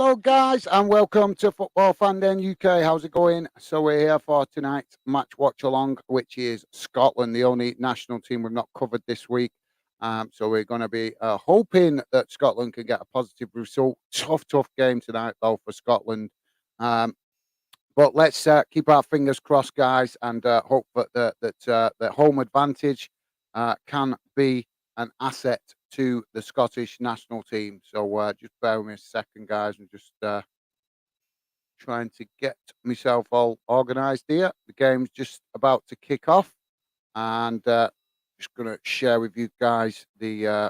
Hello, guys, and welcome to Football Fan Den UK. How's it going? So we're here for tonight's match watch along, which is Scotland, the only national team we've not covered this week. So we're going to be hoping that Scotland can get a positive result. Tough game tonight, though, for Scotland. Um, but let's keep our fingers crossed, guys, and hope that home advantage can be an asset to the Scottish national team. So just bear with me a second, guys. I'm just trying to get myself all organised here. The game's just about to kick off, and just going to share with you guys the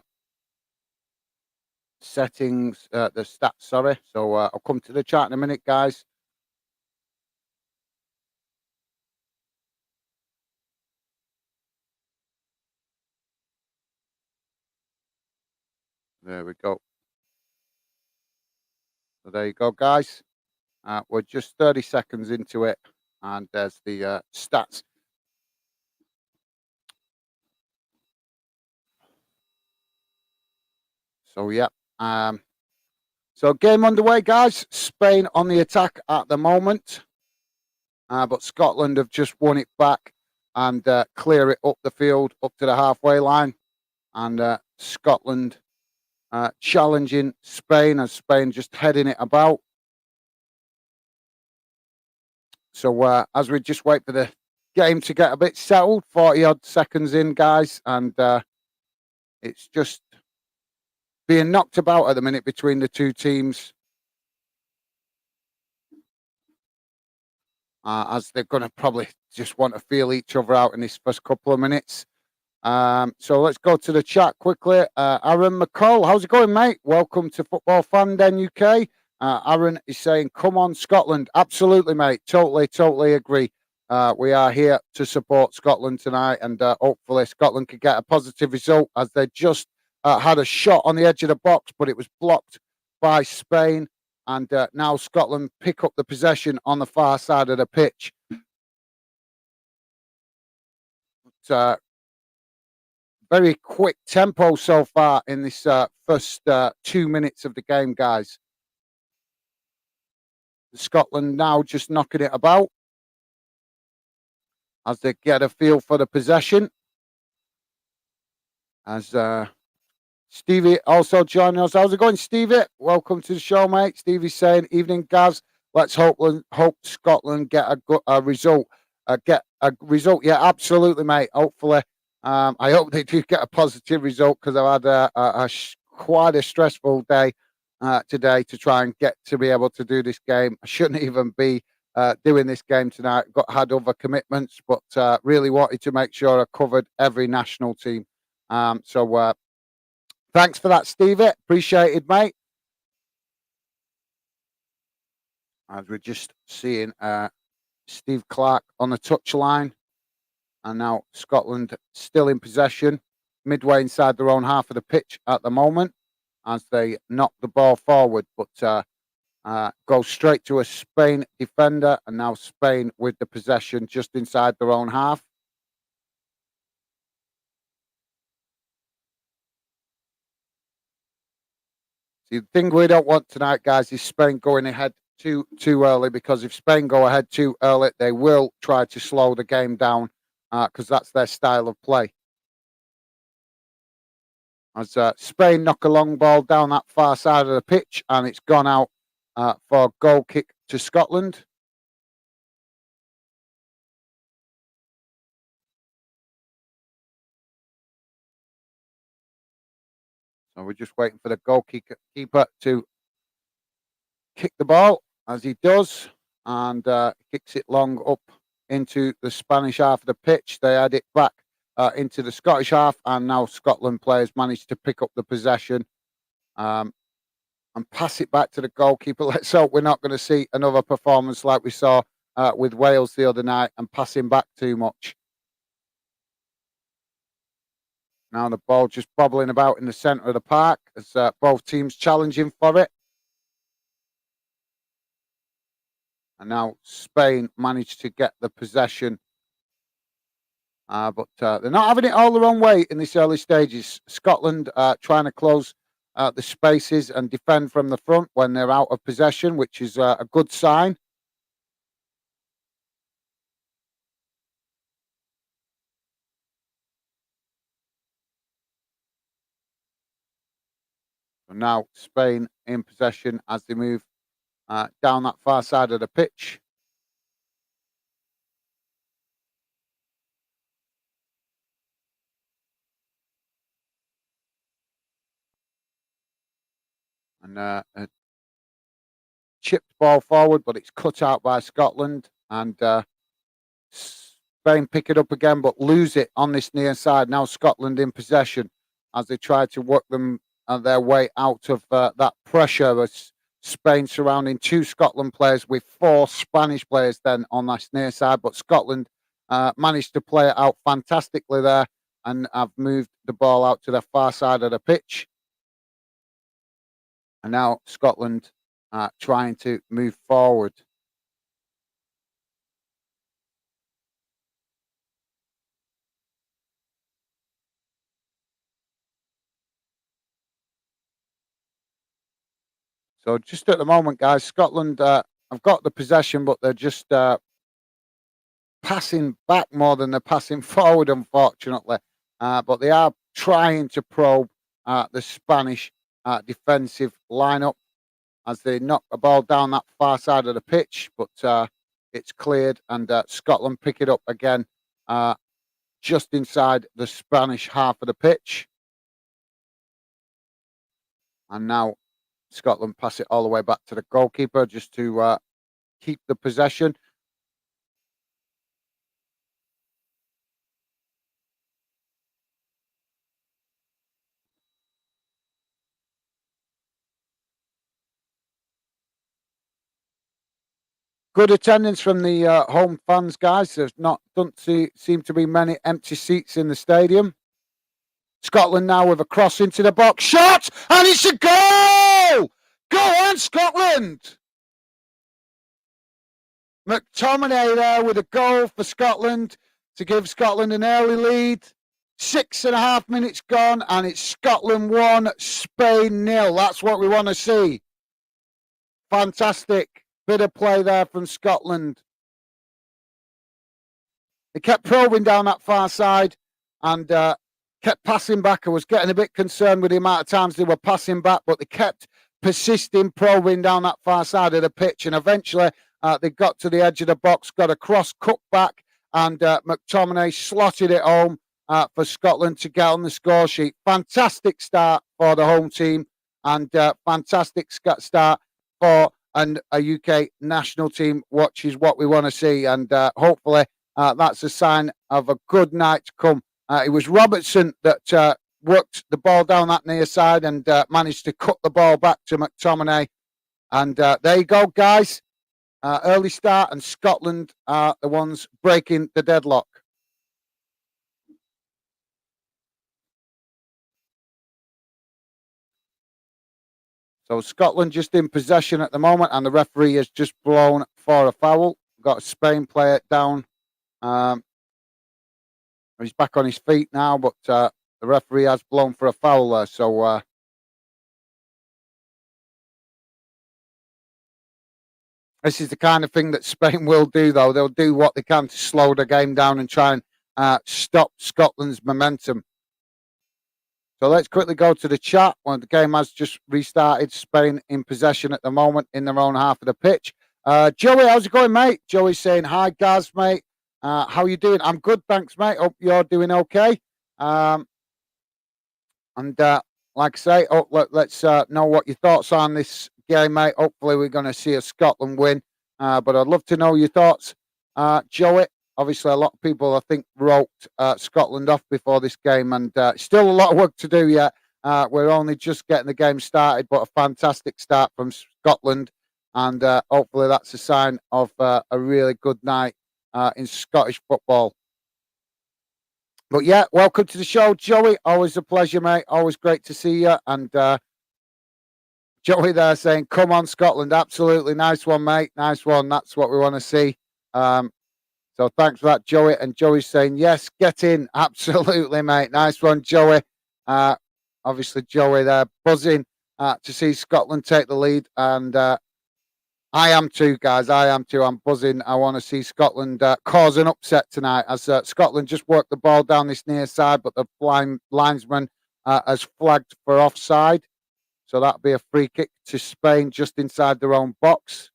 settings, the stats. Sorry. So I'll come to the chat in a minute, guys. There we go. So there you go, guys. We're just 30 seconds into it, and there's the stats. So yeah, so game underway, guys. Spain on the attack at the moment, but Scotland have just won it back and clear it up the field, up to the halfway line, and Scotland challenging Spain, as Spain just heading it about. So as we just wait for the game to get a bit settled, 40 odd seconds in, guys, and it's just being knocked about at the minute between the two teams, as they're going to probably just want to feel each other out in this first couple of minutes. So let's go to the chat quickly. Aaron McCall, how's it going, mate? Welcome to Football Fan Den UK. Aaron is saying, come on, Scotland. Absolutely, mate. Totally agree. We are here to support Scotland tonight, and hopefully Scotland could get a positive result, as they just had a shot on the edge of the box, but it was blocked by Spain. And now Scotland pick up the possession on the far side of the pitch. Very quick tempo so far in this first 2 minutes of the game, guys. Scotland now just knocking it about as they get a feel for the possession. As Stevie also joining us. How's it going, Stevie? Welcome to the show, mate. Stevie's saying, evening, Gaz. Let's hope Scotland get a result. Get a result. Yeah, absolutely, mate. Hopefully. I hope they do get a positive result, because I've had quite a stressful day today to try and get to be able to do this game. I shouldn't even be doing this game tonight. Had other commitments, but really wanted to make sure I covered every national team. So thanks for that, Stevie. Appreciated, mate. As we're just seeing Steve Clark on the touchline. And now Scotland still in possession, midway inside their own half of the pitch at the moment, as they knock the ball forward, but go straight to a Spain defender, and now Spain with the possession just inside their own half. See, the thing we don't want tonight, guys, is Spain going ahead too early, because if Spain go ahead too early, they will try to slow the game down, because that's their style of play. As Spain knock a long ball down that far side of the pitch, and it's gone out for a goal kick to Scotland. So we're just waiting for the goalkeeper to kick the ball, as he does, and kicks it long up into the Spanish half of the pitch. They had it back into the Scottish half, and now Scotland players managed to pick up the possession and pass it back to the goalkeeper. Let's hope we're not going to see another performance like we saw with Wales the other night, and passing back too much. Now the ball just bobbling about in the centre of the park, as both teams challenging for it. And now Spain managed to get the possession, but they're not having it all their own way in this early stages. Scotland trying to close the spaces and defend from the front when they're out of possession, which is a good sign. So now Spain in possession as they move down that far side of the pitch. And a chipped ball forward, but it's cut out by Scotland. And Spain pick it up again, but lose it on this near side. Now Scotland in possession as they try to work them their way out of that pressure. Spain surrounding 2 Scotland players with 4 Spanish players then on that near side. But Scotland managed to play it out fantastically there and have moved the ball out to the far side of the pitch. And now Scotland trying to move forward. So just at the moment, guys, Scotland have got the possession, but they're just passing back more than they're passing forward, unfortunately. But they are trying to probe the Spanish defensive lineup as they knock the ball down that far side of the pitch, but it's cleared and Scotland pick it up again just inside the Spanish half of the pitch. And now Scotland pass it all the way back to the goalkeeper just to keep the possession. Good attendance from the home fans, guys. There's don't seem to be many empty seats in the stadium. Scotland now with a cross into the box. Shot! And it's a goal! Go on, Scotland! McTominay there with a goal for Scotland to give Scotland an early lead. 6.5 minutes gone, and it's Scotland 1, Spain 0. That's what we want to see. Fantastic bit of play there from Scotland. They kept probing down that far side and kept passing back. I was getting a bit concerned with the amount of times they were passing back, but they kept persisting, probing down that far side of the pitch. And eventually they got to the edge of the box, got a cross cut back, and McTominay slotted it home for Scotland to get on the score sheet. Fantastic start for the home team and fantastic start for a UK national team, which is what we want to see. And hopefully that's a sign of a good night to come. It was Robertson that worked the ball down that near side and managed to cut the ball back to McTominay. And there you go, guys. Early start, and Scotland are the ones breaking the deadlock. So Scotland just in possession at the moment, and the referee has just blown for a foul. Got a Spain player down. He's back on his feet now, but the referee has blown for a foul there. So this is the kind of thing that Spain will do, though. They'll do what they can to slow the game down and try and stop Scotland's momentum. So let's quickly go to the chat. Well, the game has just restarted. Spain in possession at the moment in their own half of the pitch. Joey, how's it going, mate? Joey's saying, hi, Gaz, mate. How you doing? I'm good, thanks, mate. Hope you're doing okay. And like I say, let's know what your thoughts are on this game, mate. Hopefully we're going to see a Scotland win. But I'd love to know your thoughts, Joey. Obviously, a lot of people, I think, wrote Scotland off before this game, and still a lot of work to do yet. We're only just getting the game started, but a fantastic start from Scotland, and hopefully that's a sign of a really good night in Scottish football. But yeah, welcome to the show, Joey. Always a pleasure, mate. Always great to see you. And Joey there saying, come on, Scotland. Absolutely. Nice one, mate. Nice one. That's what we want to see. So thanks for that, Joey. And Joey's saying, yes, get in. Absolutely, mate. Nice one, Joey. obviously Joey there buzzing to see Scotland take the lead, and I am too, guys. I am too. I'm buzzing. I want to see Scotland cause an upset tonight, as Scotland just worked the ball down this near side, but the linesman has flagged for offside. So that'll be a free kick to Spain just inside their own box.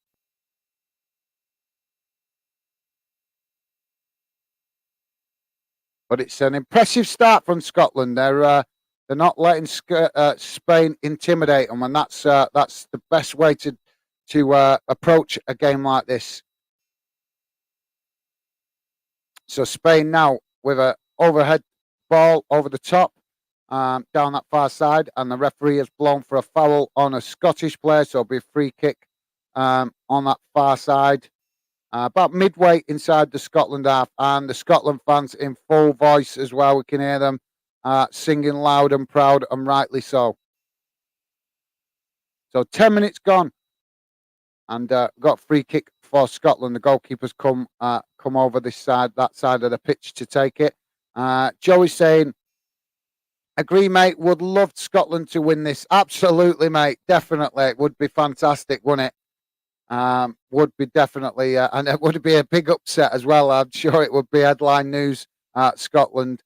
But it's an impressive start from Scotland. They're not letting Spain intimidate them, and that's the best way to approach a game like this. So Spain now with a overhead ball over the top down that far side, and the referee has blown for a foul on a Scottish player, so it'll be a free kick on that far side. About midway inside the Scotland half, and the Scotland fans in full voice as well. We can hear them singing loud and proud, and rightly so. So 10 minutes gone, and got free kick for Scotland. The goalkeeper's come over this side, that side of the pitch to take it. Joey's saying, agree, mate. Would love Scotland to win this. Absolutely, mate. Definitely. It would be fantastic, wouldn't it? Would be definitely, and it would be a big upset as well. I'm sure it would be headline news. Scotland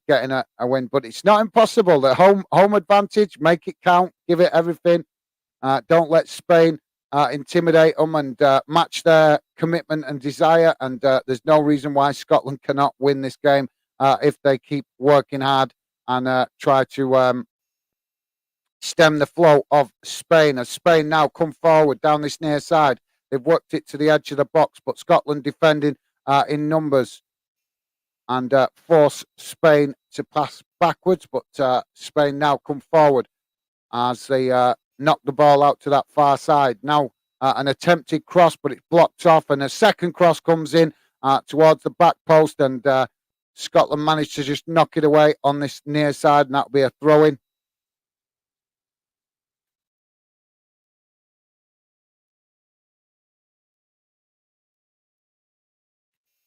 getting a win, but it's not impossible. The home advantage, make it count, give it everything. Don't let Spain intimidate them, and match their commitment and desire. And there's no reason why Scotland cannot win this game if they keep working hard and try to stem the flow of Spain. As Spain now come forward down this near side, they've worked it to the edge of the box, but Scotland defending in numbers and force Spain to pass backwards. But Spain now come forward as they knock the ball out to that far side. Now an attempted cross, but it's blocked off, and a second cross comes in towards the back post, and Scotland managed to just knock it away on this near side, and that'll be a throw-in.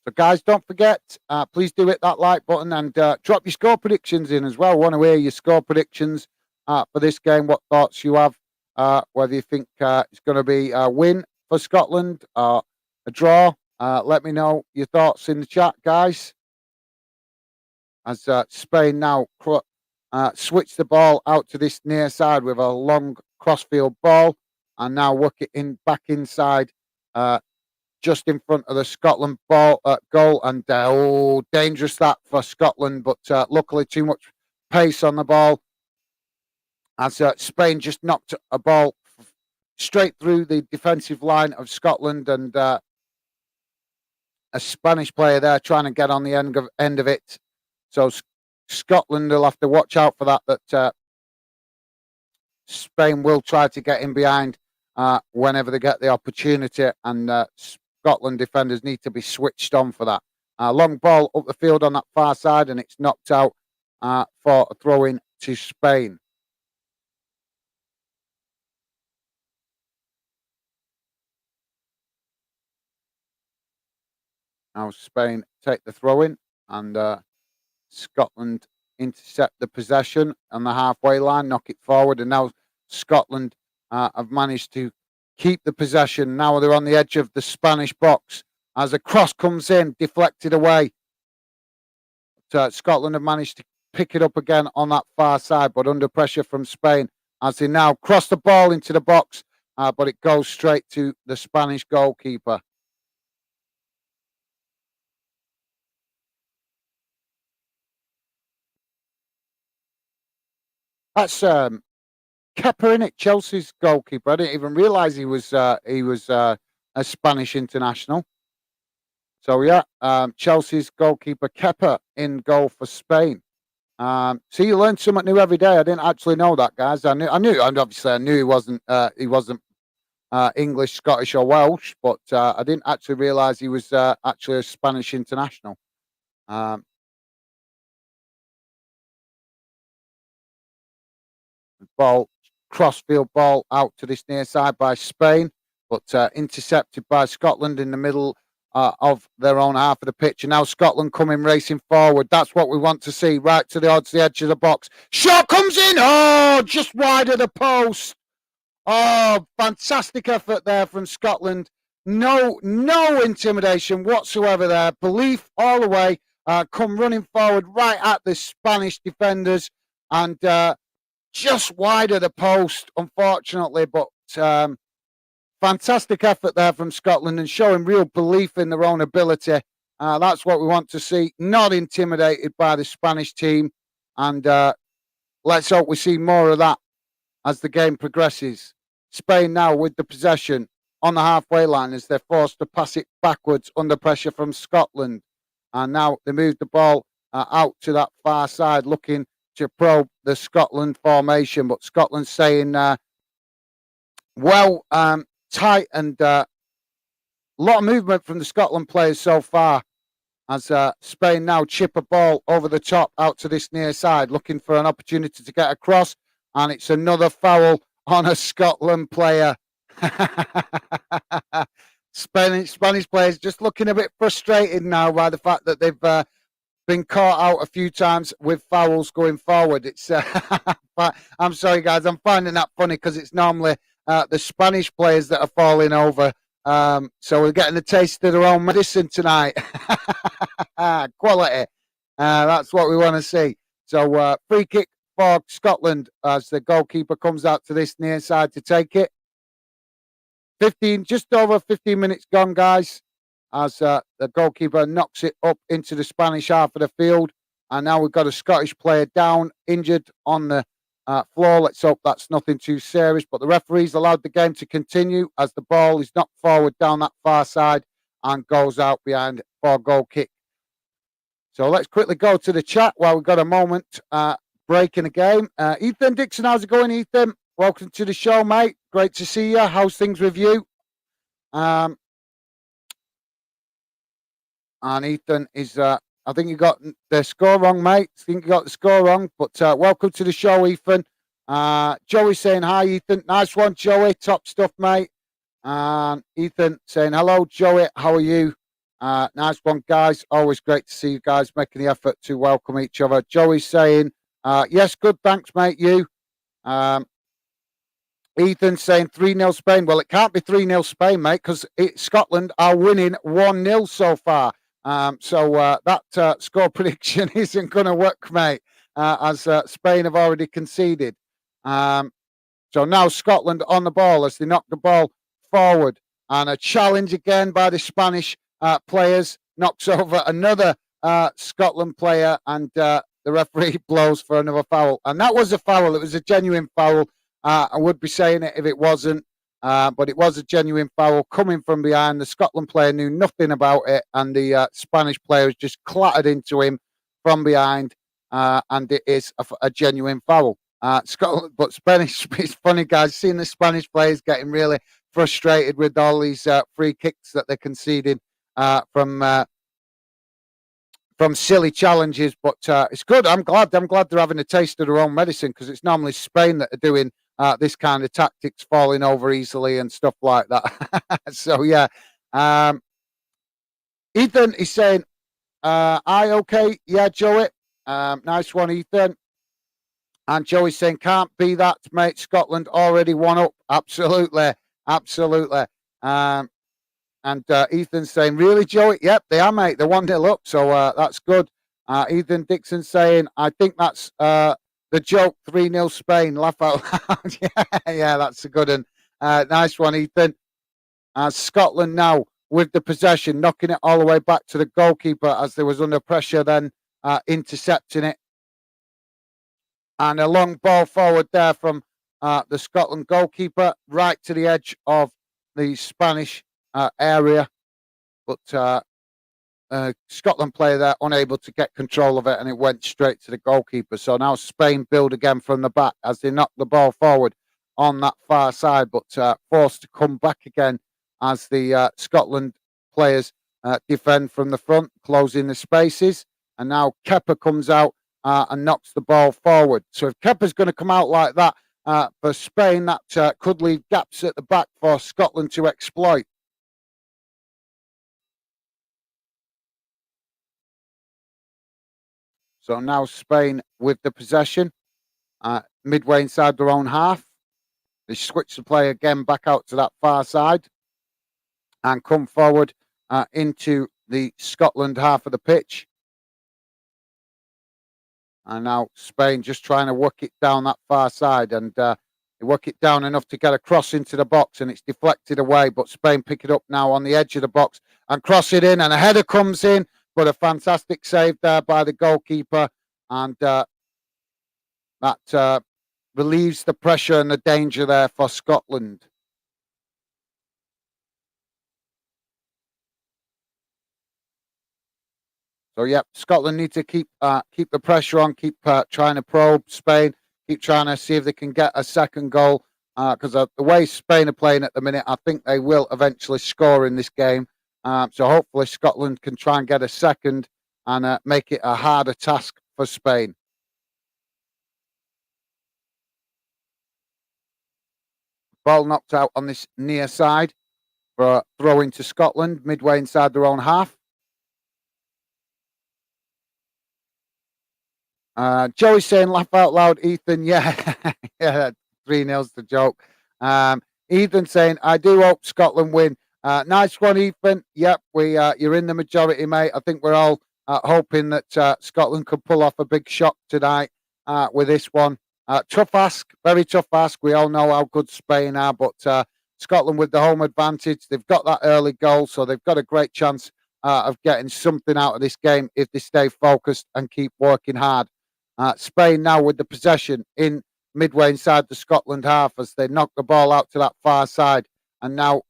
So, guys, don't forget, please do hit that like button, and drop your score predictions in as well. I want to hear your score predictions for this game, what thoughts you have, whether you think it's going to be a win for Scotland or a draw. Let me know your thoughts in the chat, guys. As Spain now switch the ball out to this near side with a long crossfield ball, and now work it in back inside, just in front of the Scotland goal, and dangerous that for Scotland, but luckily too much pace on the ball, as Spain just knocked a ball straight through the defensive line of Scotland, and a Spanish player there trying to get on the end of it. So Scotland will have to watch out for that Spain will try to get in behind whenever they get the opportunity, and Scotland defenders need to be switched on for that. Long ball up the field on that far side, and it's knocked out for a throw-in to Spain. Now Spain take the throw-in, and Scotland intercept the possession on the halfway line, knock it forward, and now Scotland have managed to keep the possession. Now they're on the edge of the Spanish box as a cross comes in, deflected away. But, Scotland have managed to pick it up again on that far side, but under pressure from Spain as they now cross the ball into the box, but it goes straight to the Spanish goalkeeper. That's Kepa, innit? Chelsea's goalkeeper. I didn't even realise he was a Spanish international. So yeah, Chelsea's goalkeeper Kepa in goal for Spain. So you learn something new every day. I didn't actually know that, guys. I knew, and obviously I knew he wasn't English, Scottish, or Welsh, but I didn't actually realise he was actually a Spanish international. Ball, crossfield ball out to this near side by Spain, but intercepted by Scotland in the middle of their own half of the pitch. And now Scotland coming racing forward. That's what we want to see. Right to the odds, the edge of the box. Shot comes in. Oh, just wide of the post. Oh, fantastic effort there from Scotland. No intimidation whatsoever there. Belief all the way. Come running forward right at the Spanish defenders and just wide of the post, unfortunately. But fantastic effort there from Scotland and showing real belief in their own ability. That's what we want to see. Not intimidated by the Spanish team. And let's hope we see more of that as the game progresses. Spain now with the possession on the halfway line as they're forced to pass it backwards under pressure from Scotland. And now they move the ball out to that far side, looking to probe the Scotland formation. But Scotland saying, tight and a lot of movement from the Scotland players so far as Spain now chip a ball over the top out to this near side, looking for an opportunity to get across. And it's another foul on a Scotland player. Spanish players just looking a bit frustrated now by the fact that they've been caught out a few times with fouls going forward. It's I'm sorry, guys. I'm finding that funny because it's normally the Spanish players that are falling over. So we're getting a taste of their own medicine tonight. Quality. That's what we want to see. So free kick for Scotland as the goalkeeper comes out to this near side to take it. Just over 15 minutes gone, guys, as the goalkeeper knocks it up into the Spanish half of the field. And now we've got a Scottish player down, injured on the floor. Let's hope that's nothing too serious. But the referees allowed the game to continue as the ball is knocked forward down that far side and goes out behind for goal kick. So let's quickly go to the chat while we've got a moment break in the game. Ethan Dixon, how's it going, Ethan? Welcome to the show, mate. Great to see you. How's things with you? And Ethan is, I think you got the score wrong, mate. I think you got the score wrong, but welcome to the show, Ethan. Joey saying hi, Ethan. Nice one, Joey. Top stuff, mate. And Ethan saying hello, Joey. How are you? Nice one, guys. Always great to see you guys making the effort to welcome each other. Joey's saying, yes, good. Thanks, mate. You. Ethan saying 3-0 Spain. Well, it can't be 3-0 Spain, mate, because Scotland are winning 1-0 so far. So that score prediction isn't going to work, mate, as Spain have already conceded. So now Scotland on the ball as they knock the ball forward. And a challenge again by the Spanish players. Knocks over another Scotland player, and the referee blows for another foul. And that was a foul. It was a genuine foul. I would be saying it if it wasn't, but it was a genuine foul coming from behind. The Scotland player knew nothing about it, and the Spanish player was just clattered into him from behind, and it is a genuine foul. Scotland, but Spanish, it's funny, guys, seeing the Spanish players getting really frustrated with all these free kicks that they're conceding from silly challenges, but it's good. I'm glad they're having a taste of their own medicine, because it's normally Spain that are doing this kind of tactics, falling over easily and stuff like that. So yeah, Ethan is saying, "I okay, yeah, Joey, nice one, Ethan." And Joey's saying, "Can't be that, mate. Scotland already won up. Absolutely, absolutely." And Ethan's saying, "Really, Joey? Yep, they are, mate. They're 1-0 up, so that's good." Ethan Dixon saying, "I think that's the joke, 3-0 Spain. Laugh out loud." yeah, that's a good one. Nice one, Ethan. Scotland now with the possession, knocking it all the way back to the goalkeeper as they was under pressure, then intercepting it. And a long ball forward there from the Scotland goalkeeper, right to the edge of the Spanish area. But Scotland player there unable to get control of it, and it went straight to the goalkeeper. So now Spain build again from the back as they knock the ball forward on that far side, but forced to come back again as the Scotland players defend from the front, closing the spaces. And now Kepa comes out and knocks the ball forward. So if Kepa's going to come out like that for Spain, that could leave gaps at the back for Scotland to exploit. So now Spain with the possession, midway inside their own half. They switch the play again back out to that far side and come forward into the Scotland half of the pitch. And now Spain just trying to work it down that far side, and they work it down enough to get a cross into the box, and it's deflected away. But Spain pick it up now on the edge of the box and cross it in, and a header comes in, but a fantastic save there by the goalkeeper, and that relieves the pressure and the danger there for Scotland. So, yeah, Scotland need to keep the pressure on, keep trying to probe Spain, keep trying to see if they can get a second goal. Because the way Spain are playing at the minute, I think they will eventually score in this game. So hopefully Scotland can try and get a second and make it a harder task for Spain. Ball knocked out on this near side for a throw into Scotland, midway inside their own half. Joey's saying, laugh out loud, Ethan. Yeah, yeah, 3-0's the joke. Ethan saying, I do hope Scotland win. Nice one, Ethan. Yep, you're in the majority, mate. I think we're all hoping that Scotland could pull off a big shock tonight with this one. Tough ask, very tough ask. We all know how good Spain are, but Scotland with the home advantage, they've got that early goal, so they've got a great chance of getting something out of this game if they stay focused and keep working hard. Spain now with the possession in midway inside the Scotland half as they knock the ball out to that far side, and now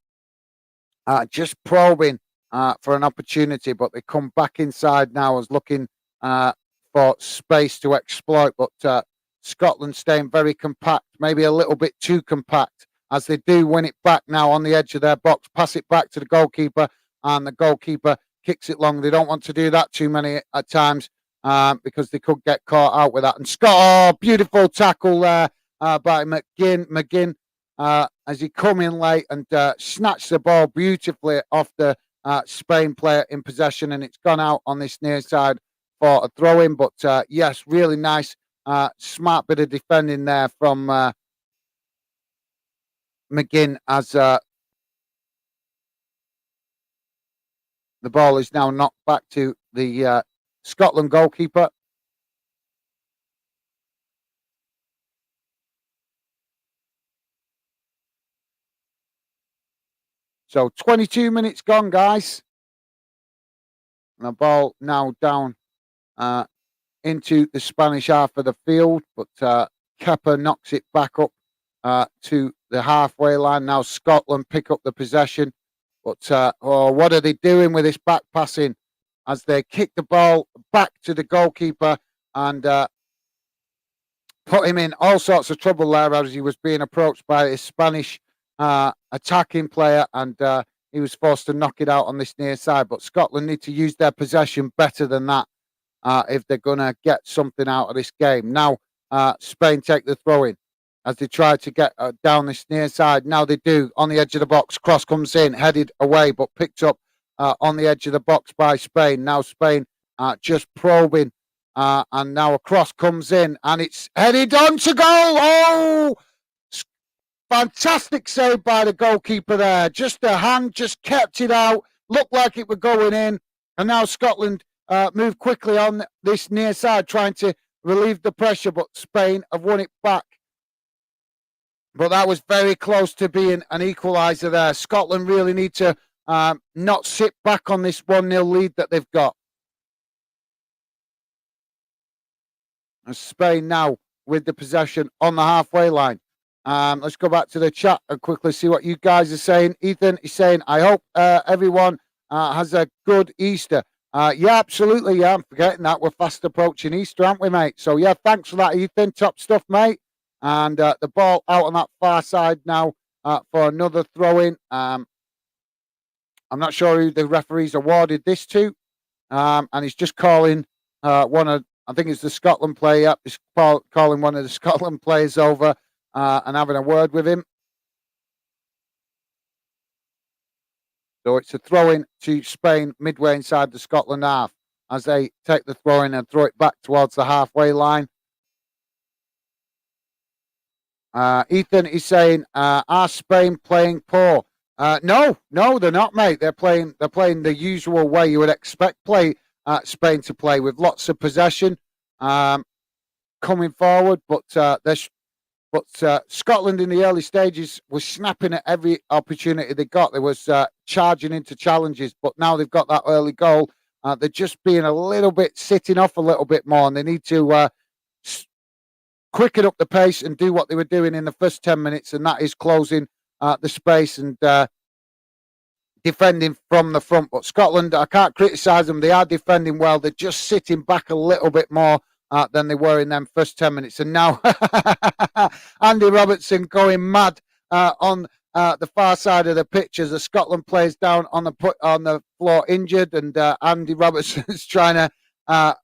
just probing for an opportunity, but they come back inside now as looking for space to exploit, but Scotland staying very compact, maybe a little bit too compact, as they do win it back now on the edge of their box, pass it back to the goalkeeper, and the goalkeeper kicks it long. They don't want to do that too many at times because they could get caught out with that. And Scott, beautiful tackle there by McGinn as he come in late and snatched the ball beautifully off the Spain player in possession, and it's gone out on this near side for a throw-in. But yes, really nice, smart bit of defending there from McGinn as the ball is now knocked back to the Scotland goalkeeper. So 22 minutes gone, guys. And the ball now down into the Spanish half of the field, but Kepa knocks it back up to the halfway line. Now Scotland pick up the possession, but what are they doing with this back passing as they kick the ball back to the goalkeeper and put him in all sorts of trouble there as he was being approached by a Spanish attacking player, and he was forced to knock it out on this near side. But Scotland need to use their possession better than that if they're going to get something out of this game. Now Spain take the throw in as they try to get down this near side. Now they do on the edge of the box. Cross comes in, headed away, but picked up on the edge of the box by Spain. Now Spain just probing, and now a cross comes in, and it's headed on to goal. Oh! Fantastic save by the goalkeeper there. Just a hand, just kept it out. Looked like it was going in. And now Scotland move quickly on this near side, trying to relieve the pressure, but Spain have won it back. But that was very close to being an equaliser there. Scotland really need to not sit back on this 1-0 lead that they've got. And Spain now with the possession on the halfway line. Let's go back to the chat and quickly see what you guys are saying. Ethan is saying, I hope everyone has a good Easter. Yeah, absolutely. Yeah, I'm forgetting that. We're fast approaching Easter, aren't we, mate? So, yeah, thanks for that, Ethan. Top stuff, mate. And the ball out on that far side now for another throw-in. I'm not sure who the referees awarded this to. And he's just calling one of, I think it's the Scotland player. He's calling one of the Scotland players over and having a word with him. So it's a throw-in to Spain midway inside the Scotland half. as they take the throw in and throw it back towards the halfway line. Ethan is saying, "Are Spain playing poor?" No, they're not, mate. They're playing the usual way you would expect Spain to play, with lots of possession, coming forward. But Scotland in the early stages was snapping at every opportunity they got. They was charging into challenges, but now they've got that early goal. They're just being a little bit, sitting off a little bit more, and they need to quicken up the pace and do what they were doing in the first 10 minutes, and that is closing the space and defending from the front. But Scotland, I can't criticise them. They are defending well. They're just sitting back a little bit more than they were in them first 10 minutes. And now Andy Robertson going mad on the far side of the pitch as the Scotland players down on the floor injured, and Andy Robertson's trying to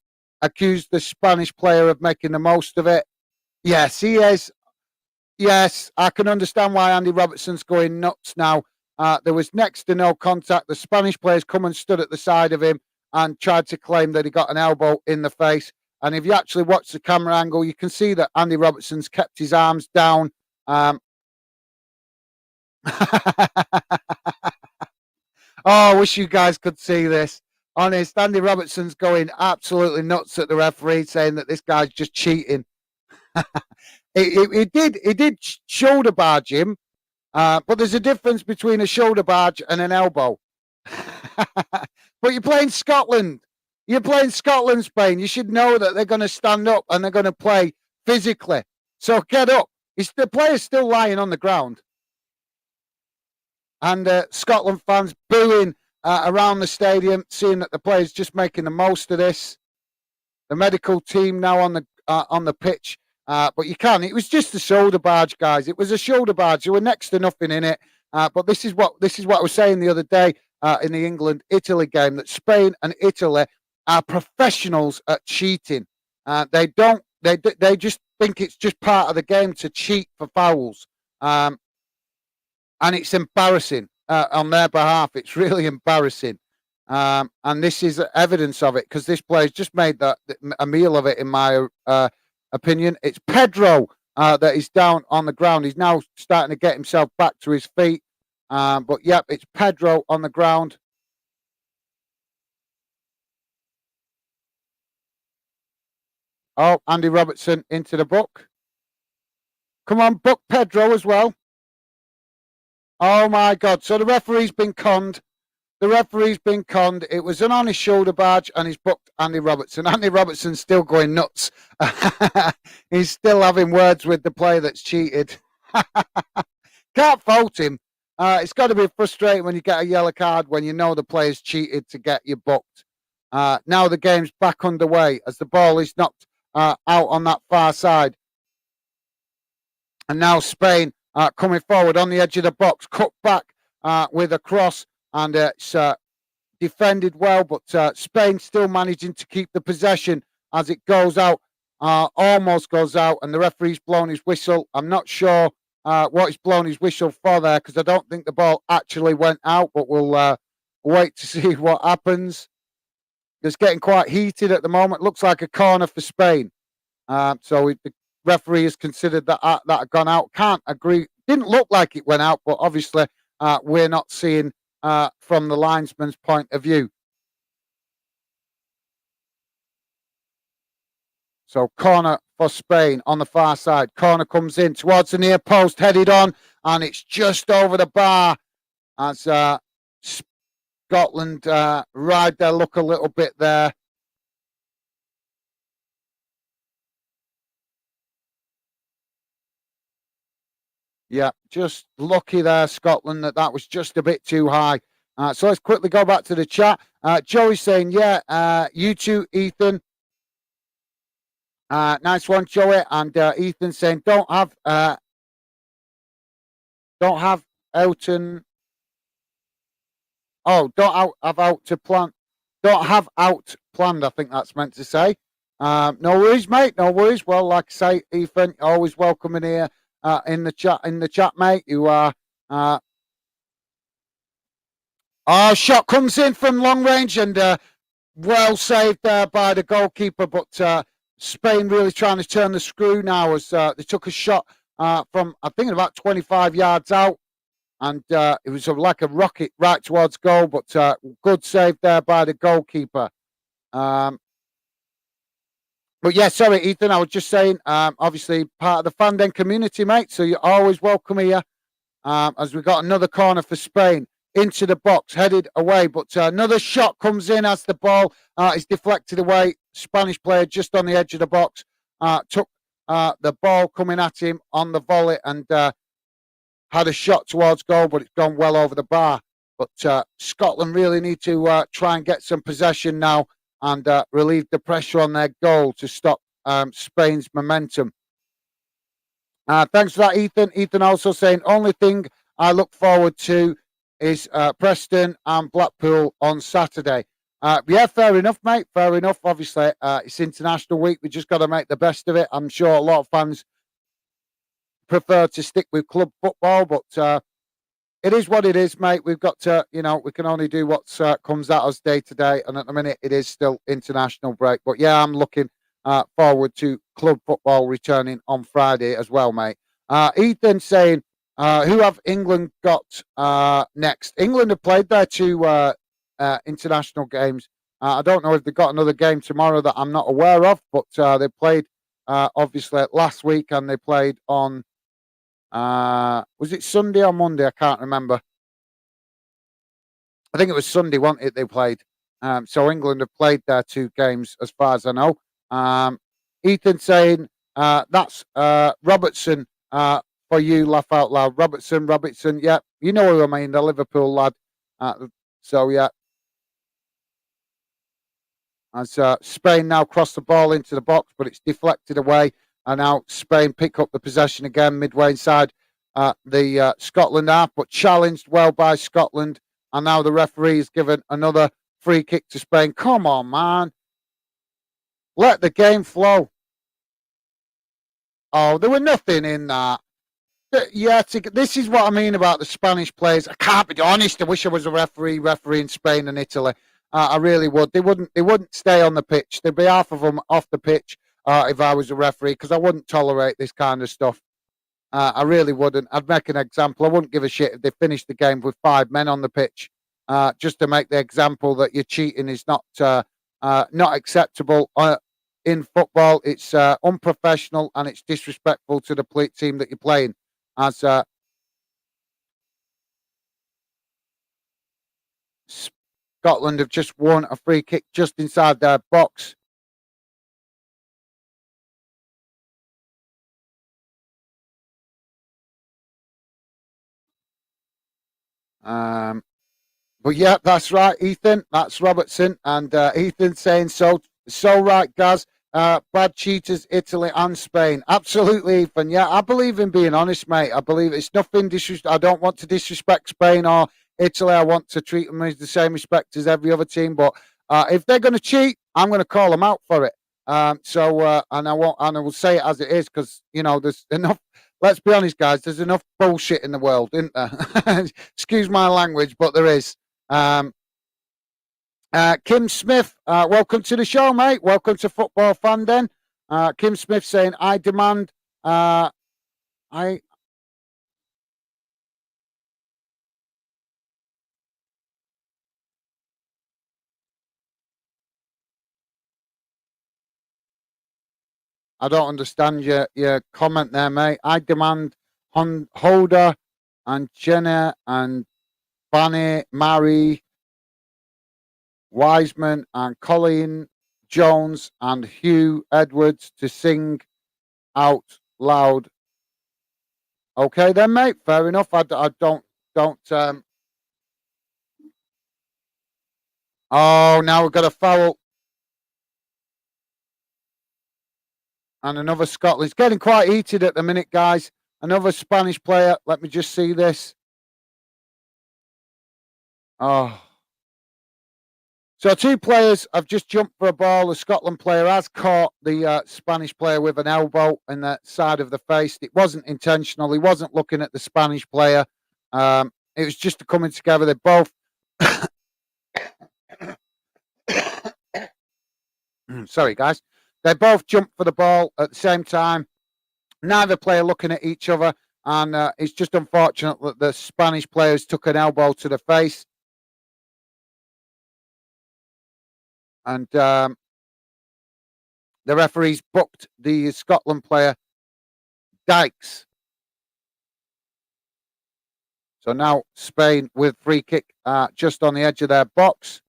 accuse the Spanish player of making the most of it. Yes, he is. Yes, I can understand why Andy Robertson's going nuts now. There was next to no contact. The Spanish players come and stood at the side of him and tried to claim that he got an elbow in the face. And if you actually watch the camera angle, you can see that Andy Robertson's kept his arms down. Oh, I wish you guys could see this. Honest, Andy Robertson's going absolutely nuts at the referee, saying that this guy's just cheating. He did shoulder barge him, but there's a difference between a shoulder barge and an elbow. But you're playing Scotland. You're playing Scotland, Spain. You should know that they're going to stand up and they're going to play physically. So get up. The player's still lying on the ground. And Scotland fans booing around the stadium, seeing that the players just making the most of this. The medical team now on the pitch. But you can. It was just a shoulder barge, guys. It was a shoulder barge. There were next to nothing in it. But this is what I was saying the other day in the England-Italy game, that Spain and Italy are professionals at cheating. They just think it's just part of the game to cheat for fouls. And it's embarrassing on their behalf. It's really embarrassing. And this is evidence of it, because this player's just made a meal of it, in my opinion. It's Pedro that is down on the ground. He's now starting to get himself back to his feet. But yep, it's Pedro on the ground. Oh, Andy Robertson into the book. Come on, book Pedro as well. Oh my God. So the referee's been conned. The referee's been conned. It was an honest shoulder barge, and he's booked Andy Robertson. Andy Robertson's still going nuts. He's still having words with the player that's cheated. Can't fault him. It's got to be frustrating when you get a yellow card when you know the player's cheated to get you booked. Now the game's back underway as the ball is knocked out on that far side. And now Spain coming forward on the edge of the box, cut back with a cross. And it's defended well, but Spain still managing to keep the possession as it goes out, almost goes out, and the referee's blown his whistle. I'm not sure what he's blown his whistle for there, because I don't think the ball actually went out, but we'll wait to see what happens. It's getting quite heated at the moment. Looks like a corner for Spain. So the referee has considered that had gone out. Can't agree. Didn't look like it went out, but obviously we're not seeing from the linesman's point of view. So corner for Spain on the far side. Corner comes in towards the near post, headed on, and it's just over the bar as Scotland ride their luck a little bit there. Yeah, just lucky there, Scotland, that was just a bit too high. So let's quickly go back to the chat. Joey's saying, yeah, you too, Ethan. Nice one, Joey. And Ethan saying, don't have Elton. Oh, don't have out planned, I think that's meant to say. No worries, mate. No worries. Well, like I say, Ethan, always welcome in here. In the chat, mate. You are. Shot comes in from long range, and Well saved there by the goalkeeper, but Spain really trying to turn the screw now as they took a shot from, I think, about 25 yards out. And it was like a rocket right towards goal, but good save there by the goalkeeper. But yeah, sorry, Ethan, I was just saying, obviously part of the Fanden community, mate, so you're always welcome here. As we got another corner for Spain into the box, headed away, but another shot comes in as the ball is deflected away. Spanish player just on the edge of the box took the ball coming at him on the volley and had a shot towards goal, but it's gone well over the bar. But Scotland really need to try and get some possession now and relieve the pressure on their goal to stop Spain's momentum. Thanks for that, Ethan. Ethan also saying, only thing I look forward to is Preston and Blackpool on Saturday. Yeah, fair enough, mate. Fair enough. Obviously, it's International Week. We just got to make the best of it. I'm sure a lot of fans prefer to stick with club football, but it is what it is, mate. We've got to, we can only do what comes at us day to day. And at the minute, it is still international break. But yeah, I'm looking forward to club football returning on Friday as well, mate. Ethan saying, who have England got next? England have played their two international games. I don't know if they've got another game tomorrow that I'm not aware of, but they played obviously last week and they played on, was it Sunday or Monday? I can't remember. I think it was Sunday, wasn't it? They played. So England have played their two games as far as I know. Ethan saying, that's Robertson for you, laugh out loud. Robertson, yeah, you know who I mean, the Liverpool lad. So yeah. As Spain now cross the ball into the box, but it's deflected away. And now Spain pick up the possession again midway inside the Scotland half, but challenged well by Scotland. And now the referee is given another free kick to Spain. Come on, man. Let the game flow. Oh, there was nothing in that. Yeah, this is what I mean about the Spanish players. I can't be honest. I wish I was a referee in Spain and Italy. I really would. They wouldn't stay on the pitch. There'd be half of them off the pitch if I was a referee, because I wouldn't tolerate this kind of stuff. I really wouldn't. I'd make an example. I wouldn't give a shit if they finished the game with 5 men on the pitch, just to make the example that your cheating is not acceptable in football. It's unprofessional and it's disrespectful to the team that you're playing. As Scotland have just won a free kick just inside their box. But yeah, that's right, Ethan. That's Robertson. And Ethan saying so right, Gaz. Bad cheaters, Italy and Spain. Absolutely, Ethan. Yeah, I believe in being honest, mate. I believe it's nothing I don't want to disrespect Spain or Italy. I want to treat them with the same respect as every other team. But if they're going to cheat, I'm going to call them out for it. And I will say it as it is, because there's enough. Let's be honest, guys. There's enough bullshit in the world, isn't there? Excuse my language, but there is. Kim Smith, welcome to the show, mate. Welcome to Football Fanden. Kim Smith saying, I demand, I don't understand your comment there, mate. I demand Holder and Jenna and Banny, Mary, Wiseman and Colin Jones and Hugh Edwards to sing out loud. Okay then, mate. Fair enough. I don't. Oh, now we've got a foul. And another Scotland. It's getting quite heated at the minute, guys. Another Spanish player. Let me just see this. Oh. So 2 players have just jumped for a ball. The Scotland player has caught the Spanish player with an elbow in the side of the face. It wasn't intentional. He wasn't looking at the Spanish player. It was just coming together. They both Sorry, guys. They both jumped for the ball at the same time. Neither player looking at each other, and it's just unfortunate that the Spanish players took an elbow to the face. And the referees booked the Scotland player, Dykes. So now Spain with free kick just on the edge of their box.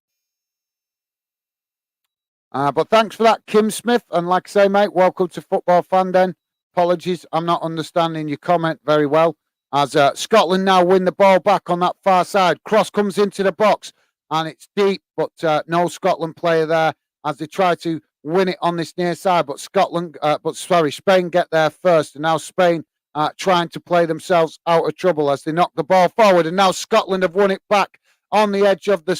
But thanks for that, Kim Smith. And like I say, mate, welcome to Football Fan Den. Apologies, I'm not understanding your comment very well. As Scotland now win the ball back on that far side. Cross comes into the box and it's deep, but no Scotland player there as they try to win it on this near side. But Spain get there first. And now Spain trying to play themselves out of trouble as they knock the ball forward. And now Scotland have won it back on the edge of the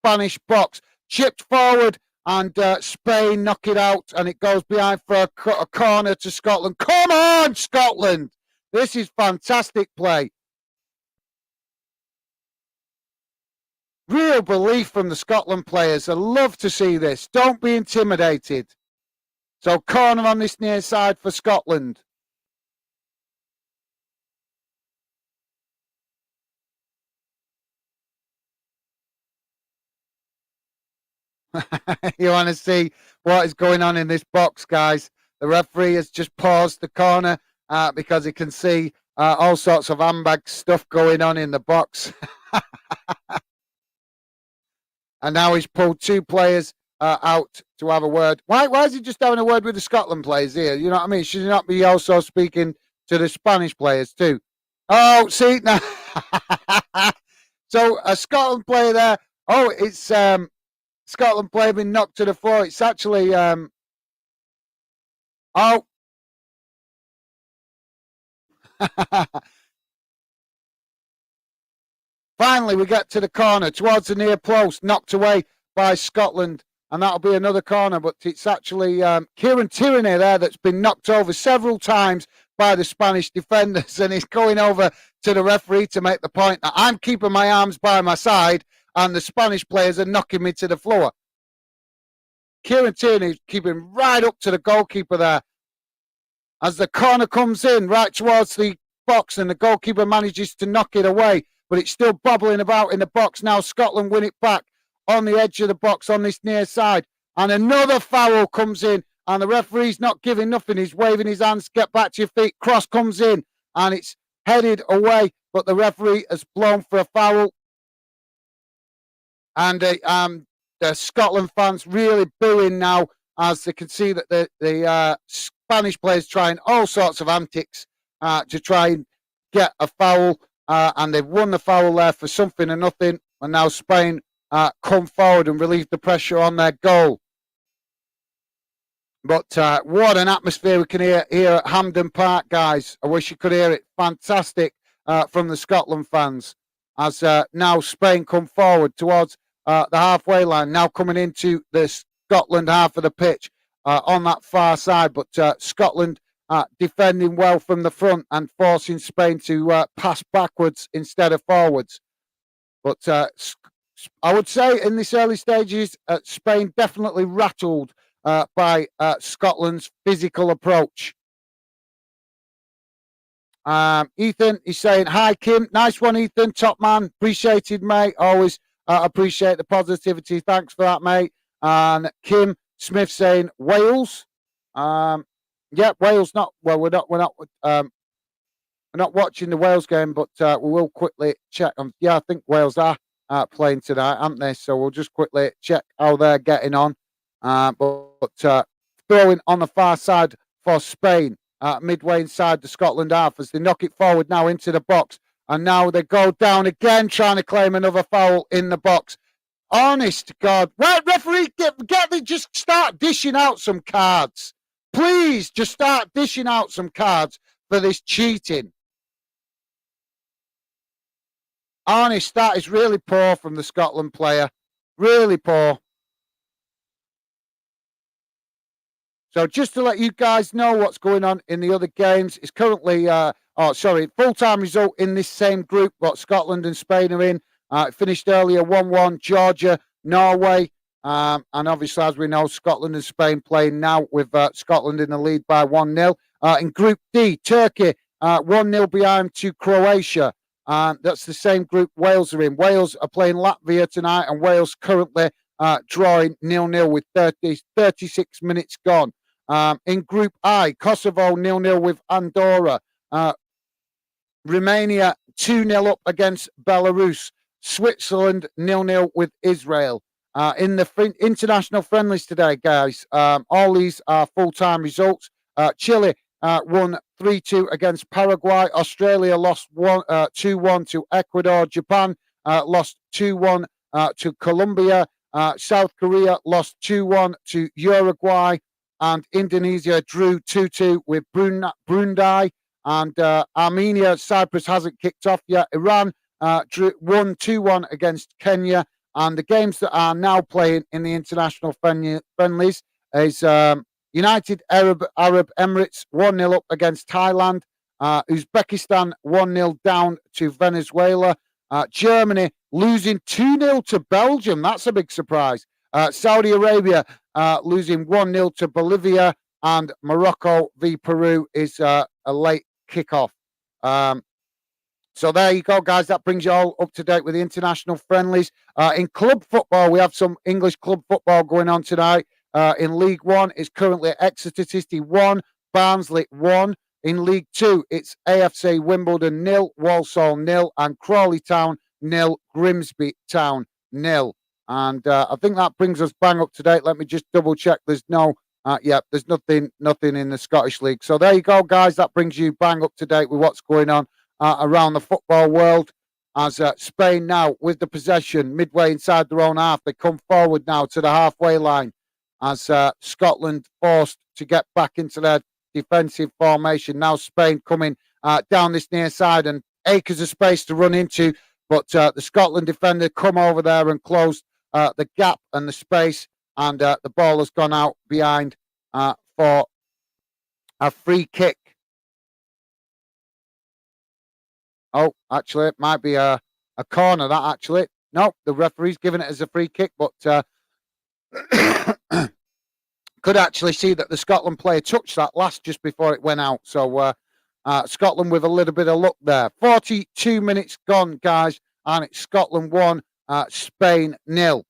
Spanish box. Chipped forward. And Spain knock it out, and it goes behind for a corner to Scotland. Come on, Scotland! This is fantastic play. Real belief from the Scotland players. I love to see this. Don't be intimidated. So corner on this near side for Scotland. You want to see what is going on in this box, guys? The referee has just paused the corner because he can see all sorts of handbag stuff going on in the box. And now he's pulled two players out to have a word. Why is he just having a word with the Scotland players here? You know what I mean? Should he not be also speaking to the Spanish players too? Oh, see now. So a Scotland player there. Oh, it's Scotland player been knocked to the floor. It's actually Finally, we get to the corner towards the near post, knocked away by Scotland, and that'll be another corner. But it's actually Kieran Tierney there that's been knocked over several times by the Spanish defenders, and he's going over to the referee to make the point that I'm keeping my arms by my side, and the Spanish players are knocking me to the floor. Kieran Tierney keeping right up to the goalkeeper there. As the corner comes in right towards the box, and the goalkeeper manages to knock it away, but it's still bobbling about in the box. Now Scotland win it back on the edge of the box on this near side. And another foul comes in, and the referee's not giving nothing. He's waving his hands, get back to your feet. Cross comes in, and it's headed away, but the referee has blown for a foul. And the Scotland fans really booing now as they can see that the Spanish players trying all sorts of antics to try and get a foul. And they've won the foul there for something or nothing. And now Spain come forward and relieve the pressure on their goal. But what an atmosphere we can hear here at Hampden Park, guys. I wish you could hear it. Fantastic from the Scotland fans. As now Spain come forward towards the halfway line. Now coming into the Scotland half of the pitch on that far side. But Scotland defending well from the front and forcing Spain to pass backwards instead of forwards. But I would say in this early stages, Spain definitely rattled by Scotland's physical approach. Ethan is saying, hi, Kim. Nice one, Ethan. Top man. Appreciated, mate. Always appreciate the positivity. Thanks for that, mate. And Kim Smith saying, Wales. Yeah, Wales not. Well, we're not watching the Wales game, but we will quickly check. Yeah, I think Wales are playing tonight, aren't they? So we'll just quickly check how they're getting on. But throwing on the far side for Spain, midway inside the Scotland half as they knock it forward now into the box. And now they go down again, trying to claim another foul in the box. Honest to God. Right, referee, just start dishing out some cards. Please, just start dishing out some cards for this cheating. Honest, that is really poor from the Scotland player. Really poor. So just to let you guys know what's going on in the other games, it's currently, full-time result in this same group, what Scotland and Spain are in. It finished earlier 1-1, Georgia, Norway, And obviously, as we know, Scotland and Spain playing now with Scotland in the lead by 1-0. In Group D, Turkey 1-0 behind to Croatia. That's the same group Wales are in. Wales are playing Latvia tonight, and Wales currently drawing 0-0 with 36 minutes gone. In Group I, Kosovo 0-0 with Andorra. Romania 2-0 up against Belarus. Switzerland 0-0 with Israel. In the international friendlies today, guys, all these are full-time results. Chile won 3-2 against Paraguay. Australia lost 2-1 to Ecuador. Japan lost 2-1 to Colombia. South Korea lost 2-1 to Uruguay. And Indonesia drew 2-2 with Brunei. And Armenia, Cyprus hasn't kicked off yet. Iran won 2-1 against Kenya. And the games that are now playing in the international friendlies is United Arab Emirates 1-0 up against Thailand. Uzbekistan 1-0 down to Venezuela. Germany losing 2-0 to Belgium. That's a big surprise. Saudi Arabia losing 1-0 to Bolivia. And Morocco v Peru is a late kickoff. So there you go, guys. That brings you all up to date with the international friendlies. In club football, we have some English club football going on tonight. In League One, it's currently Exeter City 1, Barnsley 1. In League Two, it's AFC Wimbledon 0, Walsall 0, and Crawley Town 0, Grimsby Town 0. And I think that brings us bang up to date. Let me just double check. There's there's nothing in the Scottish League. So there you go, guys. That brings you bang up to date with what's going on around the football world, as Spain now with the possession midway inside their own half. They come forward now to the halfway line as Scotland forced to get back into their defensive formation. Now Spain coming down this near side and acres of space to run into, but the Scotland defender come over there and closed the gap and the space, and the ball has gone out behind for a free kick. Oh, actually, it might be a corner, that actually. No, the referee's giving it as a free kick, but could actually see that the Scotland player touched that last just before it went out. So Scotland with a little bit of luck there. 42 minutes gone, guys, and it's Scotland 1, Spain 0.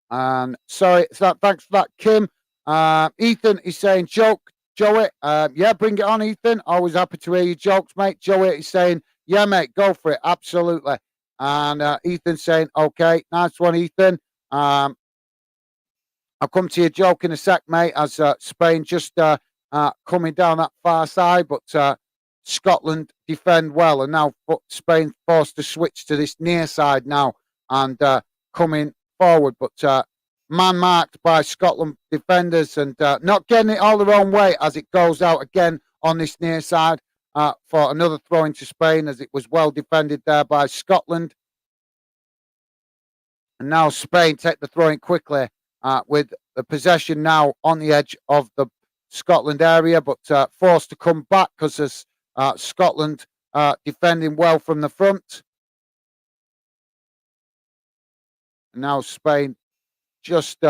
And sorry, thanks for that, Kim. Ethan is saying, Joey, yeah, bring it on, Ethan. Always happy to hear your jokes, mate. Joey is saying, yeah, mate, go for it. Absolutely. And Ethan saying, okay, nice one, Ethan. I'll come to your joke in a sec, mate, as Spain just coming down that far side, but Scotland defend well, and now Spain forced to switch to this near side now and coming forward, but man marked by Scotland defenders and not getting it all their own way as it goes out again on this near side for another throw into Spain, as it was well defended there by Scotland. And now Spain take the throw in quickly with the possession now on the edge of the Scotland area, but forced to come back because of Scotland defending well from the front. And now Spain just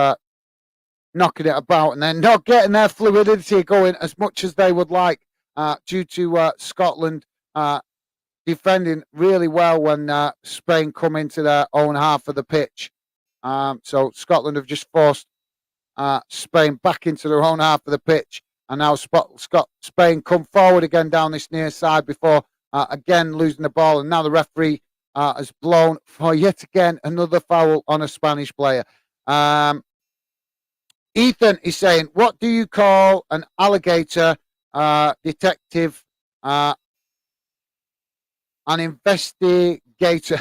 knocking it about and then not getting their fluidity going as much as they would like due to Scotland defending really well when Spain come into their own half of the pitch. So Scotland have just forced Spain back into their own half of the pitch, and now Spain come forward again down this near side before again losing the ball, and now the referee has blown for yet again another foul on a Spanish player. Ethan is saying, what do you call an alligator detective? An investigator.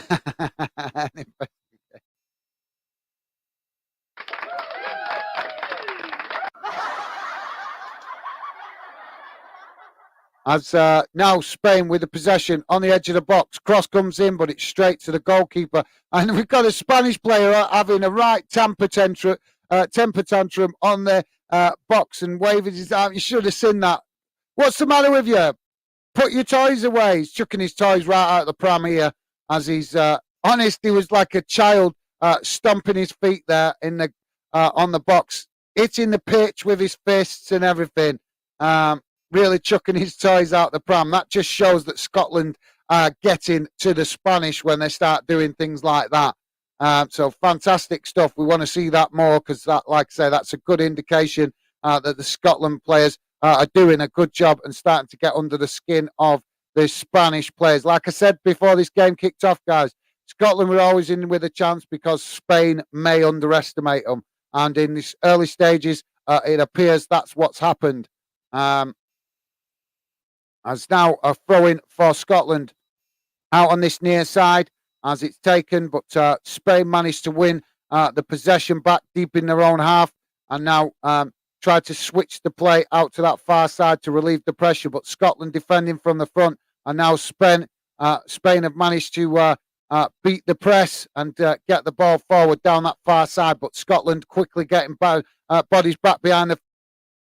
As now Spain with the possession on the edge of the box. Cross comes in, but it's straight to the goalkeeper. And we've got a Spanish player having a right temper tantrum on the box and waving his arm. You should have seen that. What's the matter with you? Put your toys away. He's chucking his toys right out of the pram here as he's honest. He was like a child stomping his feet there in the on the box, hitting the pitch with his fists and everything. Really chucking his toys out the pram. That just shows that Scotland are getting to the Spanish when they start doing things like that. So fantastic stuff. We want to see that more because that, like I say, that's a good indication that the Scotland players are doing a good job and starting to get under the skin of the Spanish players. Like I said before this game kicked off, guys, Scotland were always in with a chance because Spain may underestimate them. And in these early stages, it appears that's what's happened. As now a throw-in for Scotland out on this near side as it's taken, but Spain managed to win the possession back deep in their own half and now tried to switch the play out to that far side to relieve the pressure, but Scotland defending from the front, and now Spain have managed to beat the press and get the ball forward down that far side, but Scotland quickly getting bodies back behind the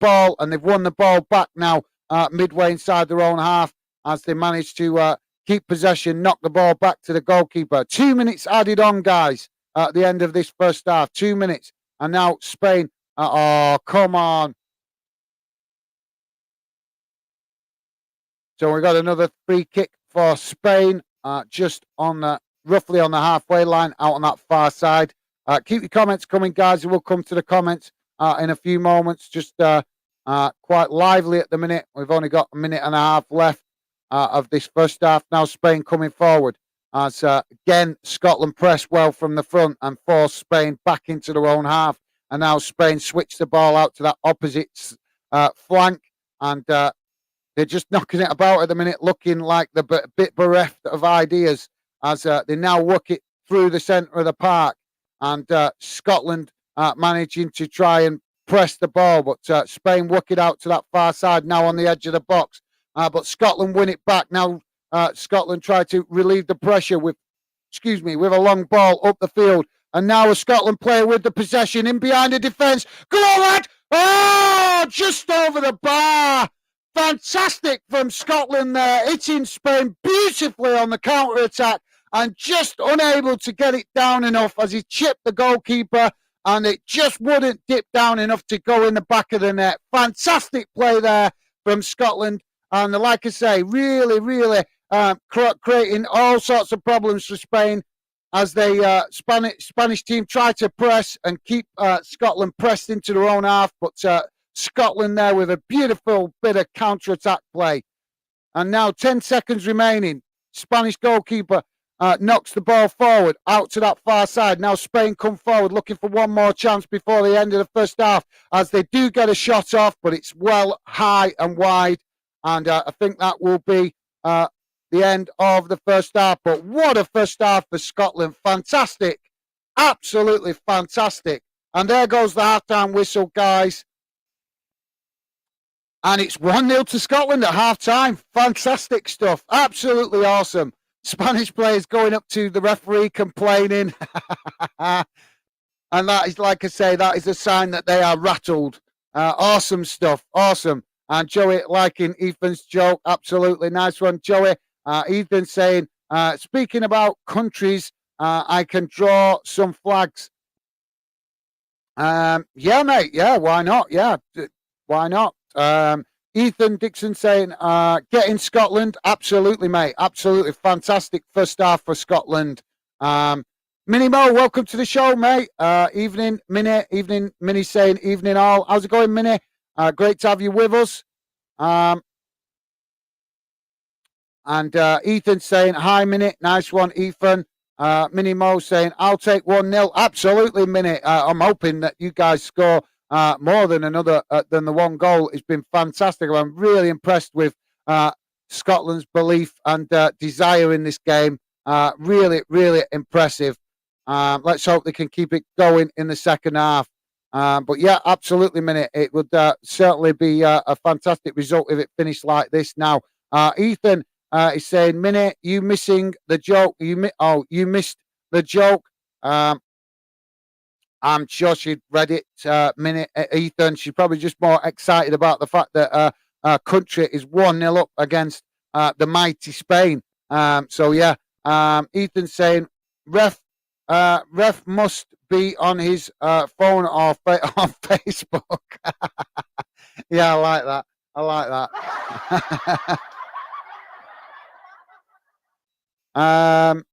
ball, and they've won the ball back now midway inside their own half as they manage to keep possession, knock the ball back to the goalkeeper. 2 minutes added on, guys, at the end of this first half. 2 minutes. And now Spain. Oh, come on. So we got another free kick for Spain, just on the roughly on the halfway line, out on that far side. Keep your comments coming, guys. We'll come to the comments in a few moments. Just quite lively at the minute. We've only got a minute and a half left of this first half. Now Spain coming forward as again Scotland press well from the front and force Spain back into their own half. And now Spain switch the ball out to that opposite flank, and they're just knocking it about at the minute, looking like they're a bit bereft of ideas as they now work it through the centre of the park, and Scotland managing to try and press the ball, but Spain work it out to that far side now on the edge of the box. But Scotland win it back. Now Scotland try to relieve the pressure with a long ball up the field. And now a Scotland player with the possession in behind the defence. Go on, lad! Oh, just over the bar. Fantastic from Scotland there, hitting Spain beautifully on the counter-attack and just unable to get it down enough as he chipped the goalkeeper, and it just wouldn't dip down enough to go in the back of the net. Fantastic play there from Scotland. And like I say, really, really creating all sorts of problems for Spain as they Spanish team try to press and keep Scotland pressed into their own half. But Scotland there with a beautiful bit of counter-attack play. And now 10 seconds remaining. Spanish goalkeeper knocks the ball forward out to that far side. Now Spain come forward looking for one more chance before the end of the first half, as they do get a shot off, but it's well high and wide. And I think that will be the end of the first half. But what a first half for Scotland. Fantastic. Absolutely fantastic. And there goes the half-time whistle, guys. And it's 1-0 to Scotland at half-time. Fantastic stuff. Absolutely awesome. Spanish players going up to the referee complaining. And that is, like I say, that is a sign that they are rattled. Awesome stuff. Awesome. And Joey liking Ethan's joke. Absolutely nice one, Joey. Ethan saying, speaking about countries, I can draw some flags. Yeah, mate. Yeah, why not? Yeah, why not? Ethan Dixon saying, get in Scotland. Absolutely, mate. Absolutely fantastic first half for Scotland. Minnie Mo, welcome to the show, mate. Evening, Minnie. Evening, Minnie saying, evening all. How's it going, Minnie? Great to have you with us. And Ethan saying, hi, Minnie. Nice one, Ethan. Minnie Mo saying, I'll take 1-0. Absolutely, Minnie. I'm hoping that you guys score more than the one goal. It's been fantastic. I'm really impressed with Scotland's belief and desire in this game. Really, really impressive. Let's hope they can keep it going in the second half. But yeah, absolutely, Minnie. It would certainly be a fantastic result if it finished like this. Now, Ethan is saying, Minnie, you missing the joke? You missed the joke. I'm sure she'd read it, Minnie, Ethan. She's probably just more excited about the fact that our country is 1-0 up against the mighty Spain. So yeah, Ethan saying, ref, Ref must be on his phone or on Facebook. Yeah, I like that. I like that. um,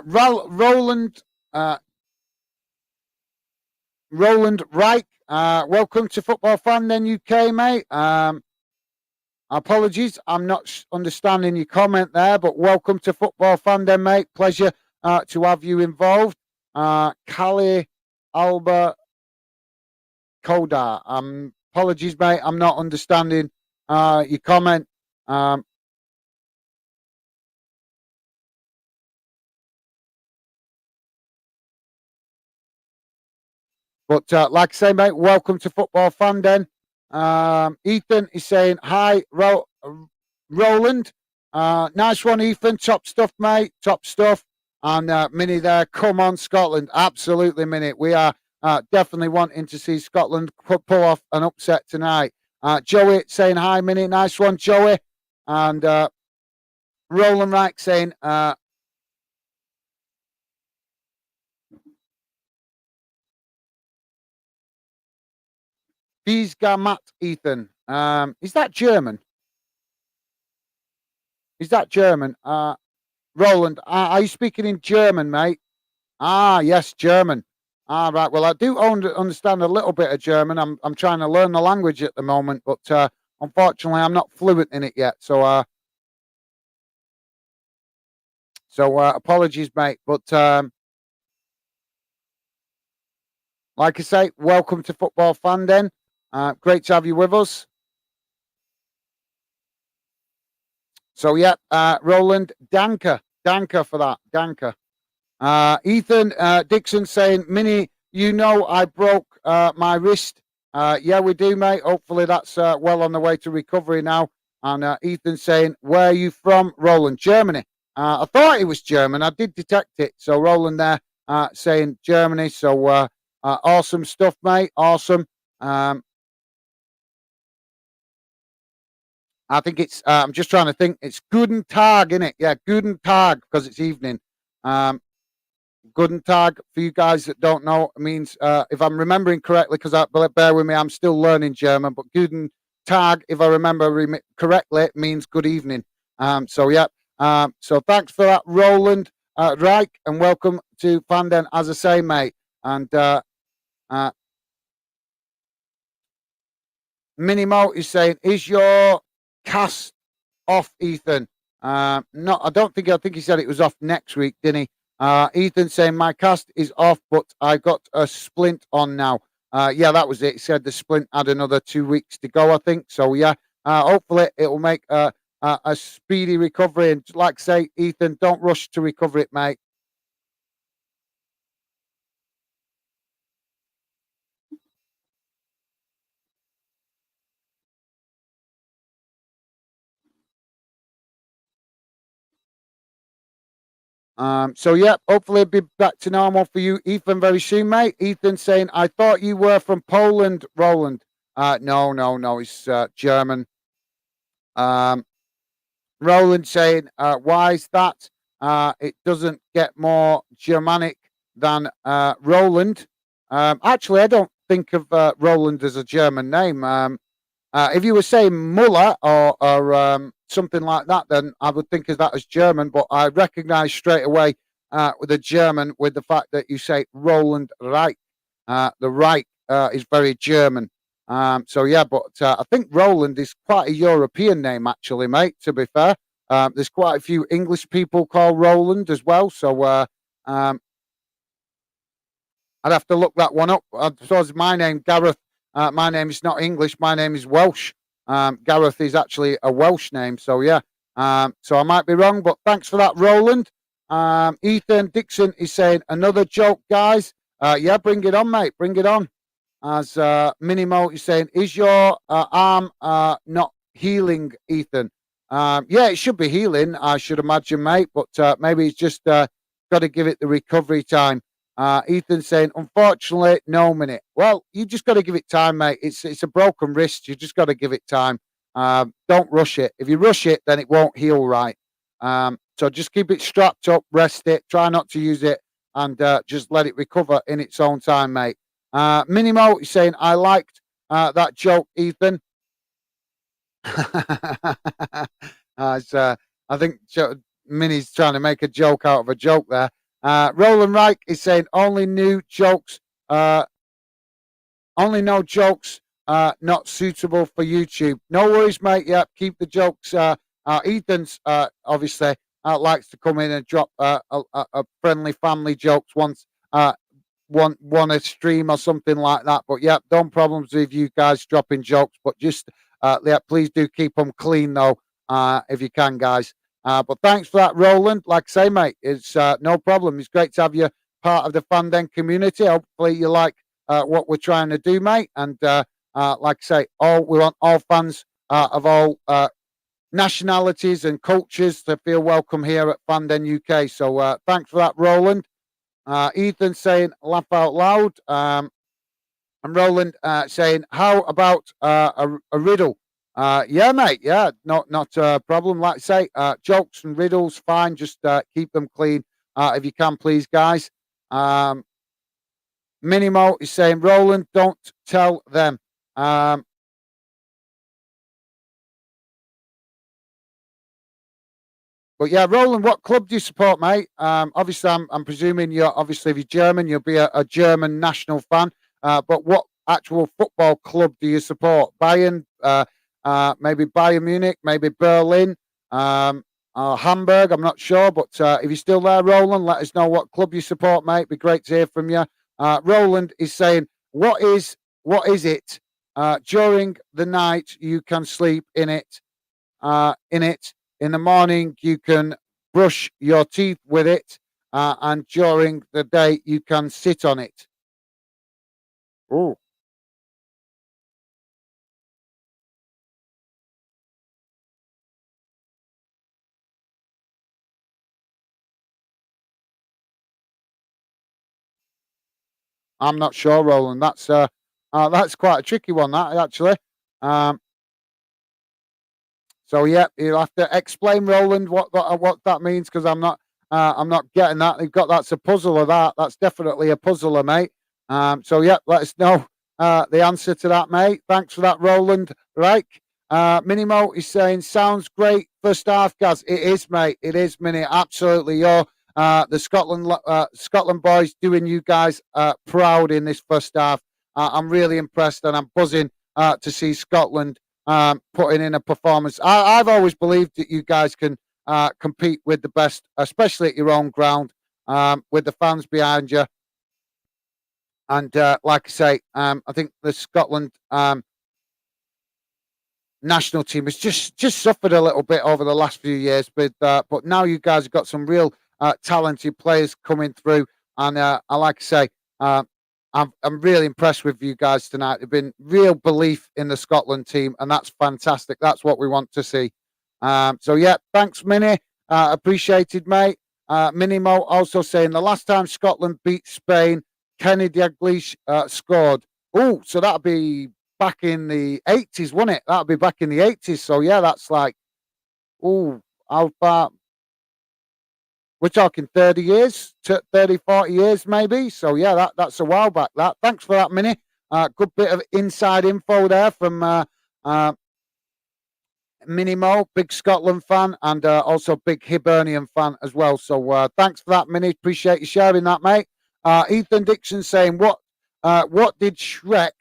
Roland Roland Reich. Welcome to Football Fan then UK, mate. Apologies, I'm not understanding your comment there, but welcome to Football Fan then, mate. Pleasure to have you involved. Kali Alba Kodar. Apologies, mate. I'm not understanding your comment. But like I say, mate, welcome to Football Fan Den. Ethan is saying, hi, Roland. Nice one, Ethan. Top stuff, mate. Top stuff. And Minnie there, come on, Scotland. Absolutely, Minnie. We are definitely wanting to see Scotland pull off an upset tonight. Joey saying, hi, Minnie. Nice one, Joey. And Roland Wright saying, Matt Ethan. Is that German? Is that German? Roland, are you speaking in German, mate? Ah, yes, German. All right. Well, I do understand a little bit of German. I'm trying to learn the language at the moment, but unfortunately, I'm not fluent in it yet. So apologies, mate. But like I say, welcome to Football Fan Den. Great to have you with us. So yeah, Roland, danke for that, danke. Ethan Dixon saying, Minnie, you know I broke my wrist. Yeah, we do, mate. Hopefully that's well on the way to recovery now. And Ethan saying, where are you from? Roland, Germany. I thought it was German. I did detect it. So Roland there saying Germany. So awesome stuff, mate. Awesome. I think it's, I'm just trying to think. It's Guten Tag, innit? Yeah, Guten Tag, because it's evening. Guten Tag, for you guys that don't know, means, if I'm remembering correctly, because bear with me, I'm still learning German, but Guten Tag, if I remember correctly, means good evening. So, yeah. So thanks for that, Roland Reich, and welcome to Fanden, as I say, mate. And Minimo is saying, is your cast off, Ethan? No, I think he said it was off next week, didn't he? Ethan saying my cast is off, but I got a splint on now. Yeah, that was it. He said the splint had another 2 weeks to go, I think. So yeah, hopefully it will make a speedy recovery. And like I say, Ethan, don't rush to recover it, mate. So yeah, hopefully it'll be back to normal for you, Ethan, very soon, mate. Ethan saying, I thought you were from Poland, Roland. No, he's German. Roland saying, why is that? It doesn't get more Germanic than Roland. Actually, I don't think of Roland as a German name. If you were saying Muller or something like that, then I would think of that as German. But I recognise straight away with the German with the fact that you say Roland Reich. The Reich is very German. So yeah, but I think Roland is quite a European name, actually, mate. To be fair, there's quite a few English people called Roland as well. So I'd have to look that one up. I suppose my name, Gareth. My name is not English. My name is Welsh. Gareth is actually a Welsh name. So yeah. So I might be wrong, but thanks for that, Roland. Ethan Dixon is saying another joke, guys. Yeah, bring it on, mate. Bring it on. As Minimo is saying, is your arm not healing, Ethan? Yeah, it should be healing, I should imagine, mate. But maybe it's just got to give it the recovery time. Ethan saying, unfortunately, no minute. Well, you just got to give it time, mate. It's a broken wrist. You just got to give it time. Don't rush it. If you rush it, then it won't heal right. So just keep it strapped up, rest it, try not to use it, and just let it recover in its own time, mate. Minimo is saying, I liked that joke, Ethan. I think Minnie's trying to make a joke out of a joke there. Roland Reich is saying, only new jokes, only no jokes not suitable for YouTube. No worries, mate. Yeah, keep the jokes. Ethan's obviously likes to come in and drop a friendly family jokes once one a stream or something like that. But yeah, don't problems with you guys dropping jokes. But just yeah, please do keep them clean though, if you can, guys. But thanks for that, Roland. Like I say, mate, it's no problem. It's great to have you part of the Fanden community. Hopefully, you like what we're trying to do, mate. And like I say, we want all fans of all nationalities and cultures to feel welcome here at Fanden UK. So thanks for that, Roland. Ethan saying laugh out loud. And Roland saying, how about a riddle? Yeah, mate. Yeah, not a problem. Like I say, jokes and riddles, fine. Just keep them clean if you can, please, guys. Minimo is saying, Roland, don't tell them. But yeah, Roland, what club do you support, mate? Obviously, I'm presuming if you're German, you'll be a German national fan. But what actual football club do you support? Bayern, maybe Bayern Munich, maybe Berlin, Hamburg. I'm not sure, but if you're still there, Roland, let us know what club you support, mate. Be great to hear from you. Roland is saying, what is it? During the night, you can sleep in it. In the morning, you can brush your teeth with it, and during the day, you can sit on it. Oh, I'm not sure, Roland. That's quite a tricky one, that actually. Um, so yeah, you'll have to explain, Roland, what that means because I'm not getting that. You've got that's a puzzler. That's definitely a puzzler, mate. So yeah, let us know the answer to that, mate. Thanks for that, Roland. Right. Minimo is saying, sounds great. First half, Gaz. It is, mate. It is, Mini. Absolutely. You're the Scotland boys doing you guys proud in this first half. I'm really impressed and I'm buzzing to see Scotland putting in a performance. I've always believed that you guys can compete with the best, especially at your own ground, with the fans behind you. And like I say, I think the Scotland national team has just suffered a little bit over the last few years, but now you guys have got some real talented players coming through, and I like to say, I'm really impressed with you guys tonight. There's been real belief in the Scotland team, and that's fantastic. That's what we want to see. So yeah, thanks, Minnie. Appreciated, mate. Minimo also saying the last time Scotland beat Spain, Kenny Dalglish scored. Oh, so that'll be back in the 80s, won't it? That'll be back in the 80s. So yeah, that's like, oh, how far? We're talking 30 years, 30, 40 years maybe. So yeah, that's a while back. That. Thanks for that, Minnie. Good bit of inside info there from Minnie Mo, big Scotland fan, and also big Hibernian fan as well. So thanks for that, Minnie. Appreciate you sharing that, mate. Ethan Dixon saying, what did Shrek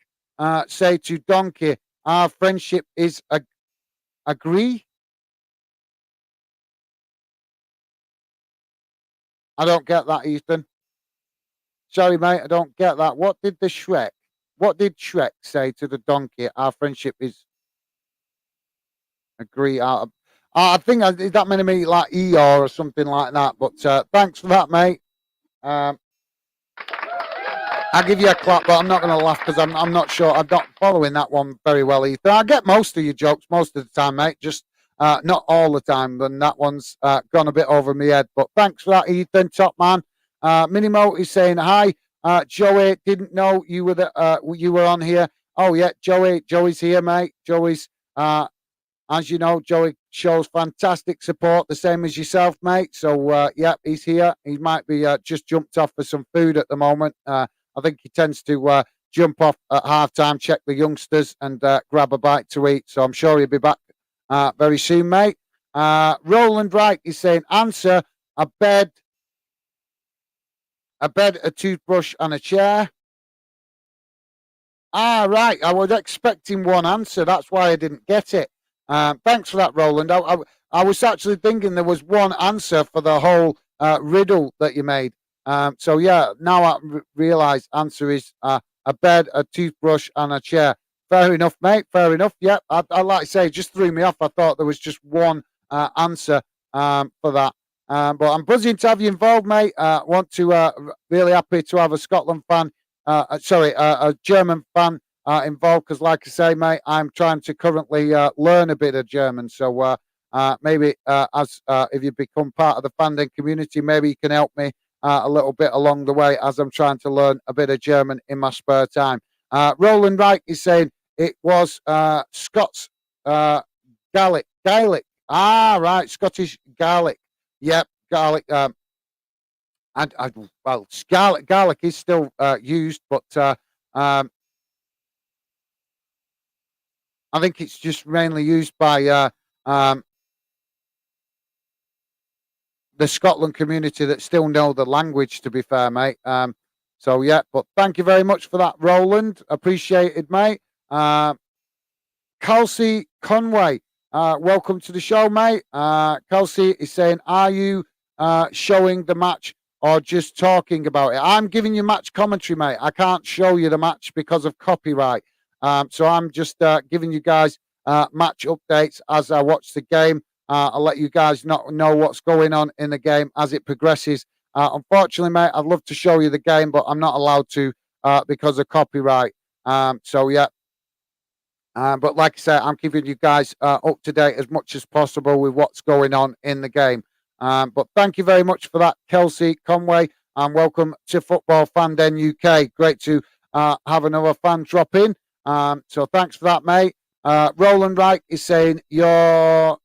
say to Donkey? Our friendship is agree. I don't get that, Ethan. Sorry, mate, I don't get that. What did Shrek say to the donkey? Our friendship is agree. I think that meant to me like Eeyore or something like that. But thanks for that, mate. Um, I'll give you a clap, but I'm not going to laugh because I'm not sure. I'm not following that one very well, Ethan. I get most of your jokes most of the time, mate. Just not all the time. And that one's gone a bit over my head. But thanks for that, Ethan. Top man. Minimo is saying hi. Joey, didn't know you were on here. Oh yeah, Joey's here, mate. Joey's as you know, Joey shows fantastic support, the same as yourself, mate. So, yeah, he's here. He might be just jumped off for some food at the moment. I think he tends to jump off at halftime, check the youngsters, and grab a bite to eat. So I'm sure he'll be back very soon, mate. Roland Wright is saying, answer, a bed, a toothbrush, and a chair. Ah, right. I was expecting one answer. That's why I didn't get it. Thanks for that, Roland. I was actually thinking there was one answer for the whole riddle that you made. So, yeah, now I realise answer is a bed, a toothbrush, and a chair. Fair enough, mate. Fair enough. Yeah, I like to say, it just threw me off. I thought there was just one answer for that. But I'm buzzing to have you involved, mate. Want to really happy to have a Scotland fan. A German fan involved because, like I say, mate, I'm trying to currently learn a bit of German. So maybe if you become part of the fandom community, maybe you can help me a little bit along the way as I'm trying to learn a bit of German in my spare time. Roland Wright is saying it was Scots Gaelic. Ah, right, Scottish Gaelic. Yep, Gaelic. Well, garlic is still used, but I think it's just mainly used by the Scotland community that still know the language, to be fair, mate. So, yeah, but thank you very much for that, Roland. Appreciated, mate. Kelsey Conway, welcome to the show, mate. Kelsey is saying, are you showing the match or just talking about it? I'm giving you match commentary, mate. I can't show you the match because of copyright. So I'm just giving you guys match updates as I watch the game. I'll let you guys not know what's going on in the game as it progresses. Unfortunately, mate, I'd love to show you the game, but I'm not allowed to because of copyright. So, yeah. But like I said, I'm keeping you guys up to date as much as possible with what's going on in the game. But thank you very much for that, Kelsey Conway, and welcome to Football Fan Den UK. Great to have another fan drop in. So thanks for that, mate. Roland Wright is saying your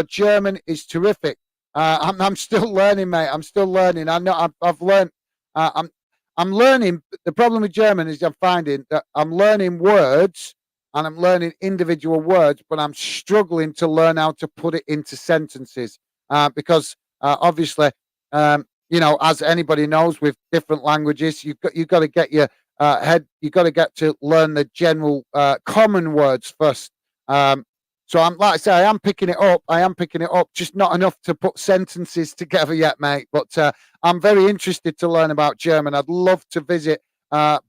German is terrific. I'm still learning, mate. I'm still learning. I know I've learned. I'm learning. The problem with German is I'm finding that I'm learning words and I'm learning individual words, but I'm struggling to learn how to put it into sentences. Because obviously, as anybody knows, with different languages, you've got to get your head. You've got to get to learn the general common words first. So I'm like I say, I am picking it up. Just not enough to put sentences together yet, mate. But I'm very interested to learn about German. I'd love to visit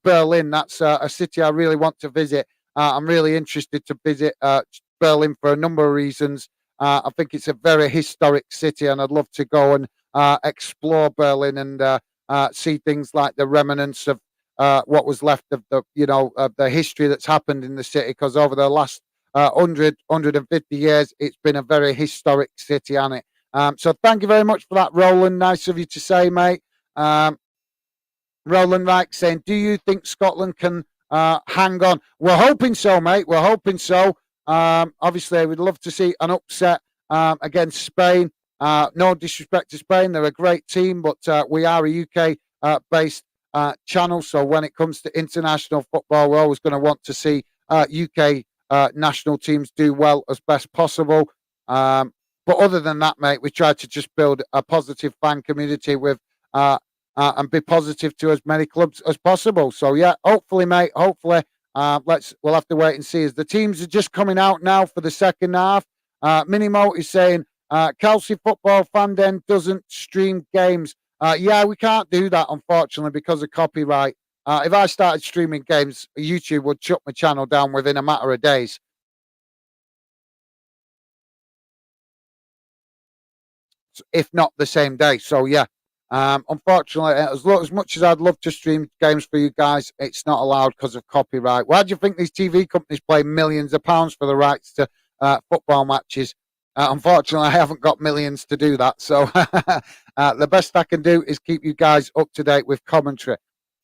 Berlin. That's a city I really want to visit. I'm really interested to visit Berlin for a number of reasons. I think it's a very historic city, and I'd love to go and explore Berlin and see things like the remnants of what was left of the history that's happened in the city. Because over the last 150 years, it's been a very historic city, hasn't it? So thank you very much for that, Roland. Nice of you to say, mate. Roland Wright saying, do you think Scotland can hang on? We're hoping so, mate. We're hoping so. Obviously, we'd love to see an upset against Spain. No disrespect to Spain, they're a great team, but we are a UK-based channel. So when it comes to international football, we're always going to want to see UK national teams do well as best possible. But other than that, mate, we try to just build a positive fan community with and be positive to as many clubs as possible. So yeah, hopefully, mate. Hopefully, we'll have to wait and see as the teams are just coming out now for the second half. Minimo is saying Kelsey Football Fan Den doesn't stream games. Yeah, we can't do that unfortunately because of copyright. If I started streaming games, YouTube would shut my channel down within a matter of days. If not the same day. So yeah. Unfortunately, as much as I'd love to stream games for you guys, it's not allowed because of copyright. Why do you think these TV companies pay millions of pounds for the rights to football matches? Unfortunately, I haven't got millions to do that. So the best I can do is keep you guys up to date with commentary.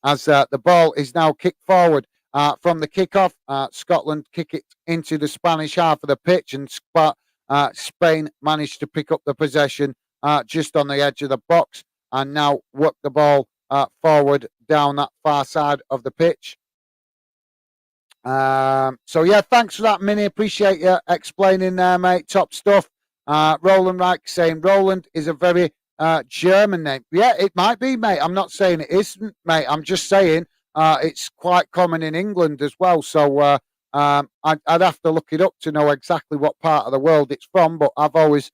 As the ball is now kicked forward from the kickoff. Scotland kick it into the Spanish half of the pitch, and Spain managed to pick up the possession just on the edge of the box, and now work the ball forward down that far side of the pitch. So yeah, thanks for that, Minnie. Appreciate you explaining there, mate. Top stuff. Roland Reich saying Roland is a very German name. Yeah, it might be, mate. I'm not saying it isn't, mate. I'm just saying it's quite common in England as well. So I'd have to look it up to know exactly what part of the world it's from. But I've always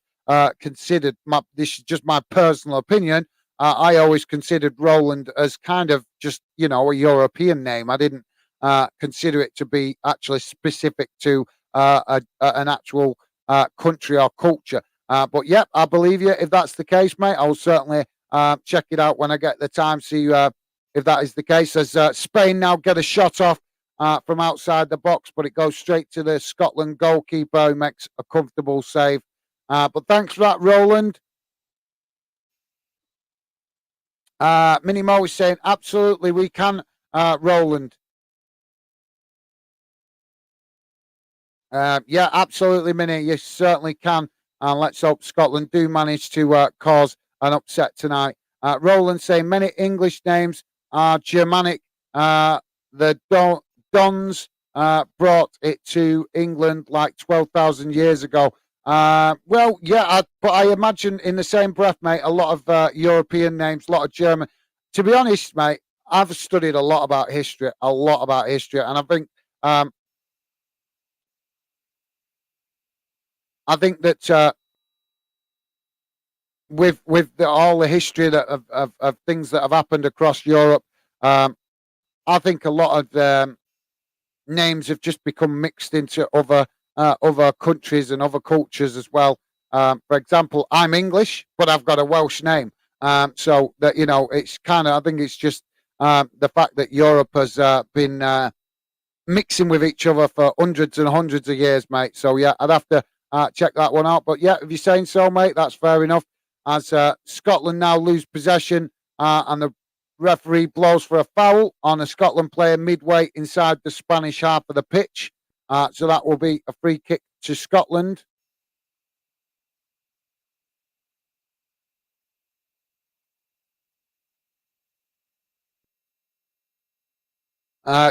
considered this is just my personal opinion. I always considered Roland as kind of just a European name. I didn't consider it to be actually specific to an actual country or culture. But yeah, I believe you. If that's the case, mate, I'll certainly check it out when I get the time. See if that is the case. As Spain now get a shot off from outside the box, but it goes straight to the Scotland goalkeeper, who makes a comfortable save. But thanks for that, Roland. Minnie Mo is saying, absolutely, we can, Roland. Yeah, absolutely, Minnie. You certainly can. And let's hope Scotland do manage to cause an upset tonight. Roland saying many English names are Germanic. The Dons brought it to England like 12,000 years ago. Well, yeah, but I imagine in the same breath, mate, a lot of European names, a lot of German. To be honest, mate, I've studied a lot about history, and I think that with all the history that of things that have happened across Europe, I think a lot of names have just become mixed into other countries and other cultures as well. For example, I'm English, but I've got a Welsh name. So that it's kind of I think it's just the fact that Europe has been mixing with each other for hundreds and hundreds of years, mate. So yeah, I'd have to check that one out. But yeah, if you're saying so, mate, that's fair enough. As Scotland now lose possession, and the referee blows for a foul on a Scotland player midway inside the Spanish half of the pitch. So that will be a free kick to Scotland.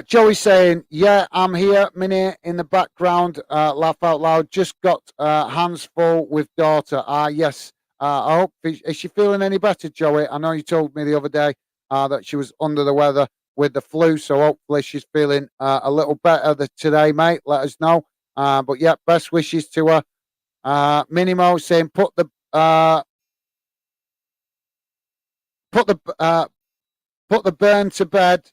Joey saying, yeah, I'm here, Minnie, in the background. Laugh out loud. Just got hands full with daughter. Yes. I hope, is she feeling any better, Joey? I know you told me the other day that she was under the weather with the flu, so hopefully she's feeling a little better today, mate. Let us know. But yeah, best wishes to her. Minimo saying, put the burn to bed.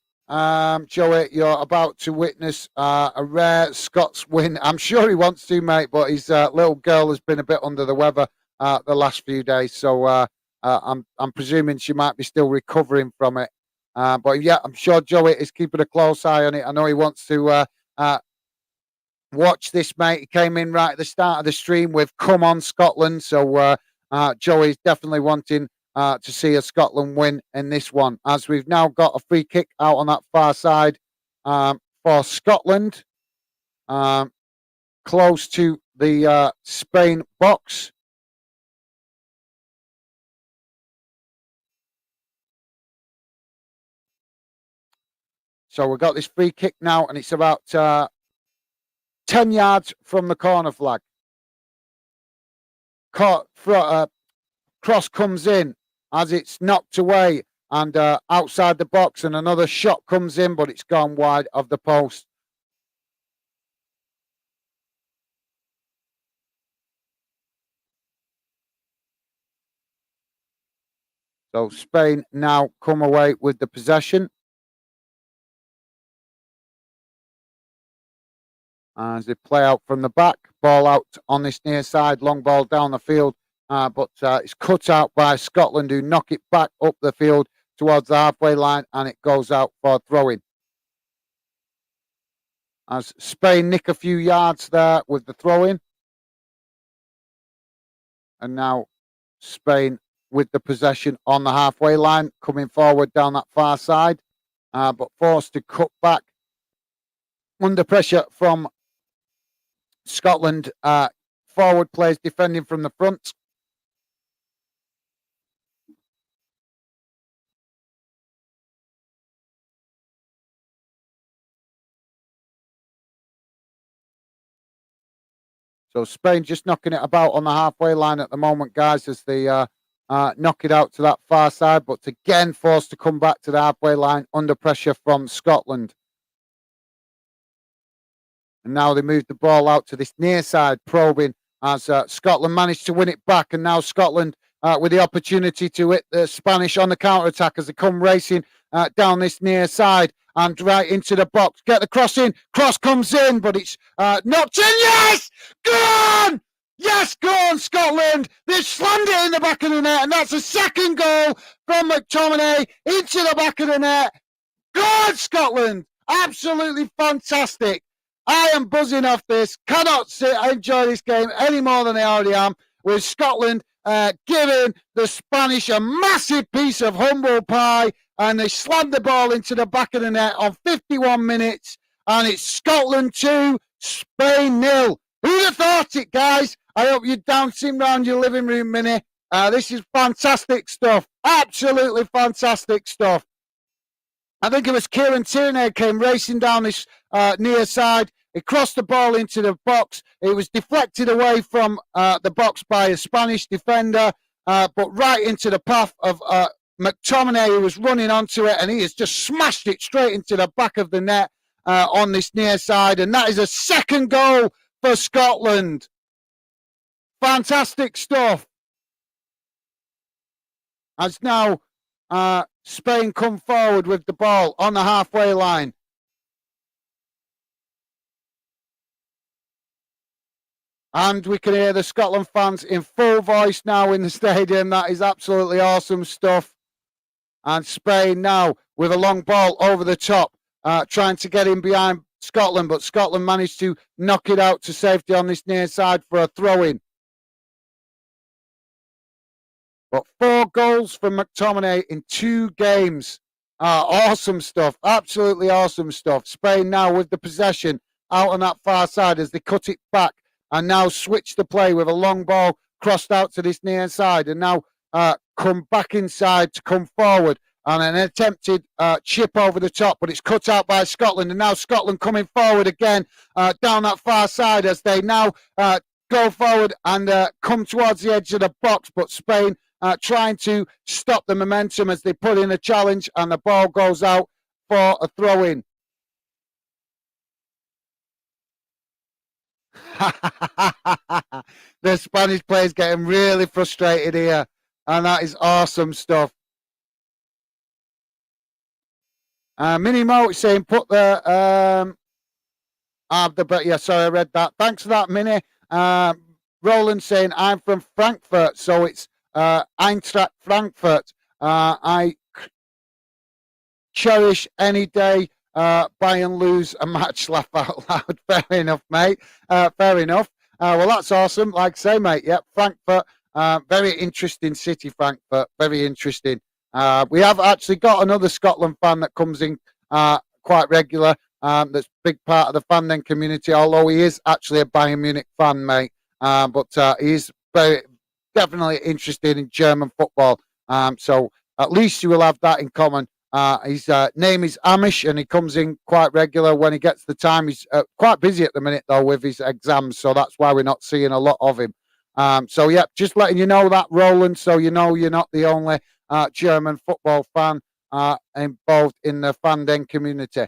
Joey, you're about to witness a rare Scots win. I'm sure he wants to, mate, but his little girl has been a bit under the weather the last few days, so I'm presuming she might be still recovering from it. But yeah, I'm sure Joey is keeping a close eye on it. I know he wants to watch this, mate. He came in right at the start of the stream with "Come on, Scotland," so Joey's definitely wanting to see a Scotland win in this one. As we've now got a free kick out on that far side for Scotland, close to the Spain box. So we've got this free kick now, and it's about 10 yards from the corner flag. Cross comes in as it's knocked away and outside the box, and another shot comes in, but it's gone wide of the post. So Spain now come away with the possession. As they play out from the back, ball out on this near side, long ball down the field, but it's cut out by Scotland, who knock it back up the field towards the halfway line, and it goes out for throwing. As Spain nick a few yards there with the throw-in. And now Spain with the possession on the halfway line, coming forward down that far side, but forced to cut back under pressure from Scotland. Forward players defending from the front. So Spain just knocking it about on the halfway line at the moment, guys, as they knock it out to that far side, but again forced to come back to the halfway line under pressure from Scotland. And now they move the ball out to this near side, probing as Scotland managed to win it back. And now Scotland with the opportunity to hit the Spanish on the counter-attack as they come racing down this near side and right into the box. Get the cross in. Cross comes in, but it's knocked in. Yes! Gone! Yes, go on, Scotland. They slammed it in the back of the net, and that's a second goal from McTominay into the back of the net. Good, Scotland. Absolutely fantastic. I am buzzing off this. Cannot enjoy this game any more than I already am. With Scotland giving the Spanish a massive piece of humble pie, and they slammed the ball into the back of the net on 51 minutes, and it's Scotland 2, Spain 0. Who'd have thought it, guys? I hope you're dancing around your living room, Minnie. This is fantastic stuff. Absolutely fantastic stuff. I think it was Kieran Tierney came racing down this near side. He crossed the ball into the box. It was deflected away from the box by a Spanish defender, but right into the path of McTominay, who was running onto it, and he has just smashed it straight into the back of the net on this near side. And that is a second goal for Scotland. Fantastic stuff. As now Spain come forward with the ball on the halfway line. And we can hear the Scotland fans in full voice now in the stadium. That is absolutely awesome stuff. And Spain now with a long ball over the top, trying to get in behind Scotland, but Scotland managed to knock it out to safety on this near side for a throw-in. But 4 goals from McTominay in 2 games. Awesome stuff. Absolutely awesome stuff. Spain now with the possession out on that far side as they cut it back and now switch the play with a long ball crossed out to this near side, and now come back inside to come forward and an attempted chip over the top, but it's cut out by Scotland. And now Scotland coming forward again down that far side as they now go forward and come towards the edge of the box, but Spain trying to stop the momentum as they put in a challenge, and the ball goes out for a throw-in. The Spanish players getting really frustrated here, and that is awesome stuff. Mini Mo saying put the yeah, sorry, I read that. Thanks for that, Mini. Roland saying I'm from Frankfurt, so it's Eintracht Frankfurt. I cherish any day Bayern lose a match. Laugh out loud. Fair enough, mate. Fair enough. Well, that's awesome. Like I say, mate. Yep, Frankfurt. Very interesting city, Frankfurt. Very interesting. We have actually got another Scotland fan that comes in quite regular. That's a big part of the fan then community, although he is actually a Bayern Munich fan, mate. But he's very definitely interested in German football. So at least you will have that in common. His name is Amish, and he comes in quite regular when he gets the time. He's quite busy at the minute, though, with his exams, so that's why we're not seeing a lot of him. So, yeah, just letting you know that, Roland, so you know you're not the only German football fan involved in the fandom community.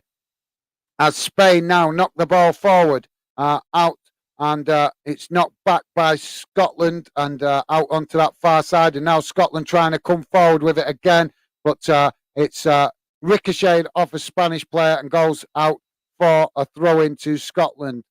As Spain now knock the ball forward out, and it's knocked back by Scotland and out onto that far side, and now Scotland trying to come forward with it again, but it's ricocheted off a Spanish player and goes out for a throw-in to Scotland.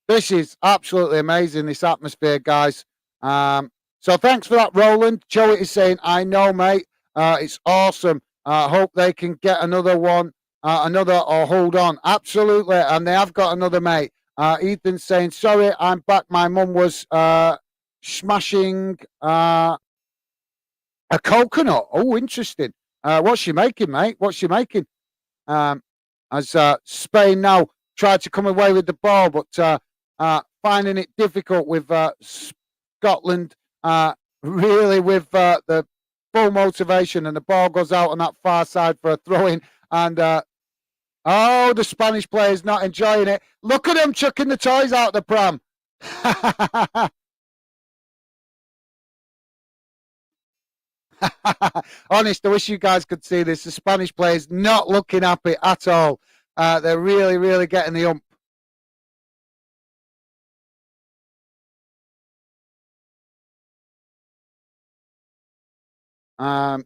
This is absolutely amazing, this atmosphere, guys. So thanks for that, Roland. Joey is saying, I know, mate. It's awesome. Hope they can get another one, or hold on. Absolutely, and they have got another, mate. Ethan's saying, sorry, I'm back. My mum was smashing a coconut. Oh, interesting. What's she making, mate? What's she making? as Spain now tried to come away with the ball, but finding it difficult with Scotland really with the full motivation, and the ball goes out on that far side for a throw-in, and oh, the Spanish player's not enjoying it. Look at him chucking the toys out the pram. Honest, I wish you guys could see this. The Spanish players not looking happy at all. They're really, really getting the ump.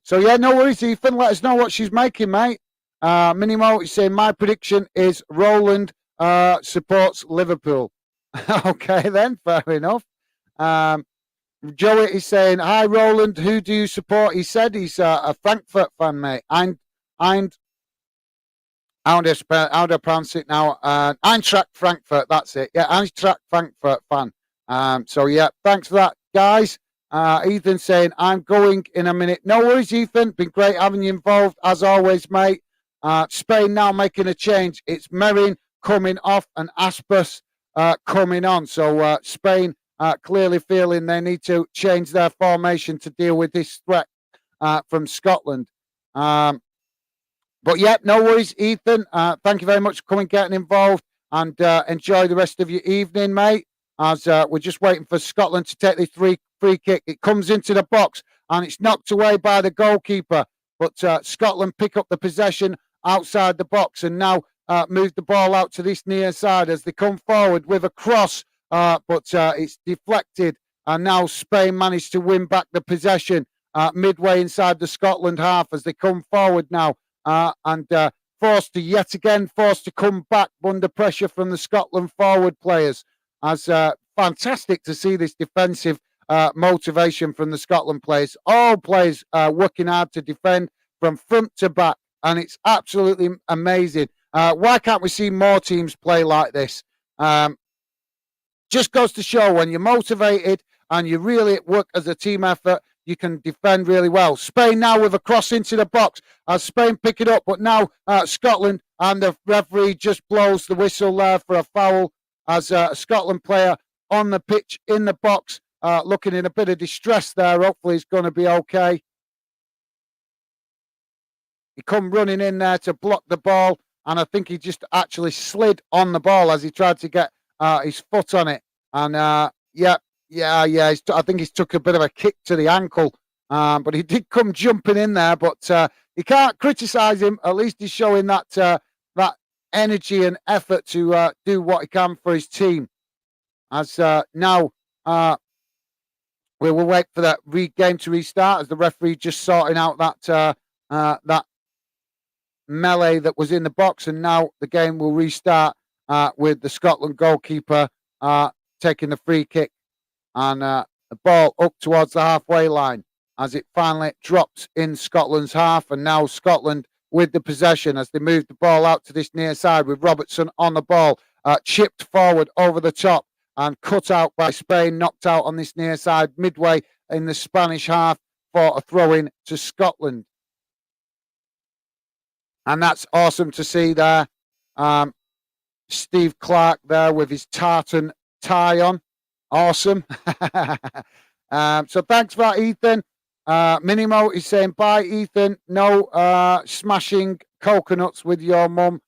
So yeah, no worries, Ethan. Let us know what she's making, mate. Minimo is saying my prediction is Roland supports Liverpool. Okay, then, fair enough. Joey is saying, hi, Roland, who do you support? He said he's a Frankfurt fan, mate. And how do I pronounce it now? Eintracht Frankfurt, that's it. Yeah, Eintracht Frankfurt fan. So, yeah, thanks for that, guys. Ethan saying, I'm going in a minute. No worries, Ethan. Been great having you involved, as always, mate. Spain now making a change. It's Merin coming off and Aspas coming on. So, Spain clearly feeling they need to change their formation to deal with this threat from Scotland. But yeah, no worries, Ethan. Thank you very much for coming, getting involved, and enjoy the rest of your evening, mate. As we're just waiting for Scotland to take this free kick. It comes into the box and it's knocked away by the goalkeeper. But Scotland pick up the possession outside the box and now move the ball out to this near side as they come forward with a cross. But it's deflected, and now Spain managed to win back the possession midway inside the Scotland half as they come forward now and forced to come back under pressure from the Scotland forward players. As fantastic to see this defensive motivation from the Scotland players. All players working hard to defend from front to back, and it's absolutely amazing. Why can't we see more teams play like this? Just goes to show when you're motivated and you really work as a team effort, you can defend really well. Spain now with a cross into the box as Spain pick it up, but now Scotland, and the referee just blows the whistle there for a foul as a Scotland player on the pitch in the box, looking in a bit of distress there. Hopefully he's going to be okay. He come running in there to block the ball, and I think he just actually slid on the ball as he tried to get his foot on it. And I think he's took a bit of a kick to the ankle, but he did come jumping in there. But you can't criticise him. At least he's showing that that energy and effort to do what he can for his team. As now we will wait for that game to restart as the referee just sorting out that melee that was in the box, and now the game will restart with the Scotland goalkeeper taking the free kick and the ball up towards the halfway line as it finally drops in Scotland's half, and now Scotland with the possession as they move the ball out to this near side with Robertson on the ball, chipped forward over the top and cut out by Spain, knocked out on this near side midway in the Spanish half for a throw-in to Scotland. And that's awesome to see there. Steve Clark there with his tartan tie on. Awesome. So thanks for that, Ethan. Minimo is saying, bye, Ethan. No smashing coconuts with your mum,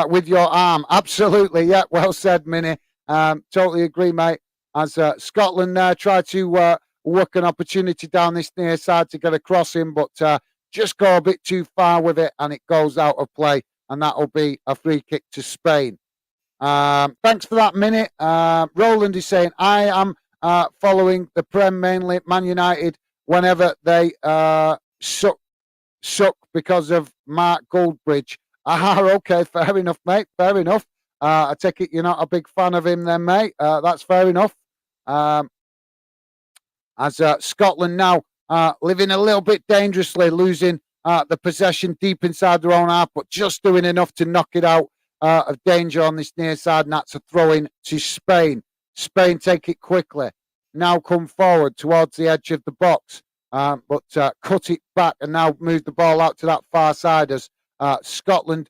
with your arm. Absolutely. Yeah, well said, Minnie. Totally agree, mate. As Scotland try to work an opportunity down this near side to get a crossing, but just go a bit too far with it and it goes out of play, and that'll be a free kick to Spain. Thanks for that, Minnie. Roland is saying, I am following the Prem mainly, Man United, whenever they suck because of Mark Goldbridge. Okay, fair enough, mate. Fair enough. I take it you're not a big fan of him then, mate. That's fair enough. As Scotland now living a little bit dangerously, losing the possession deep inside their own half, but just doing enough to knock it out of danger on this near side, and that's a throw-in to Spain. Spain take it quickly. Now come forward towards the edge of the box, but cut it back and now move the ball out to that far side as Scotland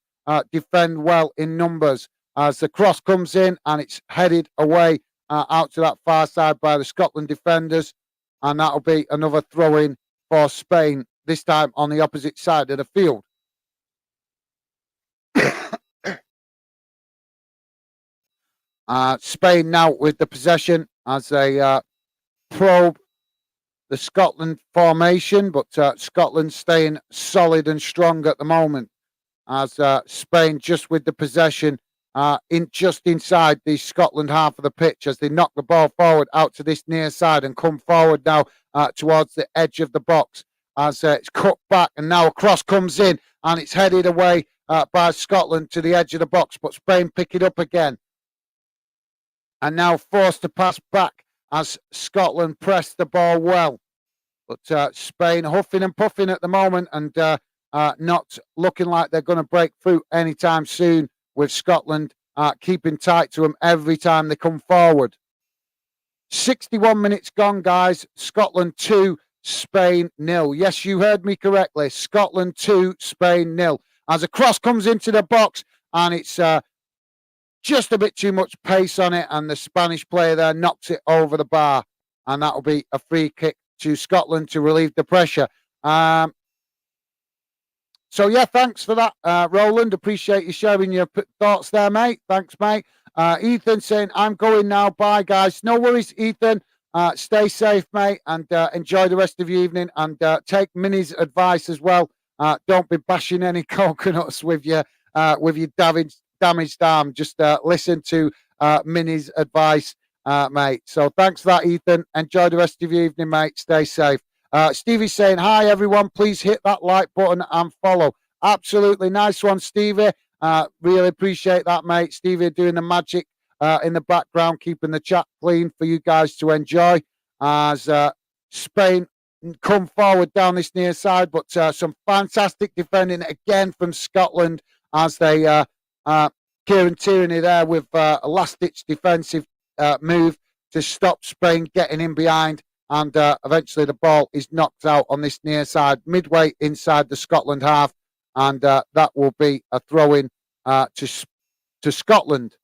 defend well in numbers as the cross comes in and it's headed away out to that far side by the Scotland defenders. And that'll be another throw-in for Spain, this time on the opposite side of the field. Spain now with the possession as they probe the Scotland formation, but Scotland staying solid and strong at the moment as Spain just with the possession just inside the Scotland half of the pitch as they knock the ball forward out to this near side and come forward now towards the edge of the box as it's cut back and now a cross comes in and it's headed away by Scotland to the edge of the box, but Spain pick it up again and now forced to pass back as Scotland press the ball well. But Spain huffing and puffing at the moment and not looking like they're going to break through anytime soon, with Scotland keeping tight to them every time they come forward. 61 minutes gone, guys. Scotland 2, Spain 0. Yes, you heard me correctly. Scotland 2, Spain 0. As a cross comes into the box and it's just a bit too much pace on it and the Spanish player there knocks it over the bar. And that'll be a free kick to Scotland to relieve the pressure. So, yeah, thanks for that, Roland. Appreciate you sharing your thoughts there, mate. Thanks, mate. Ethan saying, I'm going now. Bye, guys. No worries, Ethan. Stay safe, mate, and enjoy the rest of your evening. And take Minnie's advice as well. Don't be bashing any coconuts with your damaged arm. Just listen to Minnie's advice, mate. So thanks for that, Ethan. Enjoy the rest of your evening, mate. Stay safe. Stevie's saying, hi, everyone. Please hit that like button and follow. Absolutely. Nice one, Stevie. Really appreciate that, mate. Stevie doing the magic in the background, keeping the chat clean for you guys to enjoy as Spain come forward down this near side. But some fantastic defending again from Scotland as they Kieran Tierney there with a last-ditch defensive move to stop Spain getting in behind. And eventually the ball is knocked out on this near side, midway inside the Scotland half. And that will be a throw-in to Scotland.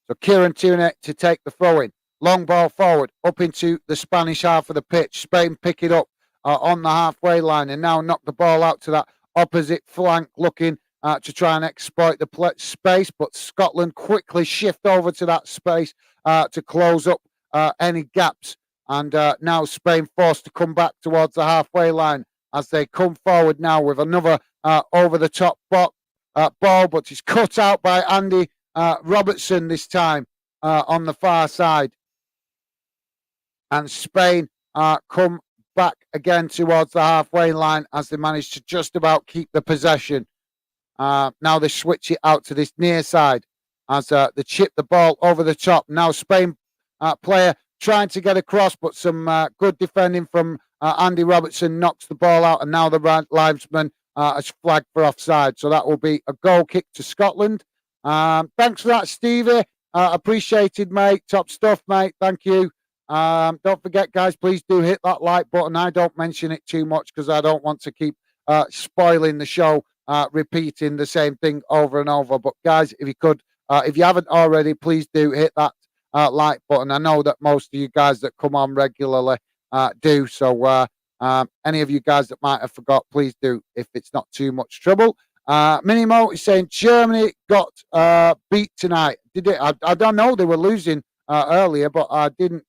So Kieran Tierney to take the throw-in. Long ball forward, up into the Spanish half of the pitch. Spain pick it up on the halfway line and now knock the ball out to that opposite flank, looking to try and exploit the space. But Scotland quickly shift over to that space to close up any gaps. And now Spain forced to come back towards the halfway line as they come forward now with another over-the-top ball, but it's cut out by Andy Robertson this time on the far side. And Spain come back again towards the halfway line as they manage to just about keep the possession. Now they switch it out to this near side as they chip the ball over the top. Now Spain player trying to get across, but some good defending from Andy Robertson knocks the ball out, and now the linesman has flagged for offside. So that will be a goal kick to Scotland. Thanks for that, Stevie. Appreciated, mate. Top stuff, mate. Thank you. Don't forget, guys, please do hit that like button. I don't mention it too much because I don't want to keep spoiling the show, repeating the same thing over and over. But, guys, if you could, if you haven't already, please do hit that like button. I know that most of you guys that come on regularly do. So any of you guys that might have forgot, please do if it's not too much trouble. Minimo is saying Germany got beat tonight. Did it? I don't know. They were losing earlier, but I didn't.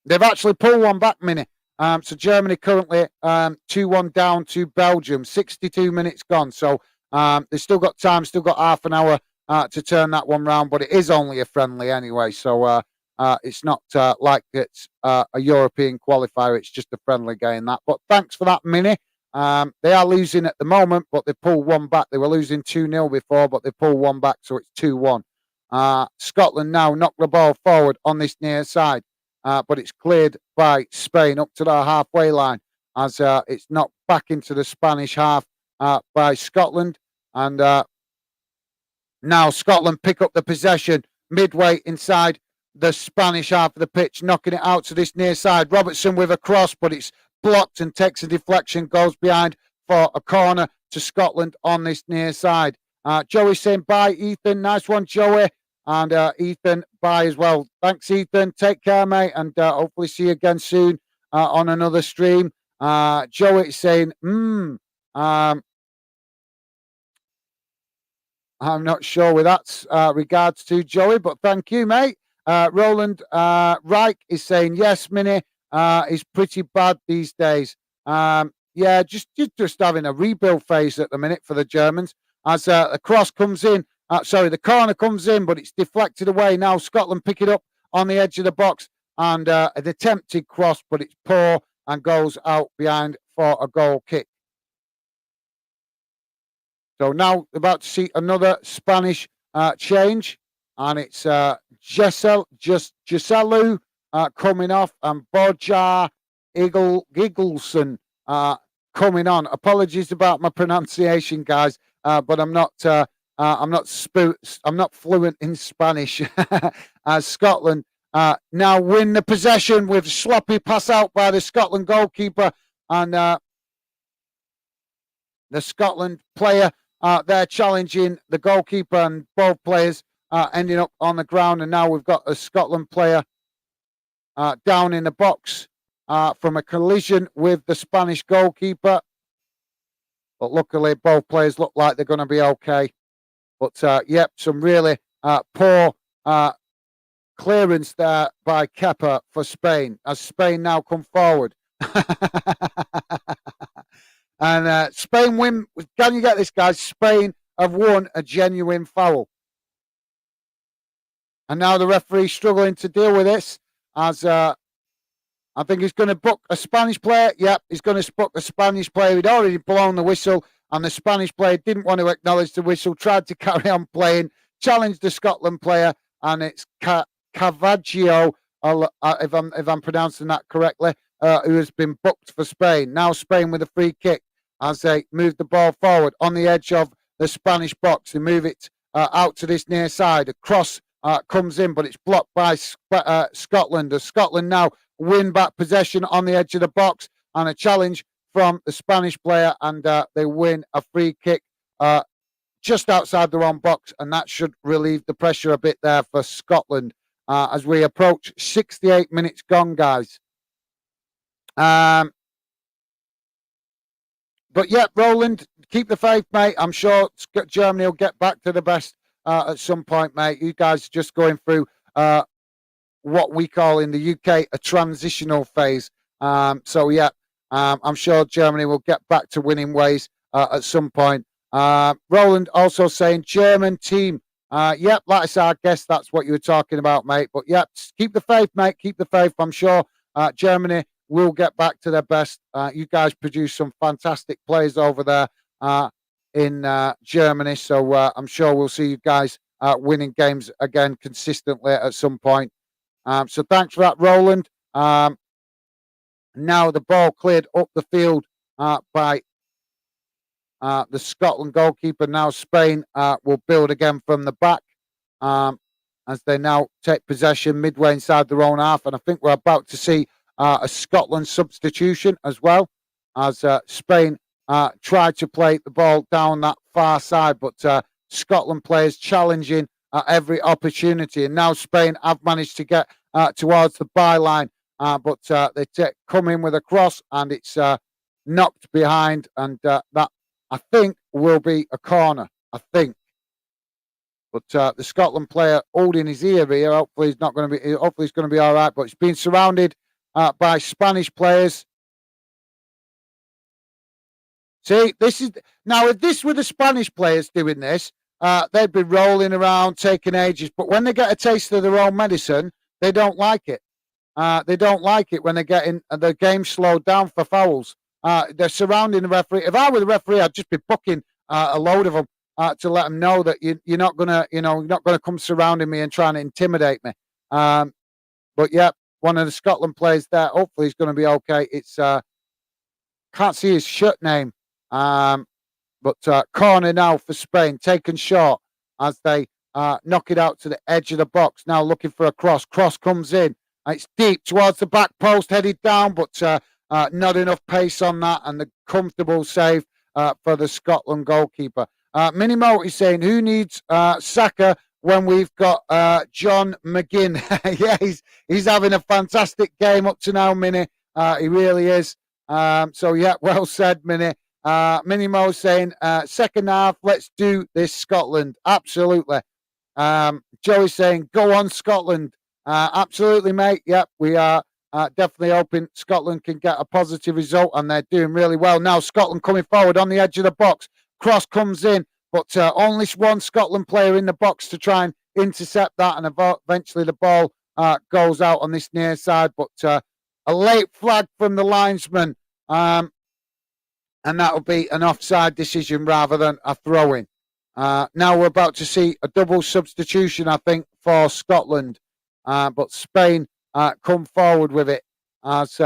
They've actually pulled one back, Mini. So Germany currently 2-1 down to Belgium. 62 minutes gone. So they've still got time, still got half an hour to turn that one round, but it is only a friendly anyway. So it's not like it's a European qualifier. It's just a friendly game, that. But thanks for that, Mini. They are losing at the moment, but they pulled one back. They were losing 2-0 before, but they pulled one back, so it's 2-1. Scotland now knock the ball forward on this near side, but it's cleared by Spain up to the halfway line as it's knocked back into the Spanish half by Scotland. And now Scotland pick up the possession midway inside the Spanish half of the pitch, knocking it out to this near side. Robertson with a cross, but it's blocked and takes a deflection, goes behind for a corner to Scotland on this near side. Joey saying bye, Ethan. Nice one, Joey. And Ethan, bye as well. Thanks, Ethan. Take care, mate, and hopefully see you again soon on another stream. Joey saying, I'm not sure with that regards to Joey, but thank you, mate. Roland Reich is saying, yes, Mini is pretty bad these days. Yeah, just having a rebuild phase at the minute for the Germans. As the cross comes in, the corner comes in, but it's deflected away. Now Scotland pick it up on the edge of the box, and an attempted cross, but it's poor and goes out behind for a goal kick. So now about to see another Spanish change, and it's Giselu coming off, and Borja Giggleson coming on. Apologies about my pronunciation, guys, but I'm not fluent in Spanish. As Scotland now win the possession with sloppy pass out by the Scotland goalkeeper, and the Scotland player they're challenging the goalkeeper, and both players ending up on the ground. And now we've got a Scotland player down in the box from a collision with the Spanish goalkeeper. But luckily, both players look like they're going to be okay. But, yep, some really poor clearance there by Kepa for Spain, as Spain now come forward. And Spain win. Can you get this, guys? Spain have won a genuine foul. And now the referee struggling to deal with this, as I think he's going to book a Spanish player. Yep, he's going to book a Spanish player. He'd already blown the whistle, and the Spanish player didn't want to acknowledge the whistle, tried to carry on playing, challenged the Scotland player, and it's Cavaggio, if I'm pronouncing that correctly, who has been booked for Spain. Now Spain with a free kick as they move the ball forward on the edge of the Spanish box. They move it out to this near side. A cross comes in, but it's blocked by Scotland. As Scotland now win back possession on the edge of the box, and a challenge from the Spanish player, and they win a free kick just outside their own box, and that should relieve the pressure a bit there for Scotland as we approach 68 minutes gone, guys. But yeah, Roland, keep the faith, mate. I'm sure Germany will get back to the best at some point, mate. You guys are just going through what we call in the UK a transitional phase. So yeah, I'm sure Germany will get back to winning ways at some point. Roland also saying German team. Yep, like I said, I guess that's what you were talking about, mate. But yep, keep the faith, mate. Keep the faith. I'm sure Germany will get back to their best. You guys produce some fantastic players over there in Germany. So I'm sure we'll see you guys winning games again consistently at some point. So thanks for that, Roland. Now the ball cleared up the field by the Scotland goalkeeper. Now Spain will build again from the back as they now take possession midway inside their own half. And I think we're about to see a Scotland substitution as well, as Spain tried to play the ball down that far side, but Scotland players challenging at every opportunity. And now Spain have managed to get towards the byline, but they come in with a cross, and it's knocked behind, and that I think will be a corner. I think. But the Scotland player holding his ear here. Hopefully he's not going to be. Hopefully he's going to be all right. But he's been surrounded by Spanish players. See, this is now. If this were the Spanish players doing this, they'd be rolling around, taking ages. But when they get a taste of their own medicine, they don't like it. They don't like it when they're getting the game slowed down for fouls. They're surrounding the referee. If I were the referee, I'd just be booking a load of them to let them know that you're not gonna, you're not gonna come surrounding me and trying to intimidate me. But yeah, one of the Scotland players there. Hopefully, he's going to be okay. It's can't see his shirt name. But corner now for Spain, taken short as they knock it out to the edge of the box. Now looking for a cross. Cross comes in. It's deep towards the back post, headed down, but not enough pace on that, and the comfortable save for the Scotland goalkeeper. Minimo is saying, who needs Saka when we've got John McGinn? Yeah, he's having a fantastic game up to now, Mini. He really is. So, yeah, well said, Mini. Minimo saying, second half, let's do this, Scotland. Absolutely. Joey's saying, go on, Scotland. Absolutely, mate. Yep, we are definitely hoping Scotland can get a positive result, and they're doing really well. Now, Scotland coming forward on the edge of the box. Cross comes in, but only one Scotland player in the box to try and intercept that, and eventually the ball goes out on this near side. But a late flag from the linesman, and that will be an offside decision rather than a throw-in. Now we're about to see a double substitution, I think, for Scotland. But Spain come forward with it as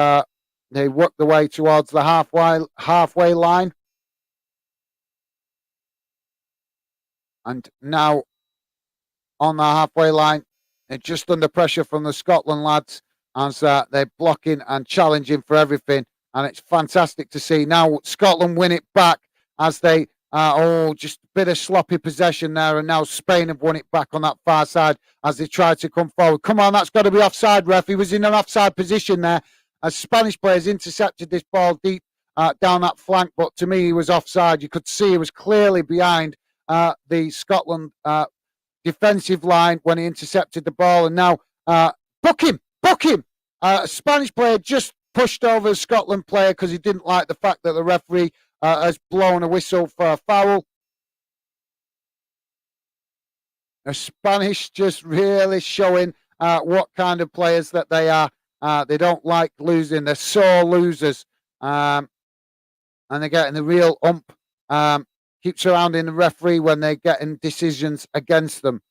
they work their way towards the halfway line. And now on the halfway line, they're just under pressure from the Scotland lads as they're blocking and challenging for everything. And it's fantastic to see. Now Scotland win it back as they, just a bit of sloppy possession there. And now Spain have won it back on that far side as they try to come forward. Come on, that's got to be offside, ref. He was in an offside position there as Spanish players intercepted this ball deep down that flank. But to me, he was offside. You could see he was clearly behind the Scotland defensive line when he intercepted the ball. And now, book him. A Spanish player just pushed over a Scotland player because he didn't like the fact that the referee has blown a whistle for a foul. The Spanish just really showing what kind of players that they are. They don't like losing. They're sore losers. And they're getting the real ump. Keep surrounding the referee when they're getting decisions against them.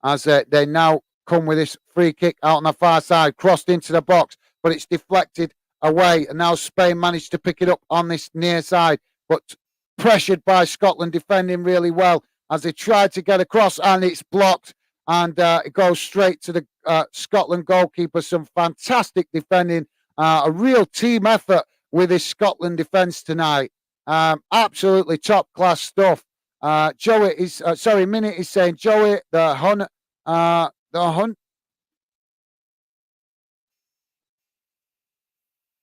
As they now come with this free kick out on the far side, crossed into the box, but it's deflected away. And now Spain managed to pick it up on this near side, but pressured by Scotland defending really well as they tried to get across, and it's blocked. And it goes straight to the Scotland goalkeeper. Some fantastic defending, a real team effort with this Scotland defence tonight. Absolutely top class stuff. Joey is Minute is saying, Joey, the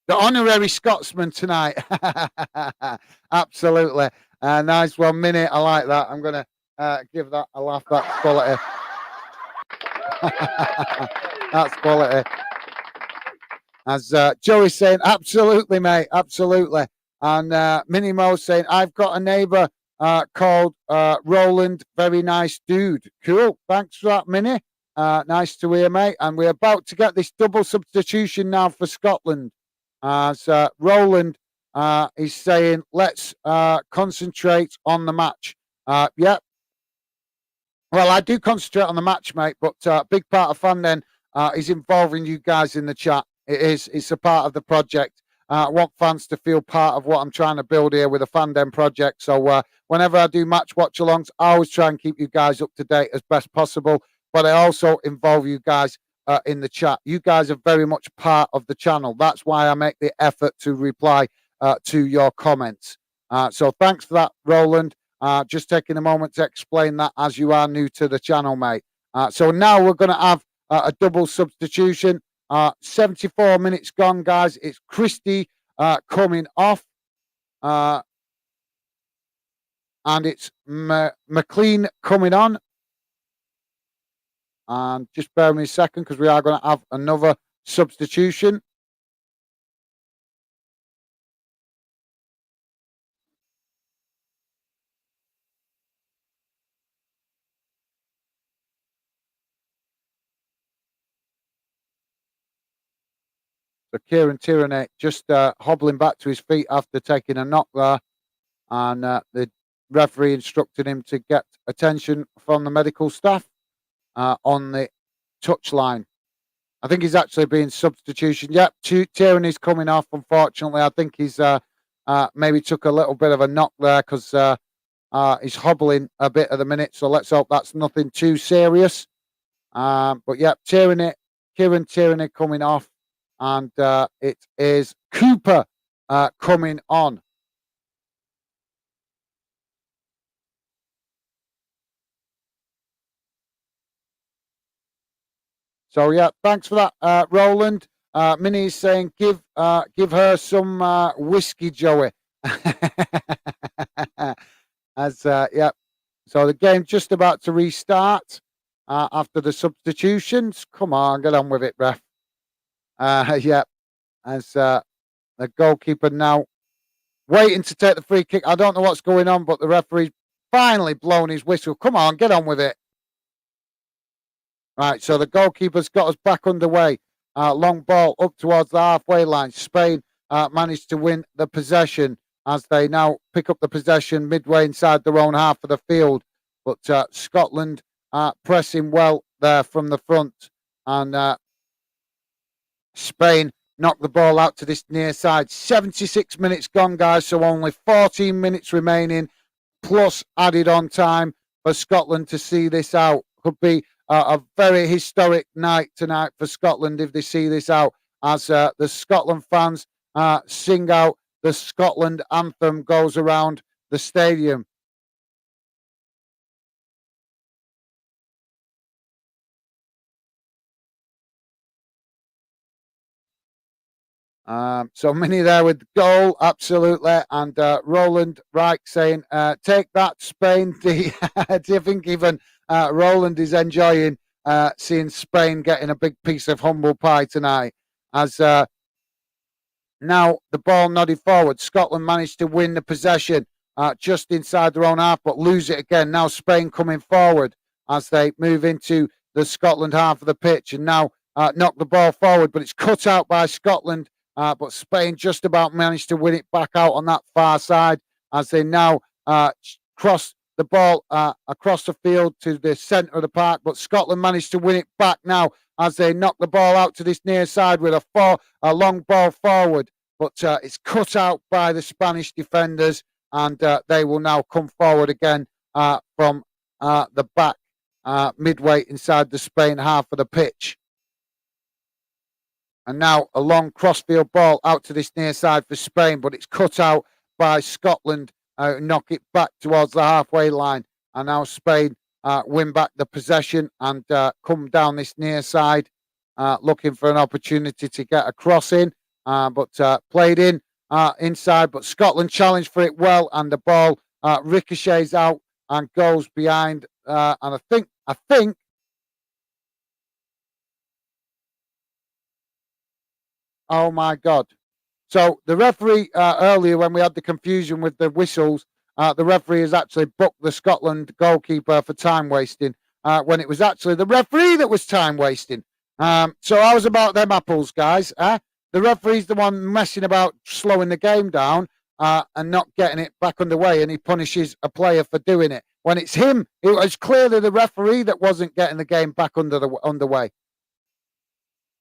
honorary Scotsman tonight. Absolutely. Nice one, Minute. I like that. I'm going to give that a laugh. That's quality. That's quality. As Joey's saying, absolutely, mate. Absolutely. And Minnie Mo's saying, I've got a neighbour called Roland. Very nice dude. Cool. Thanks for that, Minnie. Nice to hear, mate. And we're about to get this double substitution now for Scotland. As Roland is saying, let's concentrate on the match. Yeah. Well, I do concentrate on the match, mate, but a big part of Fan Den is involving you guys in the chat. It's a part of the project. I want fans to feel part of what I'm trying to build here with the Fan Den project. So whenever I do match watch-alongs, I always try and keep you guys up to date as best possible. But I also involve you guys in the chat. You guys are very much part of the channel. That's why I make the effort to reply to your comments. So thanks for that, Roland. Just taking a moment to explain that as you are new to the channel, mate. So now we're going to have a double substitution. 74 minutes gone, guys. It's Christie coming off. And it's McLean coming on. And just bear with me a second because we are going to have another substitution. So Kieran Tierney just hobbling back to his feet after taking a knock there. And the referee instructed him to get attention from the medical staff on the touchline. I think he's actually being substitution. Yep, Tierney's coming off, unfortunately. I think he's maybe took a little bit of a knock there because he's hobbling a bit at the minute. So let's hope that's nothing too serious. But yeah, Kieran Tierney coming off. and it is Cooper coming on. So yeah, thanks for that, Roland. Minnie's saying give her some whiskey, Joey. As yeah, so the game just about to restart after the substitutions. Come on, get on with it, ref. Yeah, as the goalkeeper now waiting to take the free kick. I don't know what's going on, but the referee's finally blown his whistle. Come on, get on with it. Right, so the goalkeeper's got us back underway. Long ball up towards the halfway line. Spain managed to win the possession as they now pick up the possession midway inside their own half of the field. But Scotland pressing well there from the front. And Spain knocked the ball out to this near side. 76 minutes gone, guys, so only 14 minutes remaining, plus added on time for Scotland to see this out. Could be a very historic night tonight for Scotland if they see this out, as the Scotland fans sing out the Scotland anthem goes around the stadium. So many there with the goal, absolutely. And Roland Reich saying, take that, Spain. Do you think even Roland is enjoying seeing Spain getting a big piece of humble pie tonight? As now the ball nodded forward. Scotland managed to win the possession just inside their own half, but lose it again. Now Spain coming forward as they move into the Scotland half of the pitch and now knock the ball forward, but it's cut out by Scotland. But Spain just about managed to win it back out on that far side as they now cross the ball across the field to the centre of the park. But Scotland managed to win it back now as they knock the ball out to this near side with a long ball forward. But it's cut out by the Spanish defenders, and they will now come forward again from the back midway inside the Spain half of the pitch. And now a long crossfield ball out to this near side for Spain, but it's cut out by Scotland. Knock it back towards the halfway line. And now Spain win back the possession and come down this near side, looking for an opportunity to get a cross in. But played in inside. But Scotland challenged for it well, and the ball ricochets out and goes behind. And I think. Oh my God. So the referee earlier, when we had the confusion with the whistles, the referee has actually booked the Scotland goalkeeper for time wasting when it was actually the referee that was time wasting. So I was about them apples, guys. The referee's the one messing about slowing the game down and not getting it back underway, and he punishes a player for doing it. When it's him, it was clearly the referee that wasn't getting the game back underway.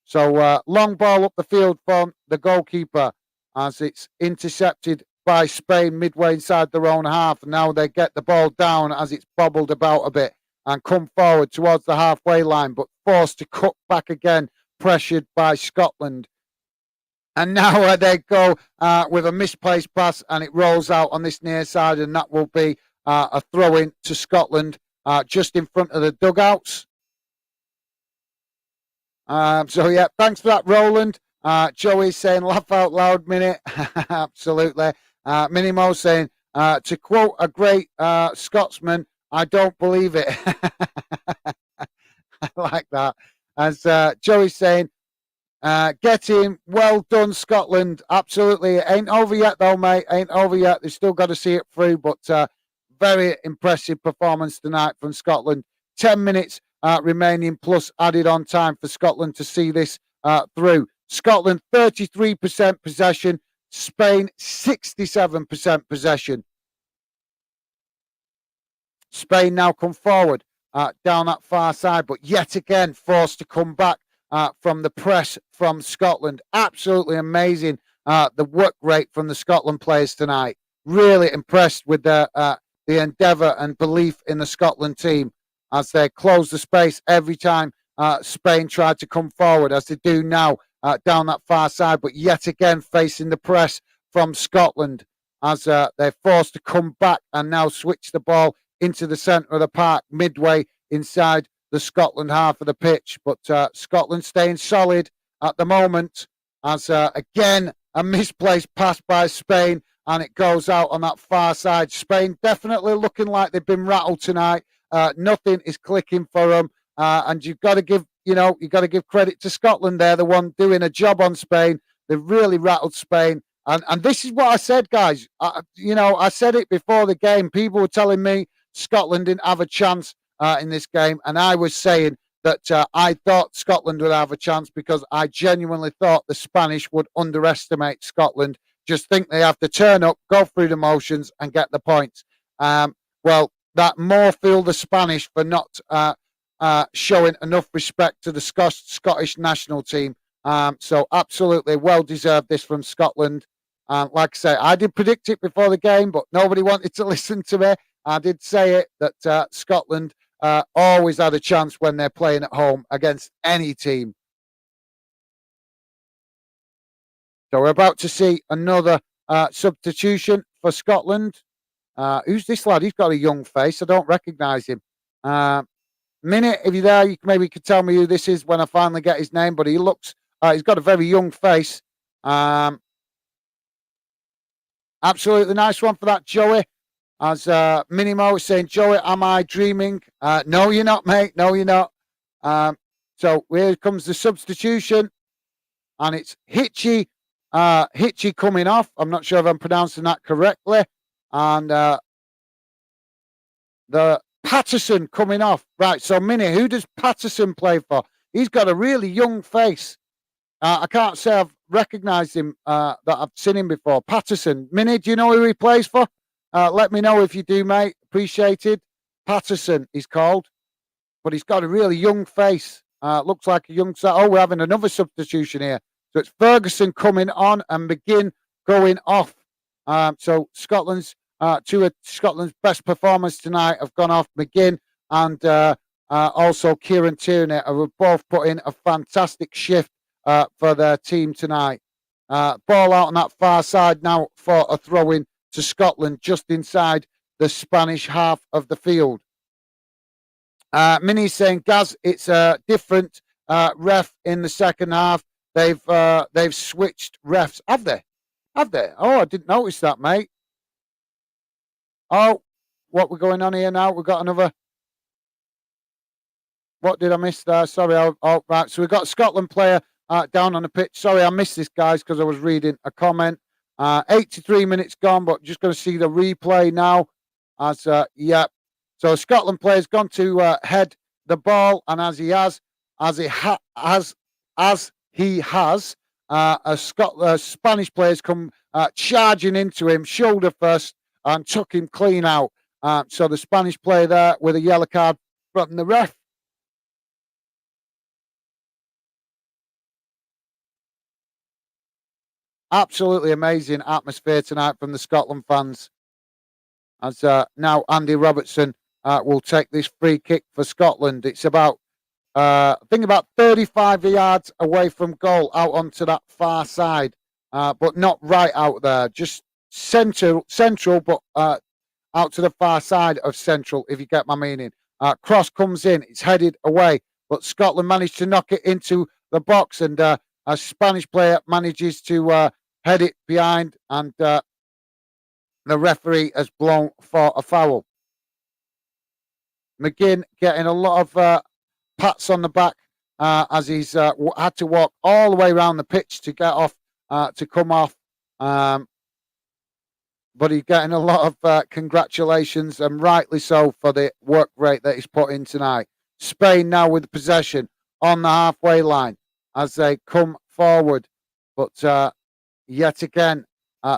So long ball up the field from the goalkeeper as it's intercepted by Spain midway inside their own half. Now they get the ball down as it's bobbled about a bit and come forward towards the halfway line, but forced to cut back again, pressured by Scotland. And now they go with a misplaced pass, and it rolls out on this near side, and that will be a throw-in to Scotland just in front of the dugouts. So yeah, thanks for that, Roland. Joey's saying laugh out loud minute. Absolutely. Minimo saying to quote a great Scotsman, I don't believe it. I like that. As Joey's saying, get him. Well done, Scotland. Absolutely. It ain't over yet though, mate. Ain't over yet. They've still got to see it through, but very impressive performance tonight from Scotland. 10 minutes remaining plus added on time for Scotland to see this through. Scotland 33% possession, Spain 67% possession. Spain now come forward down that far side, but yet again forced to come back from the press from Scotland. Absolutely amazing the work rate from the Scotland players tonight. Really impressed with the endeavour and belief in the Scotland team as they close the space every time Spain tried to come forward, as they do now down that far side, but yet again facing the press from Scotland as they're forced to come back and now switch the ball into the centre of the park, midway inside the Scotland half of the pitch. But Scotland staying solid at the moment as again a misplaced pass by Spain, and it goes out on that far side. Spain definitely looking like they've been rattled tonight. Nothing is clicking for them, and you've got to give credit to Scotland. They're the one doing a job on Spain. They've really rattled Spain. And this is what I said, guys. I said it before the game. People were telling me Scotland didn't have a chance in this game, and I was saying that I thought Scotland would have a chance because I genuinely thought the Spanish would underestimate Scotland. Just think they have to turn up, go through the motions, and get the points. Well, that more fueled the Spanish for not showing enough respect to the Scottish national team. So absolutely well deserved this from Scotland. Like I say, I did predict it before the game, but nobody wanted to listen to me. I did say it that Scotland always had a chance when they're playing at home against any team. So we're about to see another substitution for Scotland. Who's this lad? He's got a young face. I don't recognise him. Minute, if you're there, maybe could tell me who this is when I finally get his name. But he looks, he's got a very young face. Absolutely nice one for that, Joey. As Minimo is saying, Joey, am I dreaming? No, you're not, mate. No, you're not. So here comes the substitution. And it's Hitchy coming off. I'm not sure if I'm pronouncing that correctly. And the Patterson coming off. Right, so Minnie, who does Patterson play for? He's got a really young face. I can't say I've recognised him, that I've seen him before. Patterson. Minnie, do you know who he plays for? Let me know if you do, mate. Appreciated. Patterson, he's called. But he's got a really young face. Looks like a young... Oh, we're having another substitution here. So it's Ferguson coming on and McGinn going off. So Scotland's two of Scotland's best performers tonight have gone off. McGinn and also Kieran Tierney have both put in a fantastic shift for their team tonight. Ball out on that far side now for a throw-in to Scotland just inside the Spanish half of the field. Minnie's saying, Gaz, it's a different ref in the second half. They've switched refs. Have they? Have they? Oh, I didn't notice that, mate. Oh, what we're going on here now? We've got another. What did I miss there? Sorry. Right. So we've got a Scotland player down on the pitch. Sorry, I missed this, guys, because I was reading a comment. 83 minutes gone, but just going to see the replay now. As yeah. So a Scotland player's gone to head the ball, and as he has, a Spanish player's come charging into him, shoulder first, and took him clean out. So the Spanish player there with a yellow card from the ref. Absolutely amazing atmosphere tonight from the Scotland fans. As now Andy Robertson will take this free kick for Scotland. It's about, I think about 35 yards away from goal, out onto that far side, but not right out there, just central, but out to the far side of central, if you get my meaning. Cross comes in, it's headed away, but Scotland managed to knock it into the box, and a Spanish player manages to head it behind, and the referee has blown for a foul. McGinn getting a lot of pats on the back as he's had to walk all the way around the pitch to get off, to come off. But he's getting a lot of congratulations, and rightly so, for the work rate that he's put in tonight. Spain now with possession on the halfway line as they come forward. But yet again,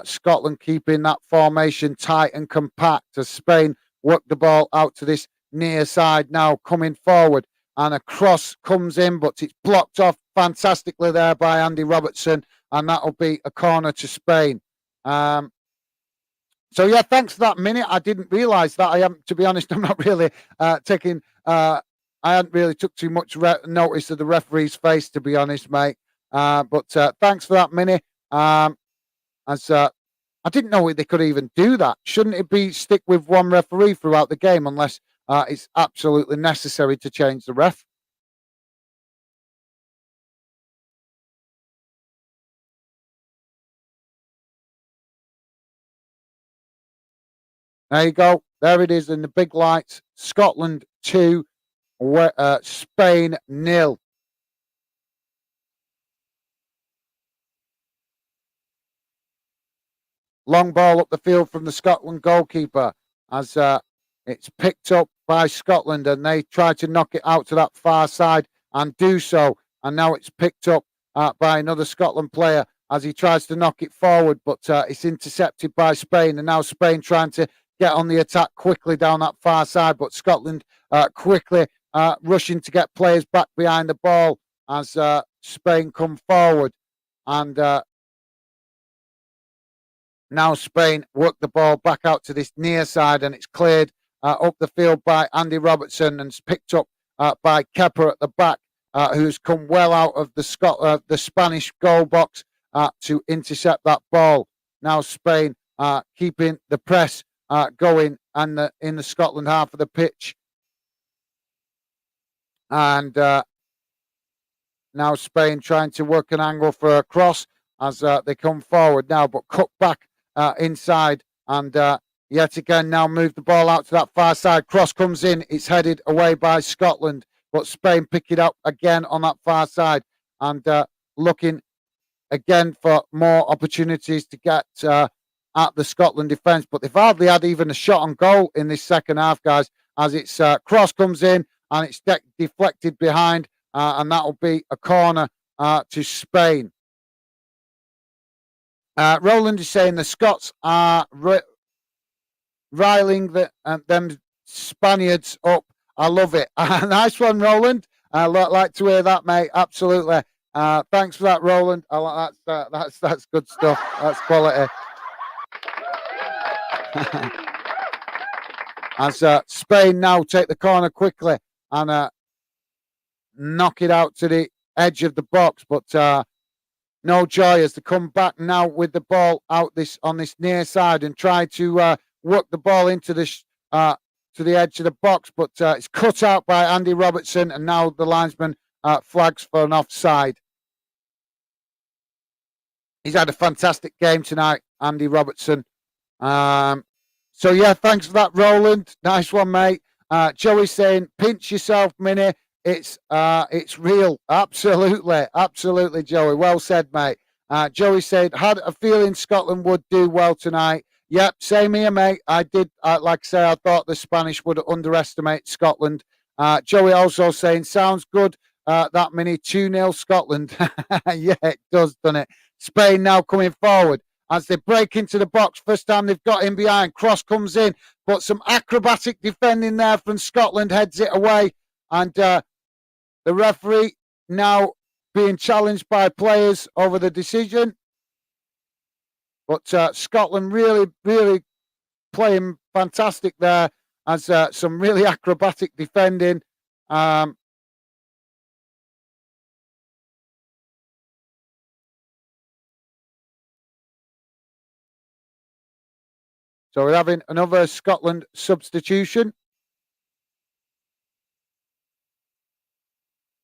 Scotland keeping that formation tight and compact as Spain work the ball out to this near side now, coming forward, and a cross comes in, but it's blocked off fantastically there by Andy Robertson, and that'll be a corner to Spain. So yeah, thanks for that, Minute. I didn't realise that. I am, to be honest, I'm not really taking. I hadn't really took too much notice of the referee's face, to be honest, mate. But thanks for that, Mini. As I didn't know they could even do that. Shouldn't it be stick with one referee throughout the game unless it's absolutely necessary to change the ref? There you go. There it is in the big lights. Scotland 2, Spain 0. Long ball up the field from the Scotland goalkeeper as it's picked up by Scotland and they try to knock it out to that far side and do so. And now it's picked up by another Scotland player as he tries to knock it forward, but it's intercepted by Spain. And now Spain trying to get on the attack quickly down that far side, but Scotland quickly rushing to get players back behind the ball as Spain come forward. And now Spain work the ball back out to this near side, and it's cleared up the field by Andy Robertson and it's picked up by Kepa at the back, who's come well out of the Spanish goal box to intercept that ball. Now Spain keeping the press going and in the Scotland half of the pitch. And now Spain trying to work an angle for a cross as they come forward now, but cut back inside and yet again now move the ball out to that far side. Cross comes in, it's headed away by Scotland, but Spain pick it up again on that far side and looking again for more opportunities to get at the Scotland defence, but they've hardly had even a shot on goal in this second half, guys, as it's cross comes in and it's deflected behind and that'll be a corner to Spain. Roland is saying the Scots are riling them Spaniards up. I love it. Nice one, Roland. I like to hear that, mate. Absolutely. Thanks for that, Roland. That's good stuff. That's quality. As Spain now take the corner quickly and knock it out to the edge of the box, but no joy as they come back now with the ball out on this near side and try to work the ball into this to the edge of the box, but it's cut out by Andy Robertson, and now the linesman flags for an offside. He's had a fantastic game tonight, Andy Robertson. So yeah, thanks for that, Roland. Nice one, mate. Joey saying, pinch yourself, Minnie. It's real. Absolutely, Joey. Well said, mate. Joey said, had a feeling Scotland would do well tonight. Yep, same here, mate. I did, like I say, I thought the Spanish would underestimate Scotland. Joey also saying, sounds good, that many 2-0 Scotland. Yeah, it does, doesn't it? Spain now coming forward as they break into the box. First time they've got in behind. Cross comes in, but some acrobatic defending there from Scotland heads it away. And the referee now being challenged by players over the decision. But Scotland really playing fantastic there as some really acrobatic defending. So we're having another Scotland substitution.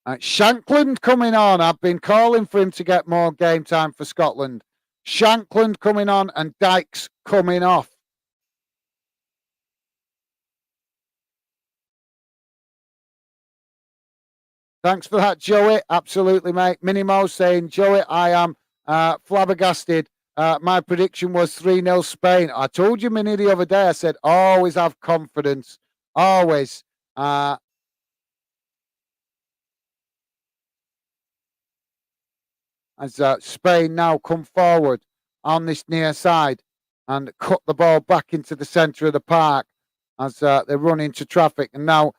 Shankland coming on. I've been calling for him to get more game time for Scotland. Shankland coming on and Dykes coming off. Thanks for that, Joey. Absolutely, mate. Minimo saying, Joey, I am flabbergasted. My prediction was 3-0 Spain. I told you, Mini, the other day, I said, always have confidence. Always. As Spain now come forward on this near side and cut the ball back into the centre of the park as they run into traffic and now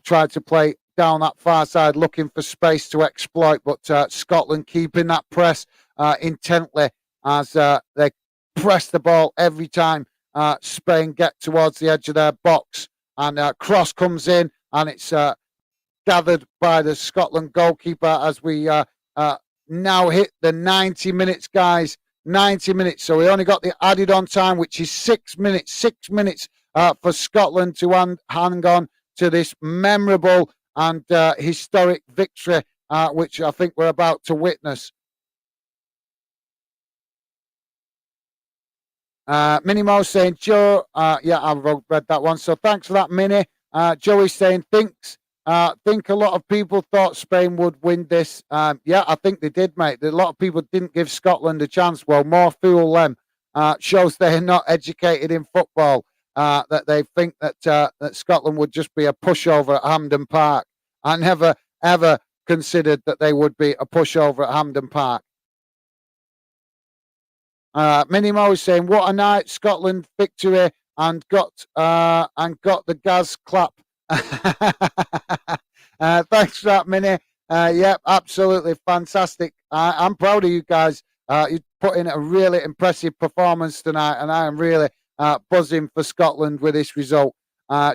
try to play down that far side looking for space to exploit, but Scotland keeping that press intently as they press the ball every time Spain get towards the edge of their box, and cross comes in and it's gathered by the Scotland goalkeeper as we now hit the 90 minutes, guys. 90 minutes. So we only got the added on time, which is 6 minutes. 6 minutes for Scotland to hang on to this memorable and historic victory, which I think we're about to witness. Minnie Mo saying, Joe, yeah, I've read that one. So thanks for that, Minnie. Joey's saying, think a lot of people thought Spain would win this. Yeah, I think they did, mate. A lot of people didn't give Scotland a chance. Well, more fool them. Shows they're not educated in football. That they think that Scotland would just be a pushover at Hampden Park. I never, ever considered that they would be a pushover at Hampden Park. Minnie Mo is saying, "What a night, Scotland victory, and got the Gaz clap." Thanks for that, Minnie. Yeah, absolutely fantastic. I'm proud of you guys. You put in a really impressive performance tonight, and I am really buzzing for Scotland with this result.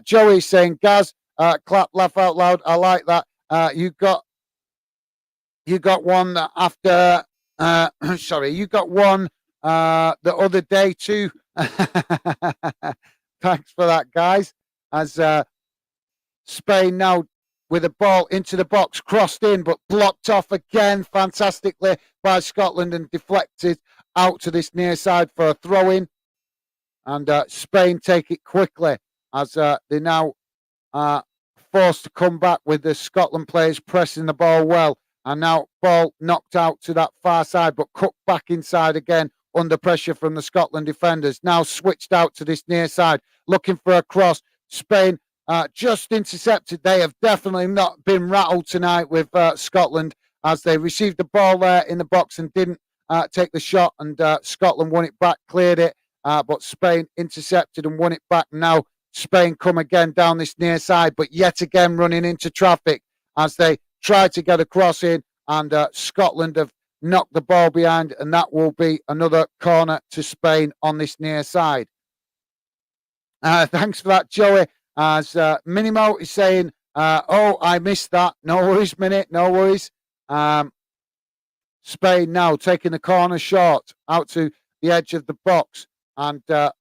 Joey's saying, "Gaz, clap, laugh out loud." I like that. You got one after. Sorry, you got one. The other day too. Thanks for that, guys. As Spain now with the ball into the box, crossed in, but blocked off again fantastically by Scotland and deflected out to this near side for a throw-in. And Spain take it quickly as they now are forced to come back with the Scotland players pressing the ball well. And now ball knocked out to that far side, but cut back inside again under pressure from the Scotland defenders. Now switched out to this near side, looking for a cross. Spain just intercepted. They have definitely not been rattled tonight with Scotland as they received the ball there in the box and didn't take the shot. And Scotland won it back, cleared it, but Spain intercepted and won it back. Now Spain come again down this near side, but yet again running into traffic as they try to get a cross in, and Scotland have knocked the ball behind, and that will be another corner to Spain on this near side. Thanks for that, Joey. As Minimo is saying, oh, I missed that. No worries, Minnie, no worries. Spain now taking the corner short out to the edge of the box, and they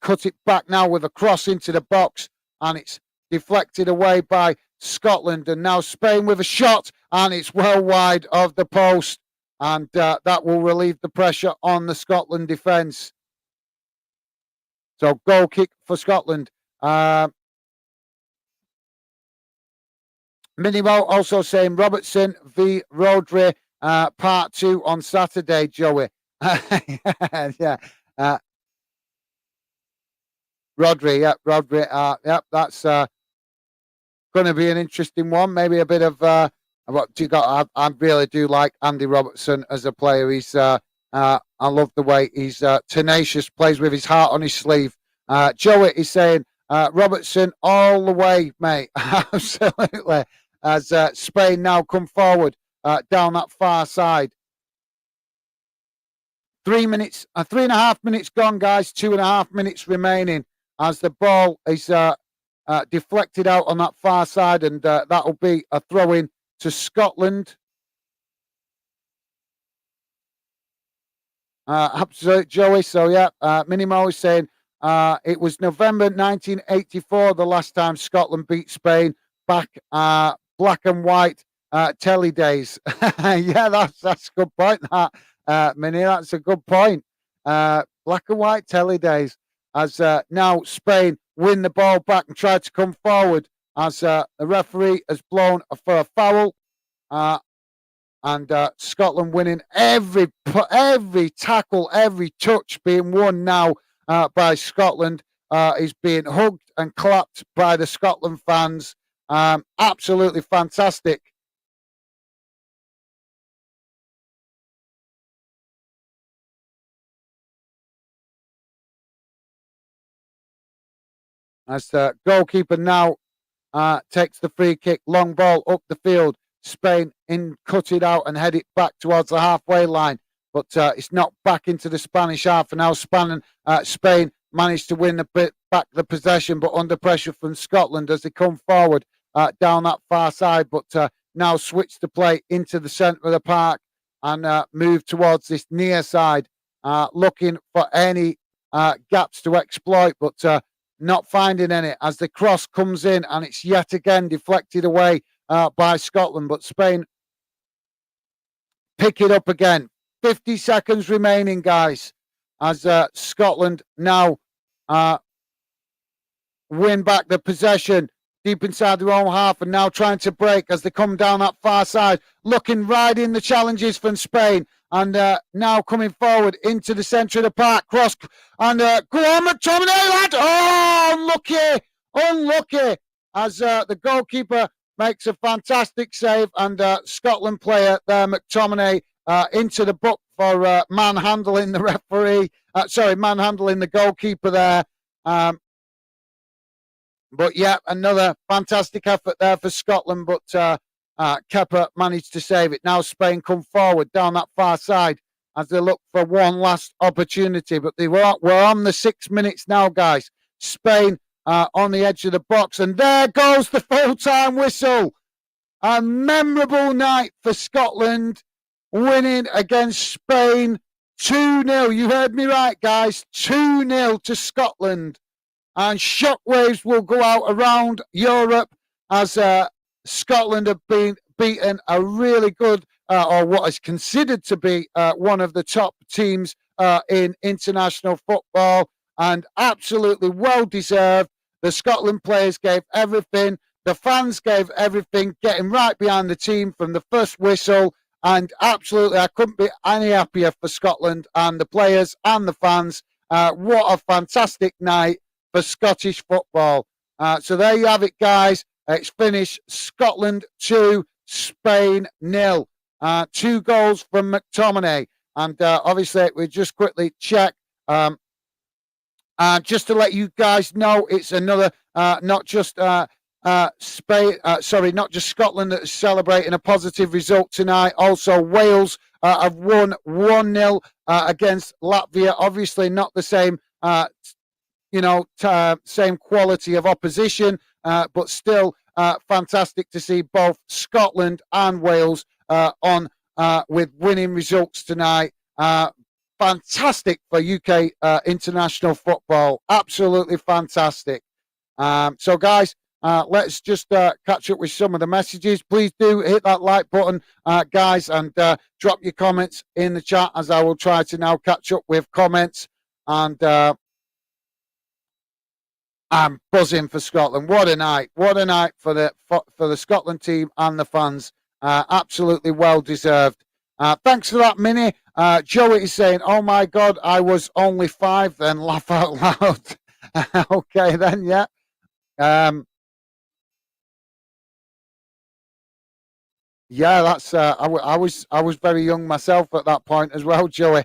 cut it back now with a cross into the box, and it's deflected away by Scotland, and now Spain with a shot, and it's well wide of the post, and that will relieve the pressure on the Scotland defence. So goal kick for Scotland. Minimo also saying Robertson v Rodri part 2 on Saturday, Joey. Yeah. Rodri, that's going to be an interesting one. Maybe a bit of what you got. I really do like Andy Robertson as a player. He's I love the way he's tenacious, plays with his heart on his sleeve. Joey is saying Robertson all the way, mate. Absolutely. As Spain now come forward down that far side. 3 minutes, 3.5 minutes gone, guys. 2.5 minutes remaining as the ball is deflected out on that far side, and that'll be a throw-in to Scotland. Absolutely, Joey. So, yeah, Minimo is saying it was November 1984, the last time Scotland beat Spain, back black and white telly days. Yeah, that's a good point, that, Minnie. That's a good point. Black and white telly days. As now Spain win the ball back and try to come forward as the referee has blown for a foul. And Scotland winning every tackle, every touch being won now by Scotland is being hugged and clapped by the Scotland fans. Absolutely fantastic. As the goalkeeper now takes the free kick, long ball up the field. Spain cut it out and head it back towards the halfway line, but it's knocked back into the Spanish half. And now Spain managed to win back the possession, but under pressure from Scotland as they come forward down that far side. But now switch the play into the centre of the park and move towards this near side, looking for any gaps to exploit, but not finding any as the cross comes in, and it's yet again deflected away by Scotland. But Spain pick it up again. 50 seconds remaining, guys, as Scotland now win back the possession deep inside their own half, and now trying to break as they come down that far side, looking right in the challenges from Spain, and now coming forward into the centre of the park, cross, and go on, McTominay, lad! Oh, unlucky, as the goalkeeper makes a fantastic save, and Scotland player there, McTominay, into the book for manhandling the referee, manhandling the goalkeeper there. But yeah, another fantastic effort there for Scotland, but Kepa managed to save it. Now Spain come forward down that far side as they look for one last opportunity, but we're on the 6 minutes now, guys. Spain on the edge of the box, and there goes the full-time whistle. A memorable night for Scotland, winning against Spain 2-0. You heard me right, guys. 2-0 to Scotland. And shockwaves will go out around Europe as Scotland have been beaten a really good, or what is considered to be one of the top teams in international football, and absolutely well deserved. The Scotland players gave everything. The fans gave everything, getting right behind the team from the first whistle. And absolutely, I couldn't be any happier for Scotland and the players and the fans. What a fantastic night for Scottish football. So there you have it, guys. It's finished Scotland 2, Spain 0. 2 goals from McTominay. And obviously, we just quickly check. Just to let you guys know, it's another, not just Spain, not just Scotland that is celebrating a positive result tonight. Also, Wales have won 1-0 against Latvia. Obviously, not the same same quality of opposition, but still fantastic to see both Scotland and Wales on with winning results tonight. Fantastic for UK international football. Absolutely fantastic. So, guys, let's just catch up with some of the messages. Please do hit that like button, guys, and drop your comments in the chat as I will try to now catch up with comments. And I'm buzzing for Scotland. What a night! What a night for the Scotland team and the fans. Absolutely well deserved. Thanks for that, Minnie. Joey is saying, "Oh my God, I was only 5." Then laugh out loud. Okay, then yeah. Yeah, that's. I was very young myself at that point as well, Joey.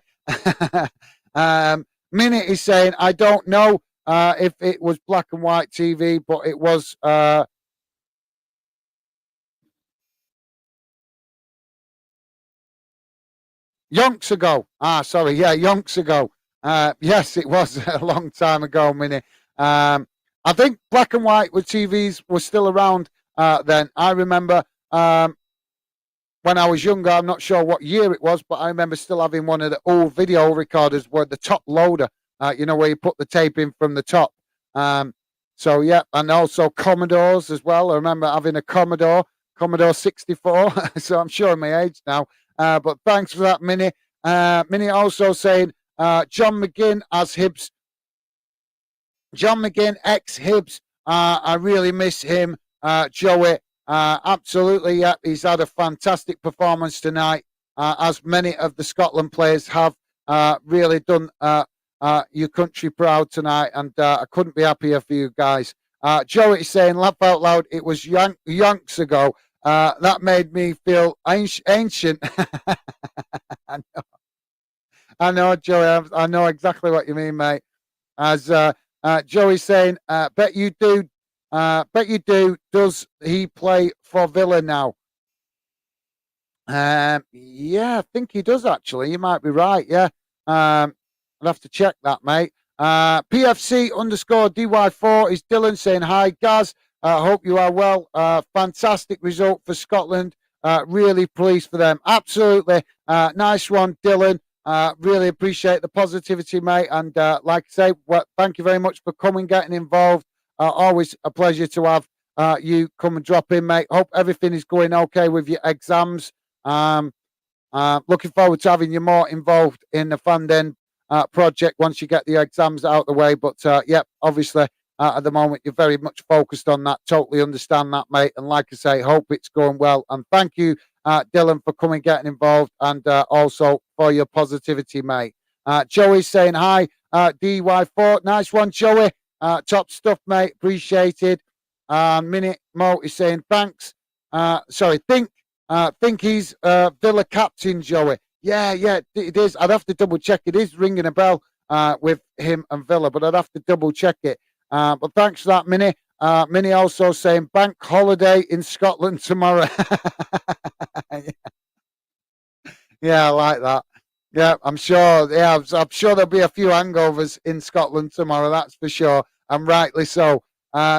Minnie is saying, "I don't know." If it was black and white TV, but it was yonks ago. Yonks ago. Yes, it was a long time ago, Minnie. I think black and white with TVs were still around then. I remember when I was younger, I'm not sure what year it was, but I remember still having one of the old video recorders where the top loader, where you put the tape in from the top. So, yeah, and also Commodores as well. I remember having a Commodore 64. So I'm showing my age now. But thanks for that, Minnie. Minnie also saying John McGinn as Hibs. John McGinn, ex-Hibs. I really miss him, Joey. Absolutely, yeah. He's had a fantastic performance tonight, as many of the Scotland players have really done your country proud tonight, and I couldn't be happier for you guys. Joey is saying, laugh out loud, it was yonks ago. That made me feel ancient. I know, Joey. I know exactly what you mean, mate. As Joey's saying, bet you do. Does he play for Villa now? Yeah, I think he does, actually. You might be right, yeah. I'll have to check that, mate. PFC_DY4 is Dylan saying, hi, Gaz. Hope you are well. Fantastic result for Scotland. Really pleased for them. Absolutely. Nice one, Dylan. Really appreciate the positivity, mate. And like I say, well, thank you very much for coming, getting involved. Always a pleasure to have you come and drop in, mate. Hope everything is going okay with your exams. Looking forward to having you more involved in the Fanden project once you get the exams out of the way. But yeah, obviously at the moment you're very much focused on that. Totally understand that, mate. And like I say, hope it's going well. And thank you, Dylan, for coming, getting involved, and also for your positivity, mate. Joey's saying hi, DY4. Nice one, Joey. Top stuff, mate. Appreciated. Minute Mo is saying thanks. Think he's Villa captain, Joey. Yeah, it is. I'd have to double check. It is ringing a bell with him and Villa, but I'd have to double check it. But thanks for that, Minnie. Minnie also saying bank holiday in Scotland tomorrow. Yeah, I like that. Yeah, I'm sure. Yeah, I'm sure there'll be a few hangovers in Scotland tomorrow. That's for sure, and rightly so.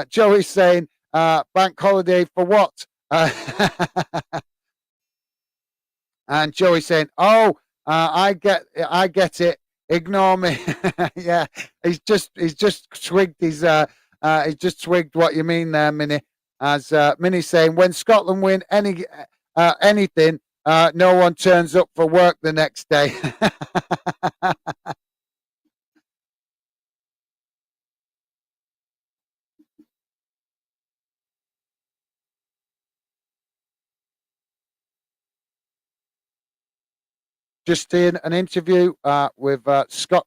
Joey's saying bank holiday for what? And Joey saying, "Oh, I get it. Ignore me." Yeah, he's just twigged he's just twigged what you mean there, Minnie. As Minnie saying, when Scotland win anything, no one turns up for work the next day. Just in an interview with Scott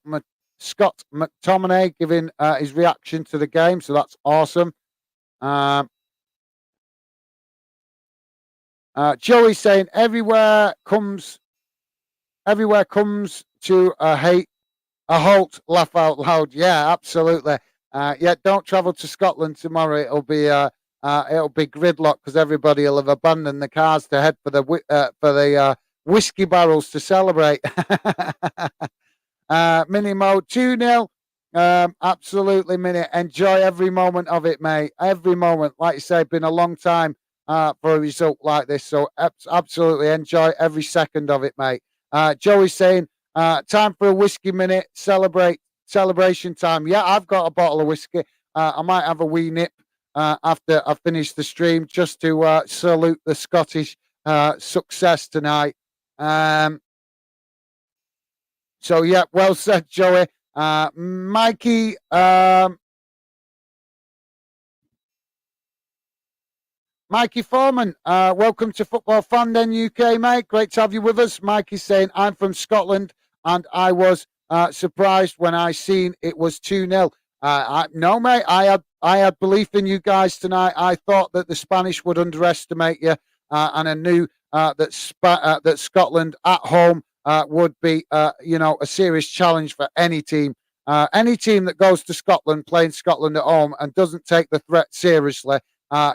McTominay giving his reaction to the game, so that's awesome. Joey saying everywhere comes to a halt, laugh out loud. Yeah, absolutely. Yeah, don't travel to Scotland tomorrow. It'll be gridlock because everybody will have abandoned the cars to head for the whiskey barrels to celebrate. Mini Mo 2-0. Absolutely, Mini. Enjoy every moment of it, mate. Every moment. Like you say, been a long time for a result like this. So absolutely enjoy every second of it, mate. Joey's saying, time for a whiskey minute. Celebration time. Yeah, I've got a bottle of whiskey. I might have a wee nip after I finish the stream just to salute the Scottish success tonight. So yeah, well said, Joey. Mikey, Mikey Foreman, welcome to Football Fanden UK, mate. Great to have you with us. Mikey's saying, I'm from Scotland and I was surprised when I seen it was 2-0. No, mate, I had belief in you guys tonight. I thought that the Spanish would underestimate you, and I knew that Scotland at home would be, a serious challenge for any team. Any team that goes to Scotland, playing Scotland at home, and doesn't take the threat seriously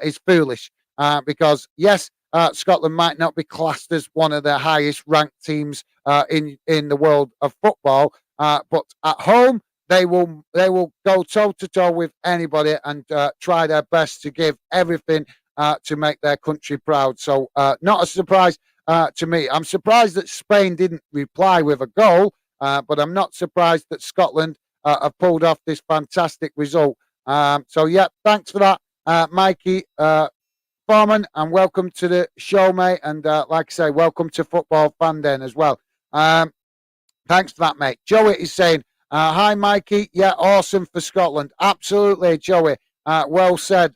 is foolish. Because yes, Scotland might not be classed as one of the highest ranked teams in the world of football, but at home they will go toe to toe with anybody and try their best to give everything to make their country proud. So not a surprise to me. I'm surprised that Spain didn't reply with a goal, but I'm not surprised that Scotland have pulled off this fantastic result. So yeah, thanks for that, Mikey Foreman, and welcome to the show, mate. And like I say, welcome to Football Fanden as well. Thanks for that, mate. Joey is saying, hi, Mikey. Yeah, awesome for Scotland. Absolutely, Joey. Well said.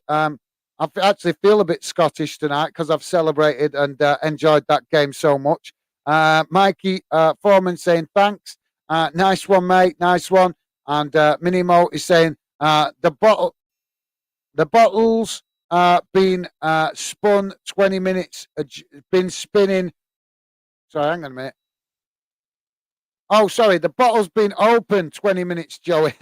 I actually feel a bit Scottish tonight because I've celebrated and enjoyed that game so much. Mikey Foreman saying, thanks. Nice one, mate. Nice one. And Minimo is saying, the bottles been spun 20 minutes, been spinning. Sorry, hang on a minute. Oh, sorry, the bottle's been open 20 minutes, Joey.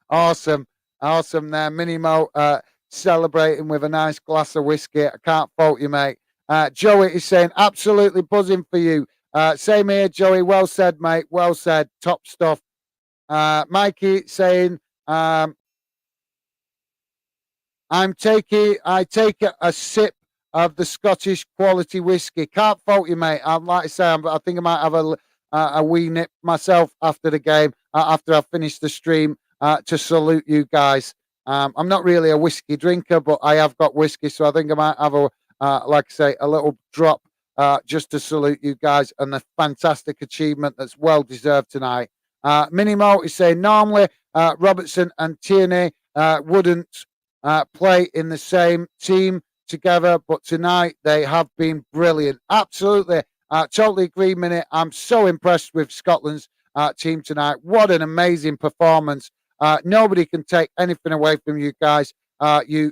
Awesome there. Minimo celebrating with a nice glass of whiskey. I can't fault you, mate. Joey is saying, absolutely buzzing for you. Same here, Joey. Well said, mate. Well said. Top stuff. Mikey saying, I take a sip of the Scottish quality whiskey. Can't fault you, mate. I'm like I say, I think I might have a wee nip myself after the game, after I finish the stream, to salute you guys. I'm not really a whiskey drinker, but I have got whiskey, so I think I might have like I say, a little drop, just to salute you guys and the fantastic achievement that's well deserved tonight. Minimo is saying normally Robertson and Tierney wouldn't play in the same team together, but tonight they have been brilliant. Absolutely. Totally agree, Minnie. I'm so impressed with Scotland's team tonight. What an amazing performance. Nobody can take anything away from you guys. You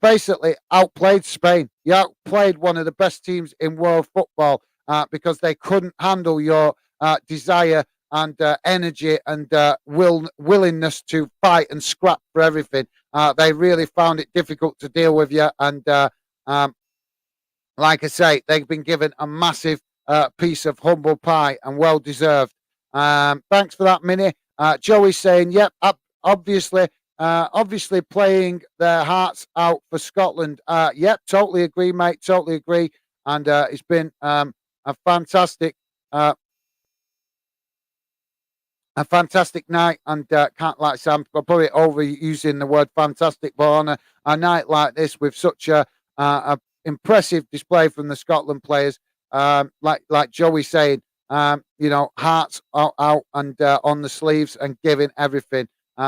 basically outplayed Spain. You outplayed one of the best teams in world football because they couldn't handle your desire and energy and willingness to fight and scrap for everything. They really found it difficult to deal with you. And like I say, they've been given a massive piece of humble pie and well deserved. Thanks for that, Minnie. Joey's saying, yep, obviously playing their hearts out for Scotland. Yep, totally agree, mate. Totally agree. And it's been a fantastic night, and can't like say I'm probably overusing the word fantastic, but on a night like this with such a impressive display from the Scotland players, like Joey saying, hearts out and on the sleeves and giving everything.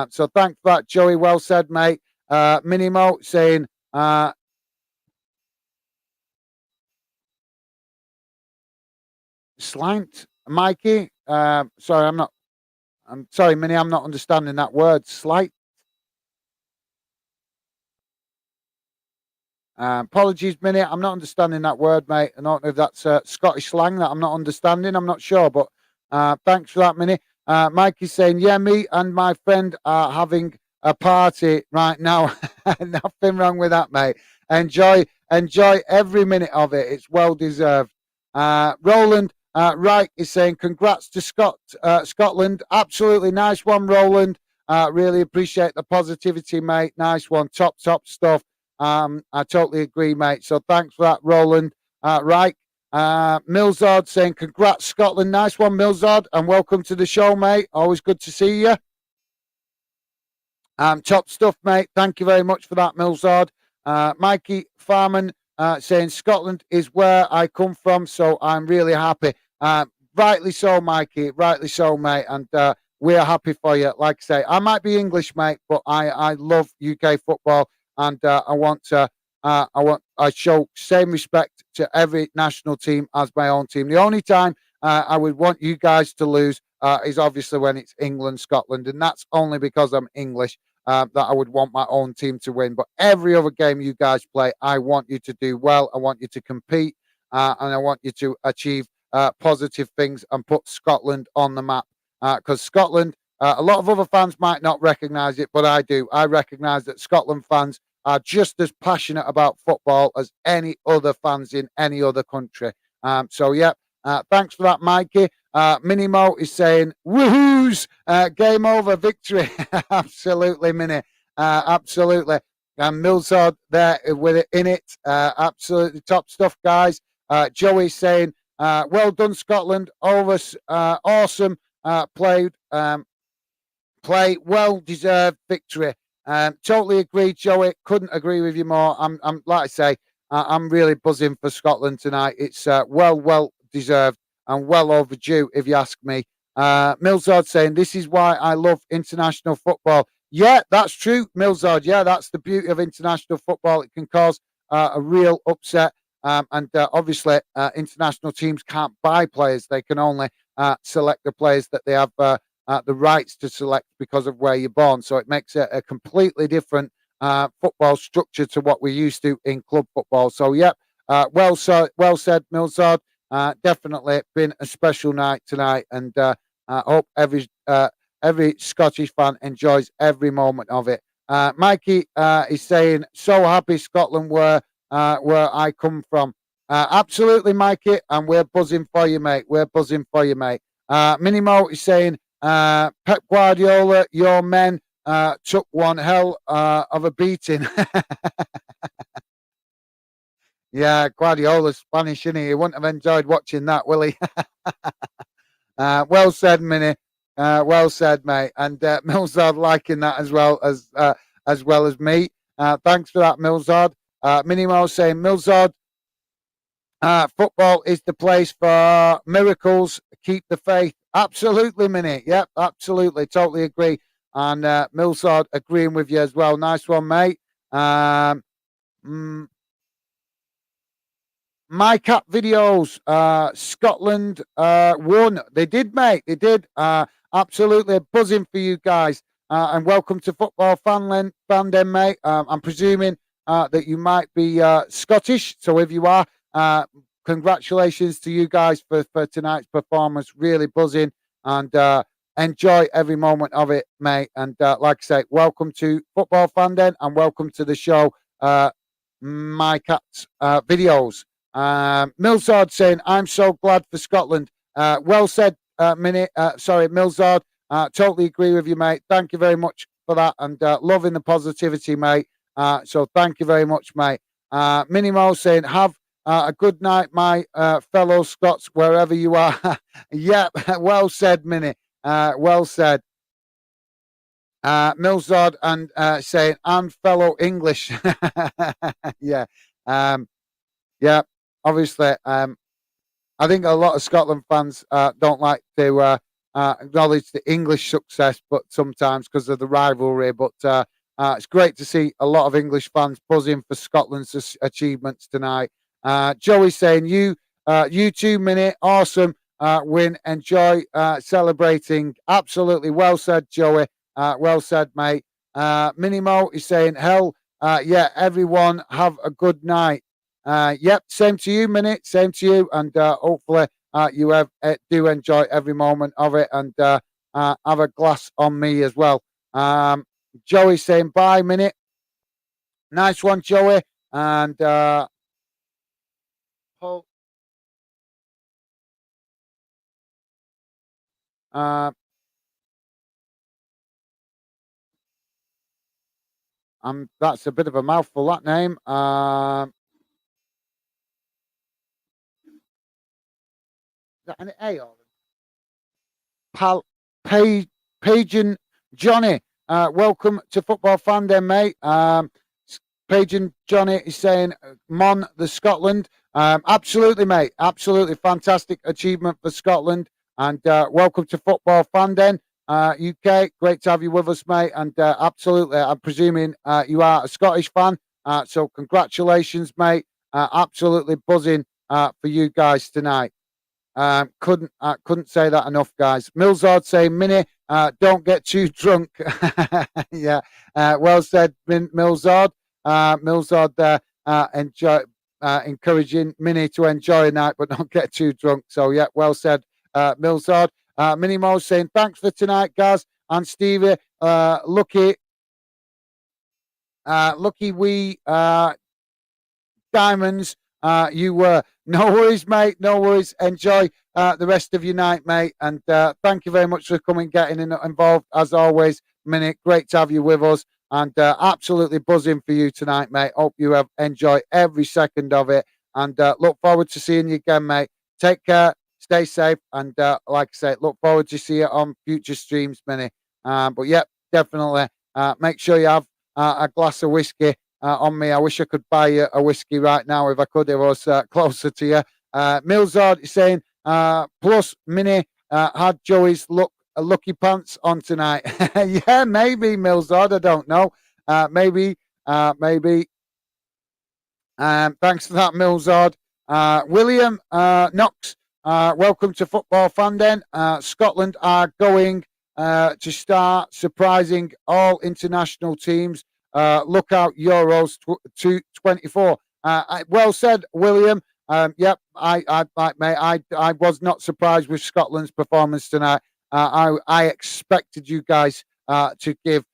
So thanks for that, Joey. Well said, mate. Minimo saying, slanked, Mikey. Sorry, I'm sorry, Minnie, I'm not understanding that word. Slight. Apologies, Minnie. I'm not understanding that word, mate. I don't know if that's Scottish slang that I'm not understanding. I'm not sure, but thanks for that, Minnie. Mikey's saying, yeah, me and my friend are having a party right now. Nothing wrong with that, mate. Enjoy every minute of it. It's well deserved. Roland Reich is saying, congrats to Scotland. Absolutely nice one, Roland. Really appreciate the positivity, mate. Nice one. Top stuff. I totally agree, mate. So thanks for that, Roland. Reich. Milzard saying, congrats, Scotland. Nice one, Milzard. And welcome to the show, mate. Always good to see you. Top stuff, mate. Thank you very much for that, Milzard. Mikey Farman saying, Scotland is where I come from, so I'm really happy. Rightly so, Mikey. Rightly so, mate. And we're happy for you. Like I say, I might be English, mate, but I love UK football, and I show same respect to every national team as my own team. The only time I would want you guys to lose is obviously when it's England, Scotland, and that's only because I'm English. That I would want my own team to win. But every other game you guys play, I want you to do well. I want you to compete, and I want you to achieve positive things and put Scotland on the map. Because Scotland, a lot of other fans might not recognise it, but I do. I recognise that Scotland fans are just as passionate about football as any other fans in any other country. Thanks for that, Mikey. Minimo is saying, woohoos, game over, victory. Absolutely, Mini. Absolutely. And Milzard there with it in it. Absolutely top stuff, guys. Joey saying, well done, Scotland. Awesome. Play, well deserved victory. Totally agree, Joey. Couldn't agree with you more. I'm like I say, I'm really buzzing for Scotland tonight. It's well deserved and well overdue, if you ask me. Milzard saying, this is why I love international football. Yeah, that's true, Milzard. Yeah, that's the beauty of international football. It can cause a real upset. Obviously, international teams can't buy players. They can only select the players that they have the rights to select because of where you're born. So it makes it a completely different football structure to what we're used to in club football. So, yeah, well said, Milzard. Definitely been a special night tonight, and I hope every Scottish fan enjoys every moment of it. Mikey is saying, so happy Scotland where I come from. Absolutely, Mikey, and we're buzzing for you, mate. We're buzzing for you, mate. Minimo is saying, Pep Guardiola, your men took one hell of a beating. Yeah, Guardiola's Spanish, isn't he? He wouldn't have enjoyed watching that, will he? Well said, Minnie. Well said, mate. And Milzard liking that as well as me. Thanks for that, Milzard. Minnie Mo saying Milzard, football is the place for miracles. Keep the faith. Absolutely, Minnie. Yep, absolutely. Totally agree. And Milzard agreeing with you as well. Nice one, mate. My cat videos, Scotland won. They did, mate. They did. Absolutely buzzing for you guys. And welcome to Football Fandom, mate. I'm presuming that you might be Scottish. So if you are, congratulations to you guys for tonight's performance. Really buzzing and enjoy every moment of it, mate. And like I say, welcome to Football Fandom and welcome to the show, My Cat's videos. Milzard saying, I'm so glad for Scotland. Well said, Milzard. Totally agree with you, mate. Thank you very much for that. And loving the positivity, mate. So thank you very much, mate. Minnie Mo saying, have a good night, my fellow Scots, wherever you are. Yeah, well said, Minnie. Well said. Milzard and saying, and fellow English. Yeah. Yeah. Obviously, I think a lot of Scotland fans don't like to acknowledge the English success, but sometimes because of the rivalry. But it's great to see a lot of English fans buzzing for Scotland's achievements tonight. Joey saying, you too, Minnie, awesome win. Enjoy celebrating. Absolutely. Well said, Joey. Well said, mate. Minnie Mo is saying, hell, yeah, everyone have a good night. Yep, same to you, Minnie. Same to you, and hopefully you do enjoy every moment of it, and have a glass on me as well. Joey saying bye, Minnie. Nice one, Joey, and Paul. That's a bit of a mouthful, that name. Is that an A or Pagan Johnny? Welcome to Football Fandom, mate. Pagan Johnny is saying, Mon the Scotland. Absolutely, mate. Absolutely fantastic achievement for Scotland. And welcome to Football Fandom, UK. Great to have you with us, mate. And absolutely, I'm presuming you are a Scottish fan. So congratulations, mate. Absolutely buzzing for you guys tonight. Couldn't say that enough, guys. Milzard saying, Minnie, don't get too drunk. Yeah, well said, Milzard. Milzard there, encouraging Minnie to enjoy a night, but not get too drunk. So yeah, well said, Milzard. Minnie Mo saying, thanks for tonight, guys, and Stevie. Lucky we diamonds. You were. No worries, mate. No worries. Enjoy the rest of your night, mate. And thank you very much for coming, getting involved as always. Minnie, great to have you with us. And absolutely buzzing for you tonight, mate. Hope you have enjoyed every second of it. And look forward to seeing you again, mate. Take care. Stay safe. And like I say, look forward to see you on future streams, Minnie. But yeah, definitely make sure you have a glass of whiskey on me. I wish I could buy you a whiskey right now if I could. If I was closer to you. Milzard is saying, plus Minnie had Joey's lucky pants on tonight. Yeah, maybe Milzard. I don't know. Maybe. Thanks for that, Milzard. William Knox, welcome to Football Fandom. Scotland are going to start surprising all international teams. Look out, Euros 2024. Well said, William. Yep, I was not surprised with Scotland's performance tonight. I expected you guys to give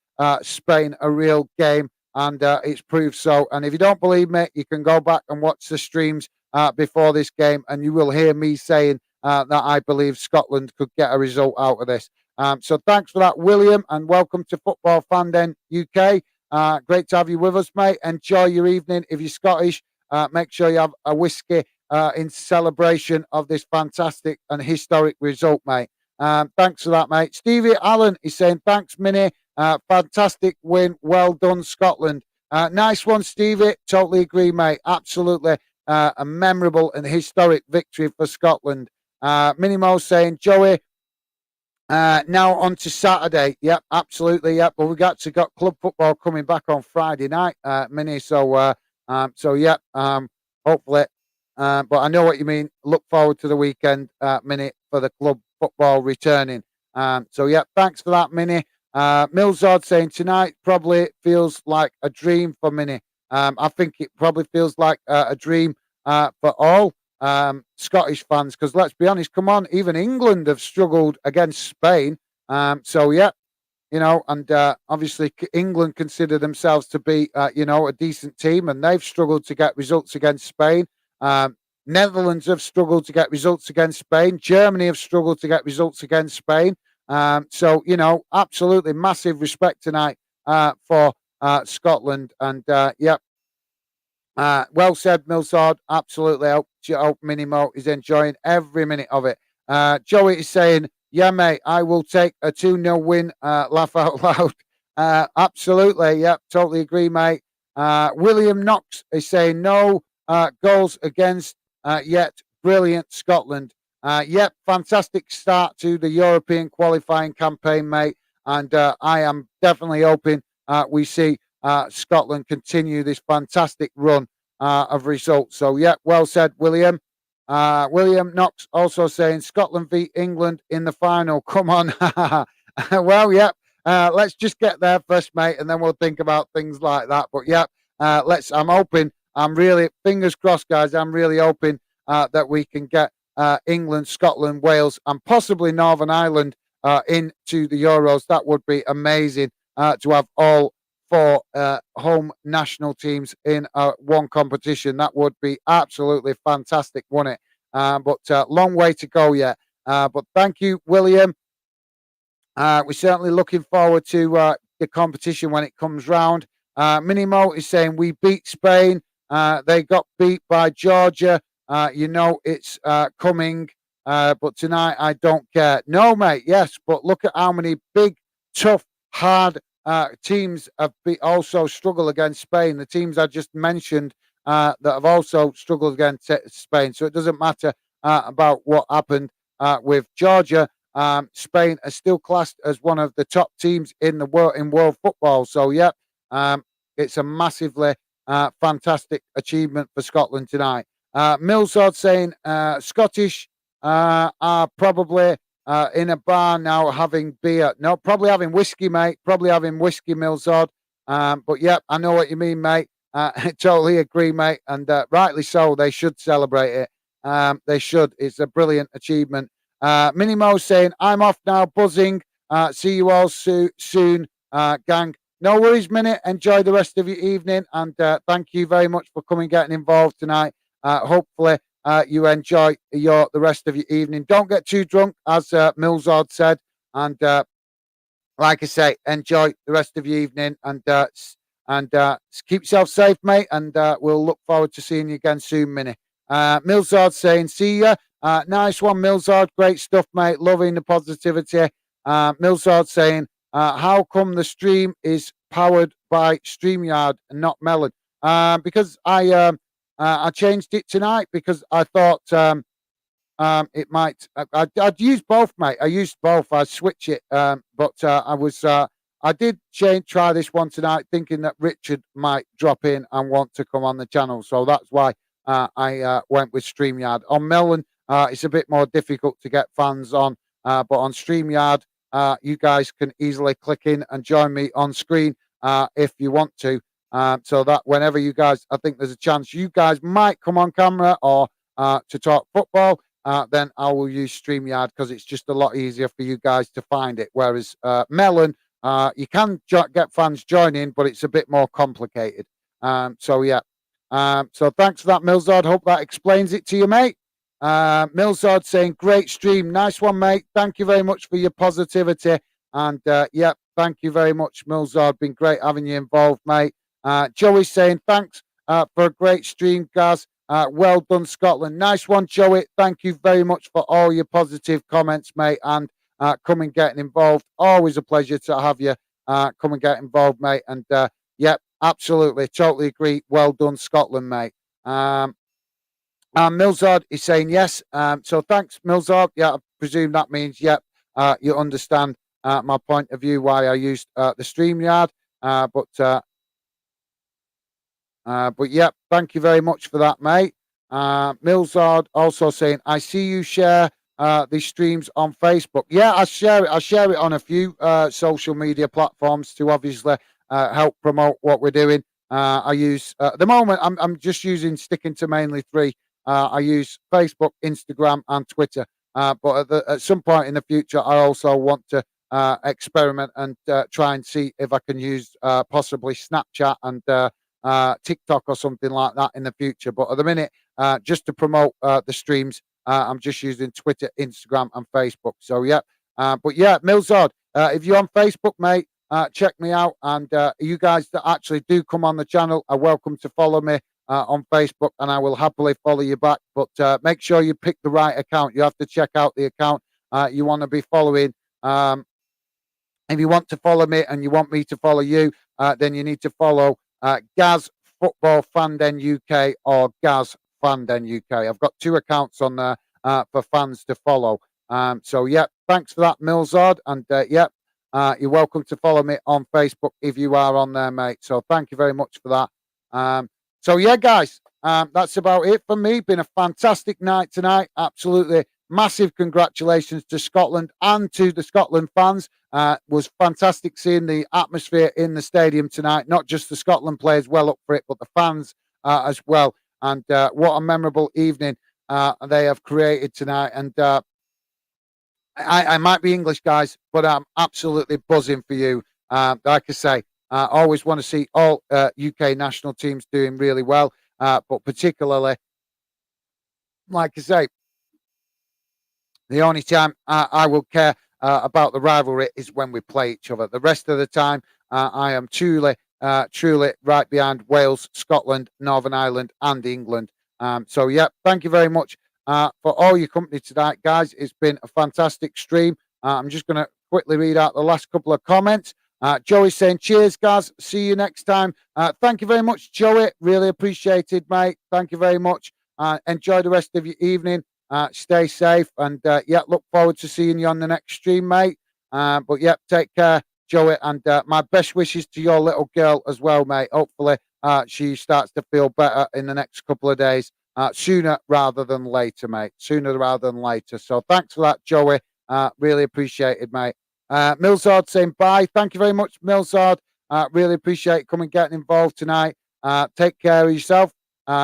Spain a real game, and it's proved so. And if you don't believe me, you can go back and watch the streams before this game, and you will hear me saying that I believe Scotland could get a result out of this. So thanks for that, William, and welcome to Football Fan Den UK. Great to have you with us, mate. Enjoy your evening. If you're Scottish, make sure you have a whiskey in celebration of this fantastic and historic result, mate. Thanks for that, mate. Stevie Allen is saying, thanks, Minnie. Fantastic win. Well done, Scotland. Nice one, Stevie. Totally agree, mate. Absolutely a memorable and historic victory for Scotland. Minnie Mo saying, Joey, now on to Saturday. Yep, absolutely. Yep. Well, we've actually got club football coming back on Friday night, Minnie. So yep. Hopefully, but I know what you mean. Look forward to the weekend, Minnie, for the club football returning. So yep. Thanks for that, Minnie. Millsard saying tonight probably feels like a dream for Minnie. I think it probably feels like a dream for all Scottish fans, because let's be honest, come on, even England have struggled against Spain. So yeah, and obviously England consider themselves to be, a decent team, and they've struggled to get results against Spain. Netherlands have struggled to get results against Spain. Germany have struggled to get results against Spain. So absolutely massive respect tonight for Scotland, and yep. Well said, Millsard. Absolutely. Hope Minimo is enjoying every minute of it. Joey is saying, yeah, mate, I will take a 2-0 win. Laugh out loud. Absolutely. Yep, totally agree, mate. William Knox is saying, no goals against yet. Brilliant, Scotland. Yep, fantastic start to the European qualifying campaign, mate. And I am definitely hoping we see Scotland continue this fantastic run of results. So, yeah, well said, William. William Knox also saying Scotland beat England in the final. Come on. Well, yeah, let's just get there first, mate, and then we'll think about things like that. But, yeah, I'm hoping, I'm really, fingers crossed, guys, I'm really hoping that we can get England, Scotland, Wales, and possibly Northern Ireland into the Euros. That would be amazing to have all 4 home national teams in one competition. That would be absolutely fantastic, wouldn't it? But long way to go yet. But thank you, William. We're certainly looking forward to the competition when it comes round. Minimo is saying we beat Spain. They got beat by Georgia. It's coming. But tonight I don't care. No, mate. Yes, but look at how many big, tough, hard teams have also struggled against Spain. The teams I just mentioned that have also struggled against Spain. So it doesn't matter about what happened with Georgia. Spain is still classed as one of the top teams in the world in world football. So yeah, it's a massively fantastic achievement for Scotland tonight. Millsard saying Scottish are probably in a bar now having beer. No, probably having whiskey, mate. Probably having whiskey, Millsard. But yeah, I know what you mean, mate. I totally agree, mate. And rightly so, they should celebrate it. They should. It's a brilliant achievement. Minimo saying, I'm off now, buzzing. See you all soon, gang. No worries, Minute. Enjoy the rest of your evening. And thank you very much for coming getting involved tonight. Hopefully, you enjoy the rest of your evening. Don't get too drunk, as Millsard said. And like I say, enjoy the rest of your evening. And keep yourself safe, mate. And we'll look forward to seeing you again soon, Minnie. Millsard saying, see ya. Nice one, Millsard. Great stuff, mate. Loving the positivity. Millsard saying, how come the stream is powered by StreamYard and not Melon? Because I changed it tonight because I thought it might. I'd use both, mate. I used both. I switch it, but I did try this one tonight, thinking that Richard might drop in and want to come on the channel. So that's why I went with StreamYard. On Melon, it's a bit more difficult to get fans on, but on StreamYard, you guys can easily click in and join me on screen if you want to. So that whenever you guys, I think there's a chance you guys might come on camera or to talk football, then I will use StreamYard because it's just a lot easier for you guys to find it. Whereas Melon, you can get fans joining, but it's a bit more complicated. So yeah. So thanks for that, Millsard. Hope that explains it to you, mate. Millsard saying, great stream. Nice one, mate. Thank you very much for your positivity. And yep, thank you very much, Millsard. Been great having you involved, mate. Joey saying, thanks for a great stream, Gaz. Well done, Scotland. Nice one, Joey. Thank you very much for all your positive comments, mate. And come and getting involved. Always a pleasure to have you come and get involved, mate. And yep, absolutely. Totally agree. Well done, Scotland, mate. Millsard is saying yes. So thanks, Millsard. Yeah, I presume that means, yep, you understand my point of view, why I used the StreamYard. But yeah, thank you very much for that, mate. Millsard also saying, I see you share these streams on Facebook. Yeah, I share it. I share it on a few social media platforms to obviously help promote what we're doing. I use at the moment. I'm just sticking to mainly three. I use Facebook, Instagram, and Twitter. But at some point in the future, I also want to experiment and try and see if I can use possibly Snapchat and TikTok or something like that in the future. But at the minute, just to promote the streams, I'm just using Twitter, Instagram, and Facebook. So yeah, but yeah, Millsard, if you're on Facebook, mate, check me out. And you guys that actually do come on the channel are welcome to follow me on Facebook, and I will happily follow you back. But make sure you pick the right account. You have to check out the account you want to be following. If you want to follow me and you want me to follow you, then you need to follow Gaz Football Fanden UK or Gaz Fanden UK. I've got two accounts on there for fans to follow. So yeah, thanks for that, Millsard. And yeah, you're welcome to follow me on Facebook if you are on there, mate. So thank you very much for that. So yeah, guys, that's about it for me. Been a fantastic night tonight. Absolutely massive congratulations to Scotland and to the Scotland fans. Was fantastic seeing the atmosphere in the stadium tonight. Not just the Scotland players well up for it, but the fans as well. And what a memorable evening they have created tonight. And I might be English, guys, but I'm absolutely buzzing for you. Like I say, I always want to see all UK national teams doing really well, but particularly, like I say, the only time I will care about the rivalry is when we play each other. The rest of the time, I am truly right behind Wales, Scotland, Northern Ireland, and England. So, yeah, thank you very much for all your company tonight, guys. It's been a fantastic stream. I'm just going to quickly read out the last couple of comments. Joey saying, cheers, guys. See you next time. Thank you very much, Joey. Really appreciated, mate. Thank you very much. Enjoy the rest of your evening. Stay safe. And yeah, look forward to seeing you on the next stream, mate. But yeah, take care, Joey. And my best wishes to your little girl as well, mate. Hopefully she starts to feel better in the next couple of days. Sooner rather than later, mate. Sooner rather than later. So thanks for that, Joey. Really appreciated, mate. Millsard saying bye. Thank you very much, Millsard. Really appreciate coming getting involved tonight. Take care of yourself.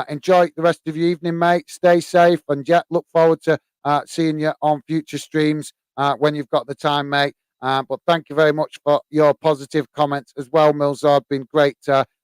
Enjoy the rest of your evening, mate. Stay safe, and yeah, look forward to seeing you on future streams when you've got the time, mate. But thank you very much for your positive comments as well, Millsard. Been great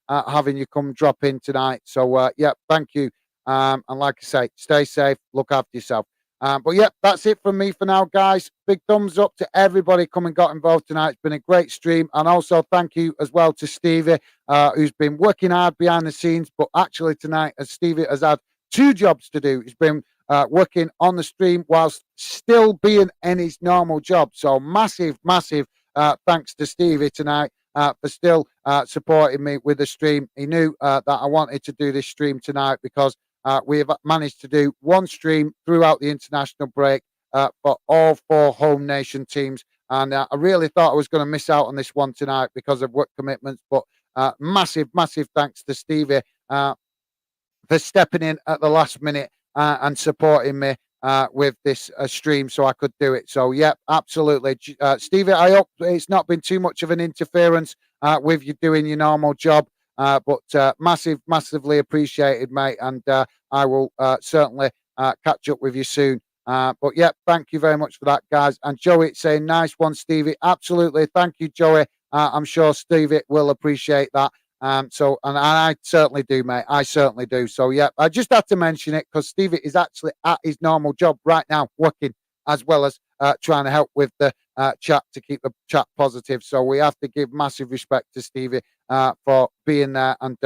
having you come drop in tonight. So yeah, thank you. And like I say, stay safe. Look after yourself. But yeah, that's it from me for now, guys. Big thumbs up to everybody come and got involved tonight. It's been a great stream. And also thank you as well to Stevie, who's been working hard behind the scenes. But actually tonight, as Stevie has had two jobs to do, he's been working on the stream whilst still being in his normal job. So massive thanks to Stevie tonight for still supporting me with the stream. He knew that I wanted to do this stream tonight because we have managed to do one stream throughout the international break for all four home nation teams. And I really thought I was going to miss out on this one tonight because of work commitments. But massive thanks to Stevie for stepping in at the last minute and supporting me with this stream so I could do it. So, yeah, absolutely. Stevie, I hope it's not been too much of an interference with you doing your normal job. But massively appreciated, mate. And I will certainly catch up with you soon. But yeah, thank you very much for that, guys. And Joey saying, nice one, Stevie. Absolutely. Thank you, Joey. I'm sure Stevie will appreciate that. And I certainly do, mate. I certainly do. So, yeah, I just had to mention it because Stevie is actually at his normal job right now, working as well as trying to help with the chat to keep the chat positive. So we have to give massive respect to Stevie for being there and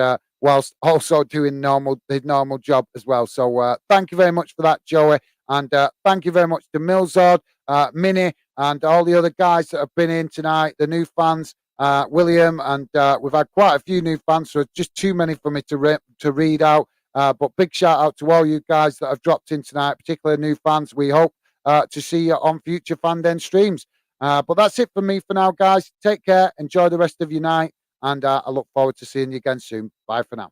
whilst also doing his normal job as well. So thank you very much for that, Joey. And thank you very much to Milzard, Minnie, and all the other guys that have been in tonight, the new fans, William, and we've had quite a few new fans, so it's just too many for me to read out. But big shout out to all you guys that have dropped in tonight, particularly new fans. We hope to see you on future Fan Den streams. But that's it for me for now, guys. Take care, enjoy the rest of your night, and I look forward to seeing you again soon. Bye for now.